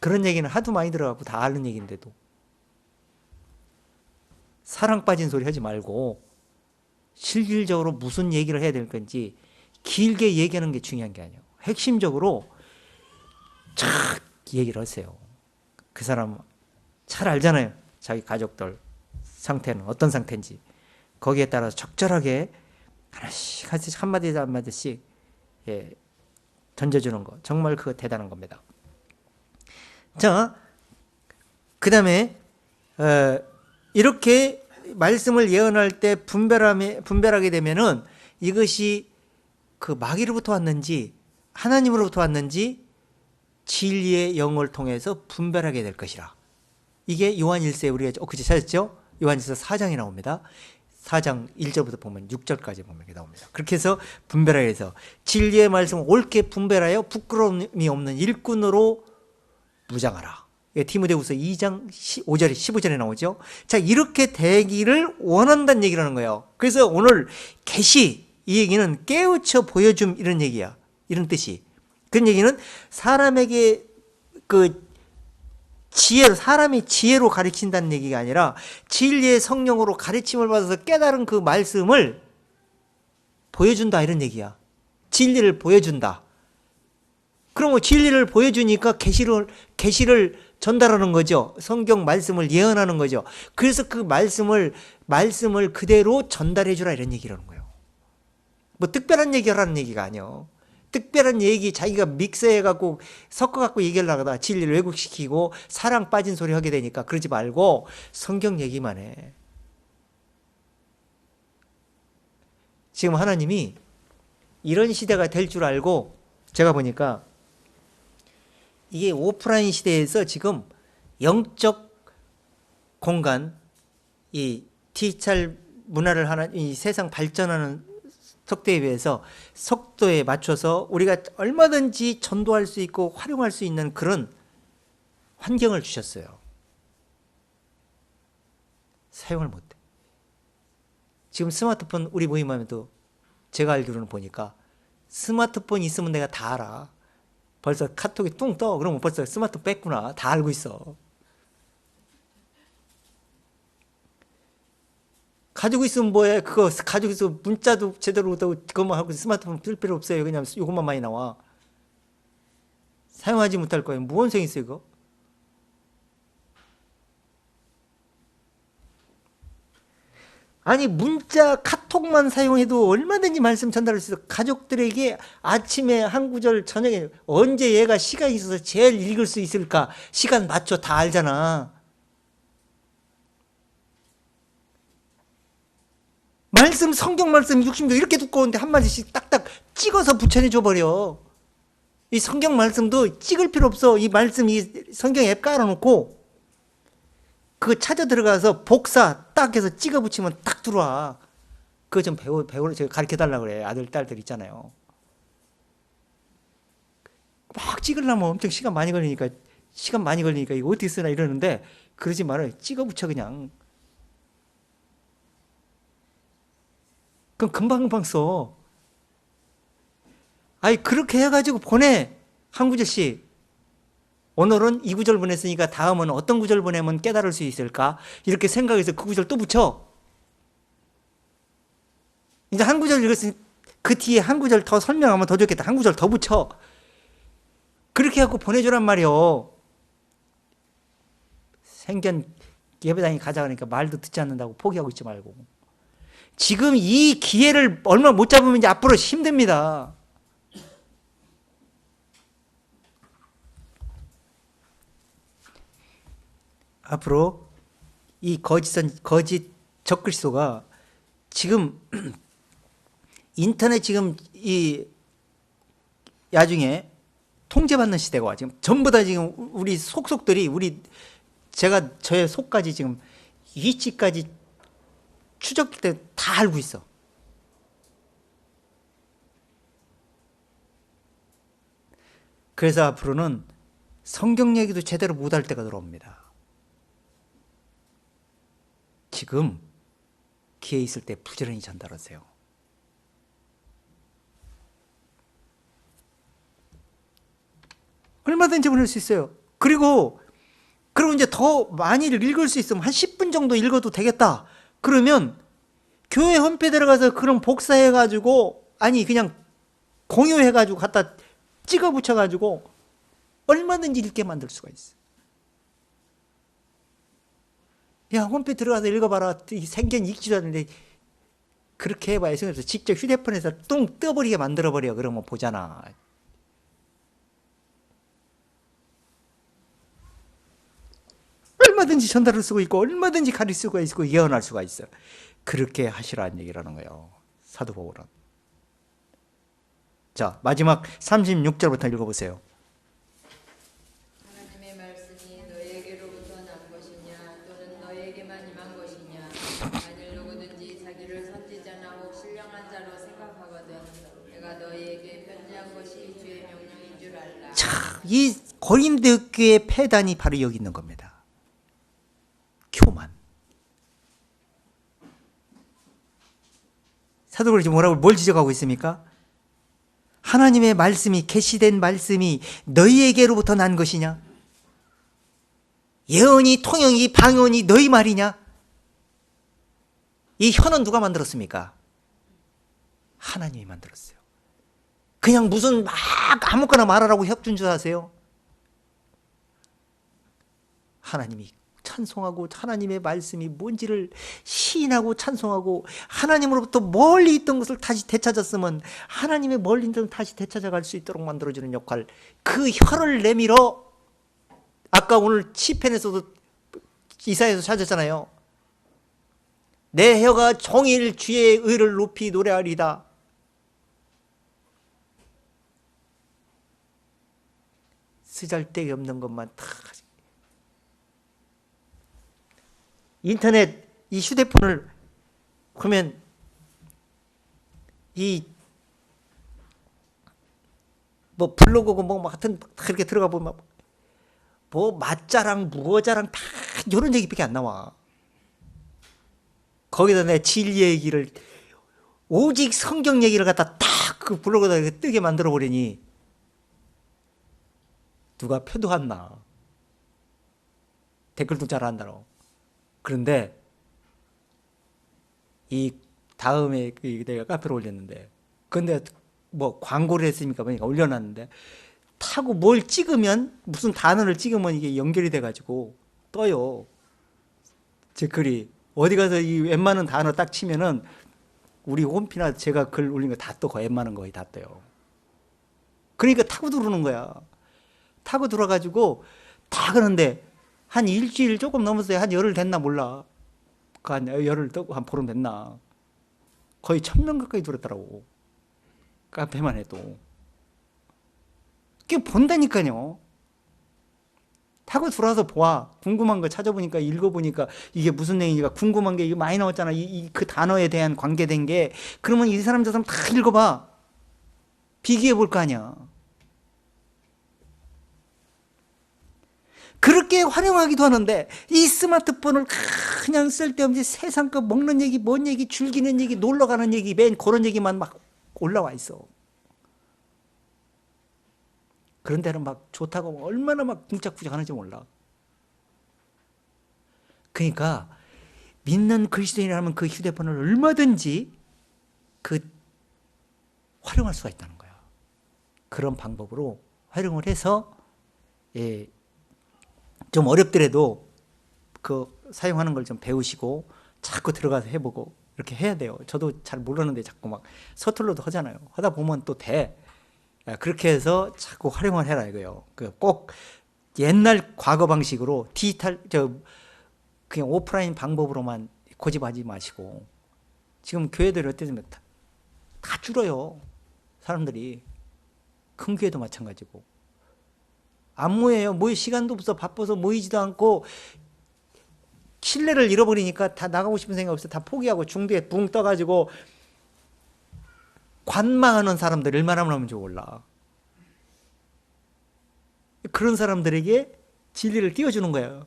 그런 얘기는 하도 많이 들어가고 다 아는 얘기인데도 사랑 빠진 소리 하지 말고 실질적으로 무슨 얘기를 해야 될 건지 길게 얘기하는 게 중요한 게 아니에요. 핵심적으로 착 얘기를 하세요. 그 사람 잘 알잖아요. 자기 가족들 상태는 어떤 상태인지. 거기에 따라서 적절하게 하나씩 한마디 한마디씩 던져주는 거. 정말 그거 대단한 겁니다. 자, 그 다음에 이렇게 말씀을 예언할 때 분별하게 되면은 이것이 그 마귀로부터 왔는지 하나님으로부터 왔는지 진리의 영을 통해서 분별하게 될 것이라. 이게 요한 1세 우리가 엊그제 찾았죠? 요한일서 4장에 나옵니다. 4장 1절부터 보면 6절까지 보면 나옵니다. 그렇게 해서 분별하여 해서 진리의 말씀을 옳게 분별하여 부끄러움이 없는 일꾼으로 무장하라. 디모데후서 2장 5절에 15절에 나오죠. 자, 이렇게 되기를 원한다는 얘기를 하는 거예요. 그래서 오늘 계시 이 얘기는 깨우쳐 보여줌 이런 얘기야. 이런 뜻이. 그런 얘기는 사람에게 사람이 지혜로 가르친다는 얘기가 아니라 진리의 성령으로 가르침을 받아서 깨달은 그 말씀을 보여준다 이런 얘기야. 진리를 보여준다. 그럼 진리를 보여주니까 계시를 전달하는 거죠. 성경 말씀을 예언하는 거죠. 그래서 그 말씀을 그대로 전달해 주라 이런 얘기를 하는 거예요. 뭐 특별한 얘기를 하는 얘기가 아니에요. 특별한 얘기 자기가 믹스해갖고 섞어갖고 얘기하려다가 진리를 왜곡시키고 사랑 빠진 소리 하게 되니까 그러지 말고 성경 얘기만 해. 지금 하나님이 이런 시대가 될 줄 알고 제가 보니까 이게 오프라인 시대에서 지금 영적 공간, 이 디지털 문화를 이 세상 발전하는 속도에 비해서 속도에 맞춰서 우리가 얼마든지 전도할 수 있고 활용할 수 있는 그런 환경을 주셨어요. 사용을 못해. 지금 스마트폰 우리 모임하면도 제가 알기로는 보니까 스마트폰 있으면 내가 다 알아. 벌써 카톡이 뚱 떠. 그러면 벌써 스마트폰 뺐구나. 다 알고 있어. 가지고 있으면 뭐해? 그거 가지고 있으면 문자도 제대로 못하고 그것만 하고 스마트폰 쓸 필요 없어요. 그냥 이것만 많이 나와. 사용하지 못할 거예요. 무슨 소용이 있어요, 이거? 아니 문자 카톡만 사용해도 얼마든지 말씀 전달할 수 있어. 가족들에게 아침에 한 구절 저녁에 언제 얘가 시간이 있어서 제일 읽을 수 있을까? 시간 맞춰 다 알잖아. 성경 말씀 60도 이렇게 두꺼운데 한마디씩 딱딱 찍어서 붙여내줘 버려. 이 성경 말씀도 찍을 필요 없어. 이 말씀 이 성경 앱 깔아놓고 그거 찾아 들어가서 복사 딱 해서 찍어 붙이면 딱 들어와. 그거 좀 배우러 제가 가르쳐 달라고 그래. 아들, 딸들 있잖아요. 막 찍으려면 엄청 시간 많이 걸리니까 이거 어떻게 쓰나 이러는데 그러지 말아요. 찍어 붙여 그냥. 그럼 금방금방 써. 아니 그렇게 해가지고 보내. 한 구절씩. 오늘은 이 구절 보냈으니까 다음은 어떤 구절 보내면 깨달을 수 있을까? 이렇게 생각해서 그 구절 또 붙여. 이제 한 구절 읽었으니 그 뒤에 한 구절 더 설명하면 더 좋겠다. 한 구절 더 붙여. 그렇게 하고 보내주란 말이요. 생견 예배당에 가자 그러니까 말도 듣지 않는다고 포기하고 있지 말고. 지금 이 기회를 얼마 못 잡으면 이제 앞으로 힘듭니다. 앞으로 이 거짓 적글소가 지금 인터넷 지금 이 야중에 통제받는 시대가 와. 지금 전부 다 지금 우리 속속들이 제가 저의 속까지 지금 위치까지 추적 때 다 알고 있어. 그래서 앞으로는 성경 얘기도 제대로 못할 때가 들어옵니다. 지금 기회 있을 때 부지런히 전달하세요. 얼마든지 보낼 수 있어요. 그리고 이제 더 많이 읽을 수 있으면 한 10분 정도 읽어도 되겠다. 그러면 교회 홈페이지에 들어가서 그런 복사해가지고 아니 그냥 공유해가지고 갖다 찍어 붙여가지고 얼마든지 읽게 만들 수가 있어. 야 홈페이지 들어가서 읽어봐라. 생견 읽지도 않는데 그렇게 해봐야 그래서 직접 휴대폰에서 뚱 떠버리게 만들어버려. 그러면 보잖아. 얼마든지 전달할 수가 있고 얼마든지 가릴 수가 있고 예언할 수가 있어. 그렇게 하시라는 얘기라는 거예요. 사도 바울은. 자 마지막 36절부터 읽어보세요. 하나님의 말씀이 너희에게로부터 난 것이냐 또는 너희에게만 임한 것이냐 만일 누구든지 자기를 선지자나 혹 신령한 자로 생각하거든 내가 너희에게 편지한 것이 주의 명령인 줄 알라. 자, 이 고린도 교회의 폐단이 바로 여기 있는 겁니다. 교만. 사도 바울이 뭐라고 뭘 지적하고 있습니까? 하나님의 말씀이 계시된 말씀이 너희에게로부터 난 것이냐? 예언이 통영이 방언이 너희 말이냐? 이 혀는 누가 만들었습니까? 하나님이 만들었어요. 그냥 무슨 막 아무거나 말하라고 협준 줄 아세요? 하나님이 찬송하고 하나님의 말씀이 뭔지를 시인하고 찬송하고 하나님으로부터 멀리 있던 것을 다시 되찾았으면 하나님의 멀리 있던 것을 다시 되찾아갈 수 있도록 만들어주는 역할, 그 혀를 내밀어. 아까 오늘 시편에서도 이사야에서 찾았잖아요. 내 혀가 종일 주의 의를 높이 노래하리다. 쓰잘데기 없는 것만 다. 인터넷 이 휴대폰을 그러면 이 뭐 블로그고 뭐 하여튼 그렇게 들어가 보면 뭐 맛자랑 무어자랑 다 이런 얘기밖에 안 나와. 거기다 내 진리 얘기를 오직 성경 얘기를 갖다 딱 그 블로그에다 뜨게 만들어 버리니 누가 표도 안 나. 댓글도 잘 안 달어. 그런데 이 다음에 내가 카페로 올렸는데, 근데 뭐 광고를 했으니까 보니까 올려놨는데 타고 뭘 찍으면 무슨 단어를 찍으면 이게 연결이 돼가지고 떠요. 제 글이 어디 가서 이 웬만한 단어 딱 치면은 우리 홈피나 제가 글 올린 거 다 떠. 웬만한 거의 다 떠요. 그러니까 타고 들어오는 거야. 타고 들어가지고 다 그런데 한 일주일 조금 넘었어요. 한 열흘 됐나 몰라. 한 열흘 떠고 한 보름 됐나. 거의 1000명 가까이 들었더라고. 카페만 해도. 그게 본다니까요. 하고 들어와서 봐. 궁금한 거 찾아보니까 읽어보니까 이게 무슨 내용인지가 궁금한 게 이게 많이 나왔잖아. 그 단어에 대한 관계된 게. 그러면 이 사람 저 사람 다 읽어봐. 비교해 볼 거 아니야. 그렇게 활용하기도 하는데 이 스마트폰을 그냥 쓸데없이 세상 거 먹는 얘기, 뭔 얘기, 즐기는 얘기, 놀러 가는 얘기, 맨 그런 얘기만 막 올라와 있어. 그런 데는 막 좋다고 얼마나 막 쿵짝쿵짝 하는지 몰라. 그러니까 믿는 그리스도인이라면 그 휴대폰을 얼마든지 활용할 수가 있다는 거야. 그런 방법으로 활용을 해서 좀 어렵더라도 사용하는 걸 좀 배우시고 자꾸 들어가서 해보고 이렇게 해야 돼요. 저도 잘 모르는데 자꾸 막 서툴러도 하잖아요. 하다 보면 또 돼. 그렇게 해서 자꾸 활용을 해라 이거예요. 꼭 옛날 과거 방식으로 그냥 오프라인 방법으로만 고집하지 마시고 지금 교회들이 어때서 다 줄어요. 사람들이. 큰 교회도 마찬가지고. 안 모여요. 모일 시간도 없어. 바빠서 모이지도 않고 신뢰를 잃어버리니까 다 나가고 싶은 생각 없어. 다 포기하고 중도에 붕 떠가지고 관망하는 사람들 얼마나 많은지 몰라. 그런 사람들에게 진리를 띄워주는 거예요.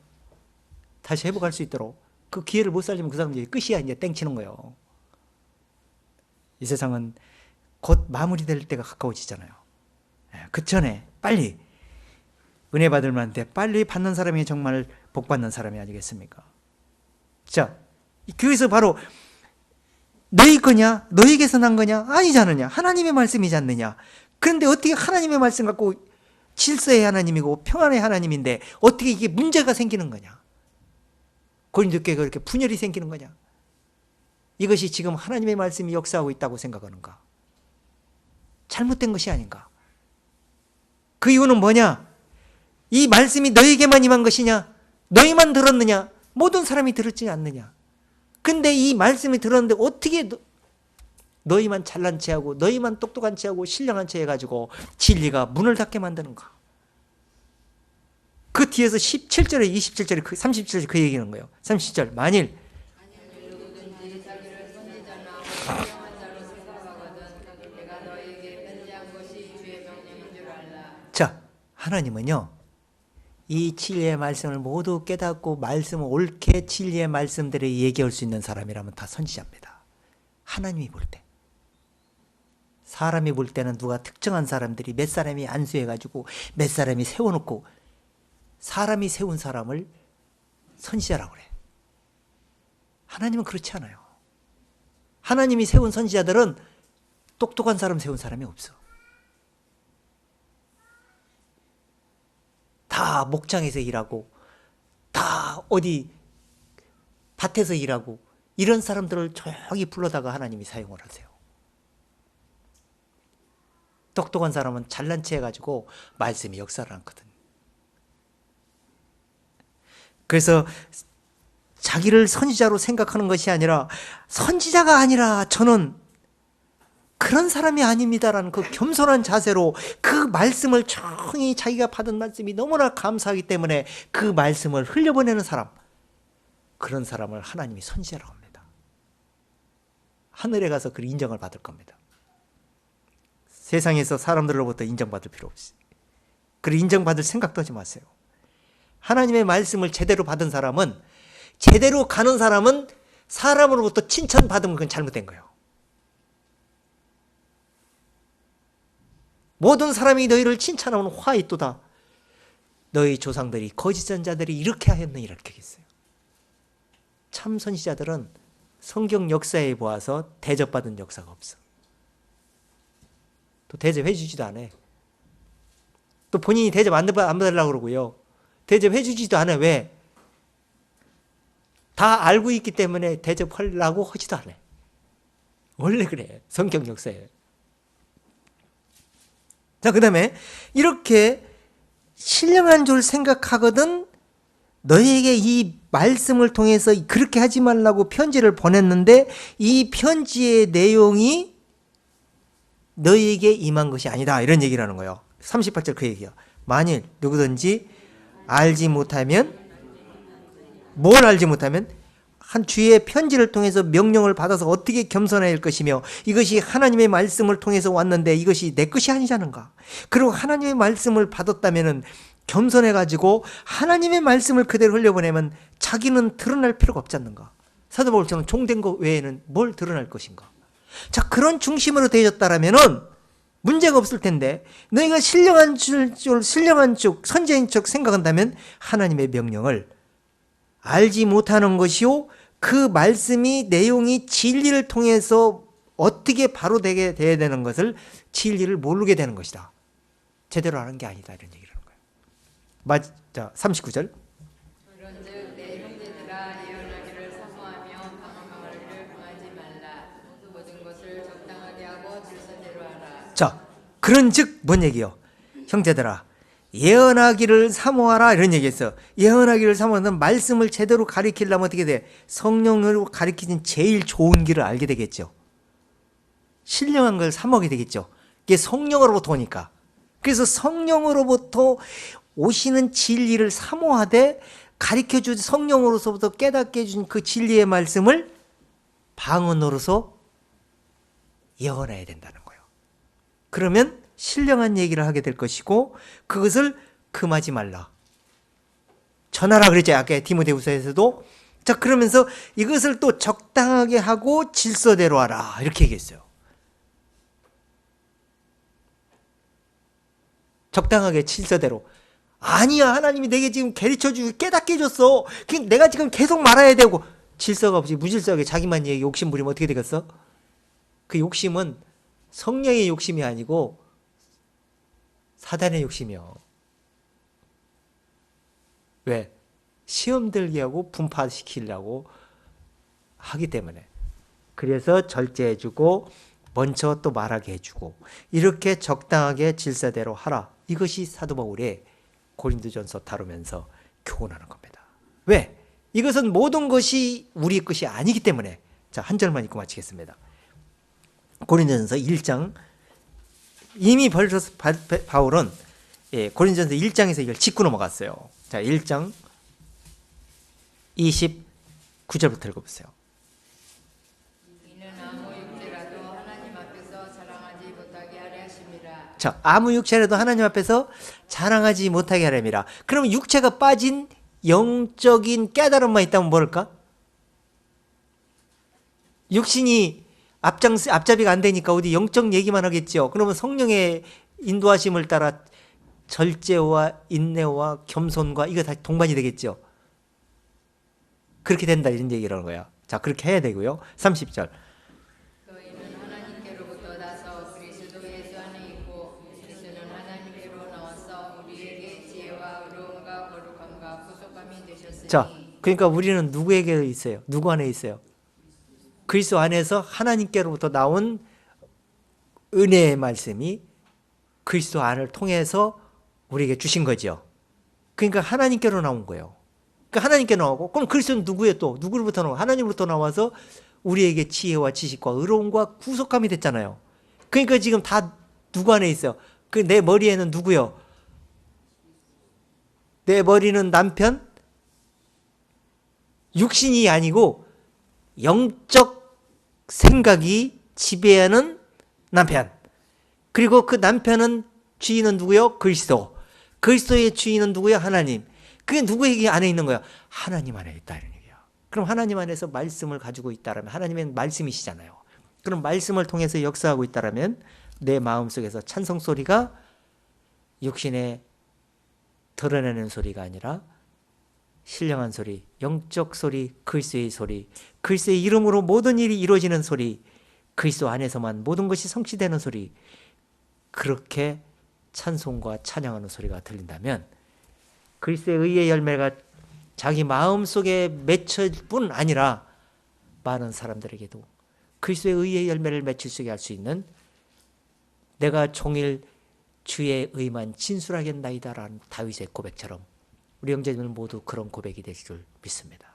다시 회복할 수 있도록. 그 기회를 못 살리면 그 사람들이 끝이야. 이제 땡치는 거예요. 이 세상은 곧 마무리될 때가 가까워지잖아요. 그 전에 빨리 은혜 받을 만한데 빨리 받는 사람이 정말 복 받는 사람이 아니겠습니까? 자, 교회에서 바로 너희 거냐? 너희에게서 난 거냐? 아니지 않느냐? 하나님의 말씀이지 않느냐? 그런데 어떻게 하나님의 말씀 갖고 질서의 하나님이고 평안의 하나님인데 어떻게 이게 문제가 생기는 거냐? 고린도교회가 그렇게 분열이 생기는 거냐? 이것이 지금 하나님의 말씀이 역사하고 있다고 생각하는가? 잘못된 것이 아닌가? 그 이유는 뭐냐? 이 말씀이 너에게만 임한 것이냐? 너희만 들었느냐? 모든 사람이 들었지 않느냐? 근데 이 말씀이 들었는데 어떻게 너희만 잘난 체하고 너희만 똑똑한 체하고 신령한 체 해가지고 진리가 문을 닫게 만드는가? 그 뒤에서 17절에 27절에 37절에 그 얘기하는 거예요. 30절 만일 누구든지 자기를 선지자나 훌륭한 자로 생각하거든 내가 너에게 편지한 것이 주의 명령인 줄 알라. 자, 하나님은요 이 진리의 말씀을 모두 깨닫고 말씀을 옳게 진리의 말씀들을 얘기할 수 있는 사람이라면 다 선지자입니다. 하나님이 볼 때. 사람이 볼 때는 누가 특정한 사람들이 몇 사람이 안수해가지고 몇 사람이 세워놓고 사람이 세운 사람을 선지자라고 그래. 하나님은 그렇지 않아요. 하나님이 세운 선지자들은 똑똑한 사람 세운 사람이 없어. 다 목장에서 일하고 다 어디 밭에서 일하고 이런 사람들을 조용히 불러다가 하나님이 사용을 하세요. 똑똑한 사람은 잘난 체 해가지고 말씀이 역사를 않거든. 그래서 자기를 선지자로 생각하는 것이 아니라 선지자가 아니라 저는 그런 사람이 아닙니다라는 그 겸손한 자세로 그 말씀을 조용히 자기가 받은 말씀이 너무나 감사하기 때문에 그 말씀을 흘려보내는 사람, 그런 사람을 하나님이 선지자라고 합니다. 하늘에 가서 그 인정을 받을 겁니다. 세상에서 사람들로부터 인정받을 필요 없이. 그리고 인정받을 생각도 하지 마세요. 하나님의 말씀을 제대로 받은 사람은, 제대로 가는 사람은 사람으로부터 칭찬받으면 그건 잘못된 거예요. 모든 사람이 너희를 칭찬하면 화 있도다. 너희 조상들이 거짓 선자들이 이렇게 하였느니 이렇게 했어요. 참 선지자들은 성경 역사에 보아서 대접받은 역사가 없어. 또 대접해 주지도 않아. 또 본인이 대접 안 받으려고 그러고요. 대접해 주지도 않아. 왜? 다 알고 있기 때문에 대접하려고 하지도 않아. 원래 그래. 성경 역사에. 자, 그 다음에 이렇게 신령한 줄 생각하거든 너희에게 이 말씀을 통해서 그렇게 하지 말라고 편지를 보냈는데 이 편지의 내용이 너희에게 임한 것이 아니다. 이런 얘기를 하는 거예요. 38절 그 얘기야. 만일 누구든지 알지 못하면 뭘 알지 못하면 한 주의 편지를 통해서 명령을 받아서 어떻게 겸손해야 할 것이며 이것이 하나님의 말씀을 통해서 왔는데 이것이 내 것이 아니잖은가. 그리고 하나님의 말씀을 받았다면 겸손해가지고 하나님의 말씀을 그대로 흘려보내면 자기는 드러날 필요가 없지 않는가. 사도 바울처럼 종된 것 외에는 뭘 드러날 것인가. 자, 그런 중심으로 되어졌다라면은 문제가 없을 텐데 너희가 신령한 쪽 선제인 쪽 생각한다면 하나님의 명령을 알지 못하는 것이요 그 말씀이 내용이 진리를 통해서 어떻게 바로 되게 돼야 되는 것을 진리를 모르게 되는 것이다. 제대로 하는 게 아니다 이런 얘기를 하는 거예요. 자, 39절. 그런즉 내 형제들아 예언하기를 사모하며 방언하기를 금하지 말라. 모든 것을 적당하게 하고 질서대로 하라. 자, 그런즉 뭔 얘기요? 형제들아 예언하기를 사모하라 이런 얘기했어. 예언하기를 사모하는 말씀을 제대로 가리키려면 어떻게 돼? 성령으로 가리키는 제일 좋은 길을 알게 되겠죠. 신령한 걸 사모하게 되겠죠. 이게 성령으로부터 오니까. 그래서 성령으로부터 오시는 진리를 사모하되 가리켜주신 성령으로서부터 깨닫게 해준 그 진리의 말씀을 방언으로서 예언해야 된다는 거예요. 그러면 신령한 얘기를 하게 될 것이고 그것을 금하지 말라. 전하라 그랬죠. 아까 디모데후서에서도. 자, 그러면서 이것을 또 적당하게 하고 질서대로 하라 이렇게 얘기했어요. 적당하게 질서대로. 아니야, 하나님이 내게 지금 가르쳐주고 깨닫게 해줬어. 내가 지금 계속 말아야 되고. 질서가 없이 무질서하게 자기만 얘기 욕심 부리면 어떻게 되겠어? 그 욕심은 성령의 욕심이 아니고 사단의 욕심이요. 왜? 시험 들게 하고 분파시키려고 하기 때문에. 그래서 절제해주고 먼저 또 말하게 해주고 이렇게 적당하게 질서대로 하라. 이것이 사도 바울의 고린도전서 다루면서 교훈하는 겁니다. 왜? 이것은 모든 것이 우리 것이 아니기 때문에. 자, 한 절만 읽고 마치겠습니다. 고린도전서 1장. 이미 벌써 바울은 고린도전서 1장에서 이걸 짚고 넘어갔어요. 자, 1장 29절부터 읽어보세요. 이는 아무 육체라도 하나님 앞에서 자랑하지 못하게 하려 하심이라. 자, 아무 육체라도 하나님 앞에서 자랑하지 못하게 하려니라. 그러면 육체가 빠진 영적인 깨달음만 있다면 뭘까? 육신이 앞잡이가 안 되니까 어디 영적 얘기만 하겠죠. 그러면 성령의 인도하심을 따라 절제와 인내와 겸손과 이거 다 동반이 되겠죠. 그렇게 된다 이런 얘기를 하는 거야. 자, 그렇게 해야 되고요. 30절. 너희는 하나님께로부터 나서 그리스도 예수 안에 있고 예수는 하나님께로 나와서 우리에게 지혜와 의로움과 거룩함과 구속함이 되셨으니. 자, 그러니까 우리는 누구에게 있어요? 누구 안에 있어요? 그리스도 안에서 하나님께로부터 나온 은혜의 말씀이 그리스도 안을 통해서 우리에게 주신 거죠. 그러니까 하나님께로 나온 거예요. 그러니까 하나님께 나오고 그럼 그리스도는 누구예요? 또 누구로부터 나와? 하나님으로부터 나와서 우리에게 지혜와 지식과 의로움과 구속함이 됐잖아요. 그러니까 지금 다 누구 안에 있어요? 그 내 머리에는 누구요? 내 머리는 남편? 육신이 아니고 영적 생각이 지배하는 남편. 그리고 그 남편은 주인은 누구요? 그리스도. 그리스도의 주인은 누구요? 하나님. 그게 누구에게 안에 있는 거야? 하나님 안에 있다 이런 얘기야. 그럼 하나님 안에서 말씀을 가지고 있다라면 하나님은 말씀이시잖아요. 그럼 말씀을 통해서 역사하고 있다라면 내 마음속에서 찬송 소리가 육신에 드러내는 소리가 아니라 신령한 소리, 영적 소리, 그리스도의 소리, 그리스도의 이름으로 모든 일이 이루어지는 소리, 그리스도 안에서만 모든 것이 성취되는 소리, 그렇게 찬송과 찬양하는 소리가 들린다면 그리스도의 의의 열매가 자기 마음속에 맺힐 뿐 아니라 많은 사람들에게도 그리스도의 의의 열매를 맺힐 수 있게 할 수 있는 내가 종일 주의 의만 진술하겠나이다라는 다윗의 고백처럼 우리 형제들 모두 그런 고백이 될 줄 믿습니다.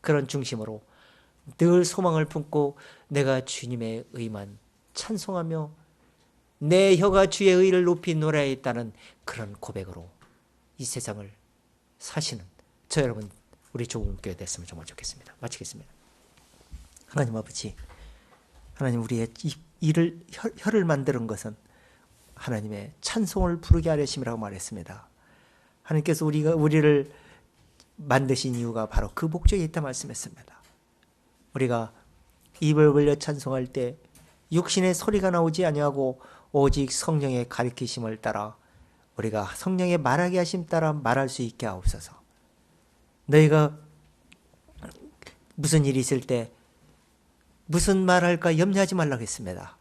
그런 중심으로 늘 소망을 품고 내가 주님의 의만 찬송하며 내 혀가 주의 의를 높이 노래하였다는 그런 고백으로 이 세상을 사시는 저 여러분 우리 조국교회 됐으면 정말 좋겠습니다. 마치겠습니다. 하나님 아버지, 하나님 우리의 혀를 만드는 것은 하나님의 찬송을 부르게 하려 심이라고 말했습니다. 하나님께서 우리를 만드신 이유가 바로 그 목적에 있다 말씀했습니다. 우리가 입을 벌려 찬송할 때 육신의 소리가 나오지 아니하고 오직 성령의 가르치심을 따라 우리가 성령의 말하게 하심 따라 말할 수 있게 하옵소서. 너희가 무슨 일이 있을 때 무슨 말할까 염려하지 말라고 했습니다.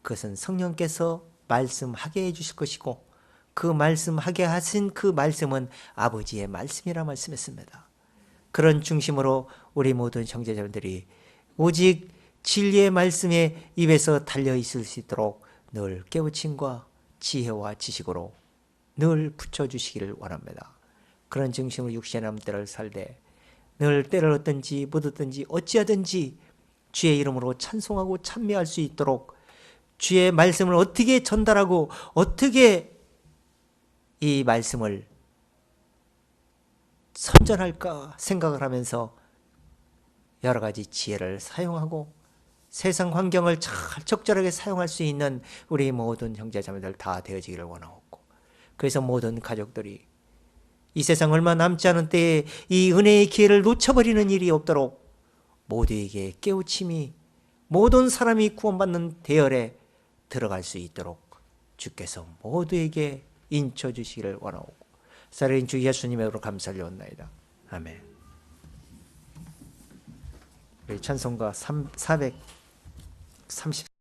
그것은 성령께서 말씀하게 해주실 것이고 그 말씀하게 하신 그 말씀은 아버지의 말씀이라 말씀했습니다. 그런 중심으로 우리 모든 형제자매들이 오직 진리의 말씀에 입에서 달려있을 수 있도록 늘 깨우침과 지혜와 지식으로 늘 붙여주시기를 원합니다. 그런 중심으로 육신의 남들을 살되 늘 때를 얻든지 못 얻든지 어찌하든지 주의 이름으로 찬송하고 찬미할 수 있도록 주의 말씀을 어떻게 전달하고 어떻게 이 말씀을 선전할까 생각을 하면서 여러 가지 지혜를 사용하고 세상 환경을 잘 적절하게 사용할 수 있는 우리 모든 형제자매들 다 되어지기를 원하옵고, 그래서 모든 가족들이 이 세상 얼마 남지 않은 때에 이 은혜의 기회를 놓쳐버리는 일이 없도록 모두에게 깨우침이 모든 사람이 구원받는 대열에 들어갈 수 있도록 주께서 모두에게 인쳐주시기를 원하옵고 살아계신 주 예수님의 이름으로 감사드리옵나이다. 아멘. 우리 찬송가 430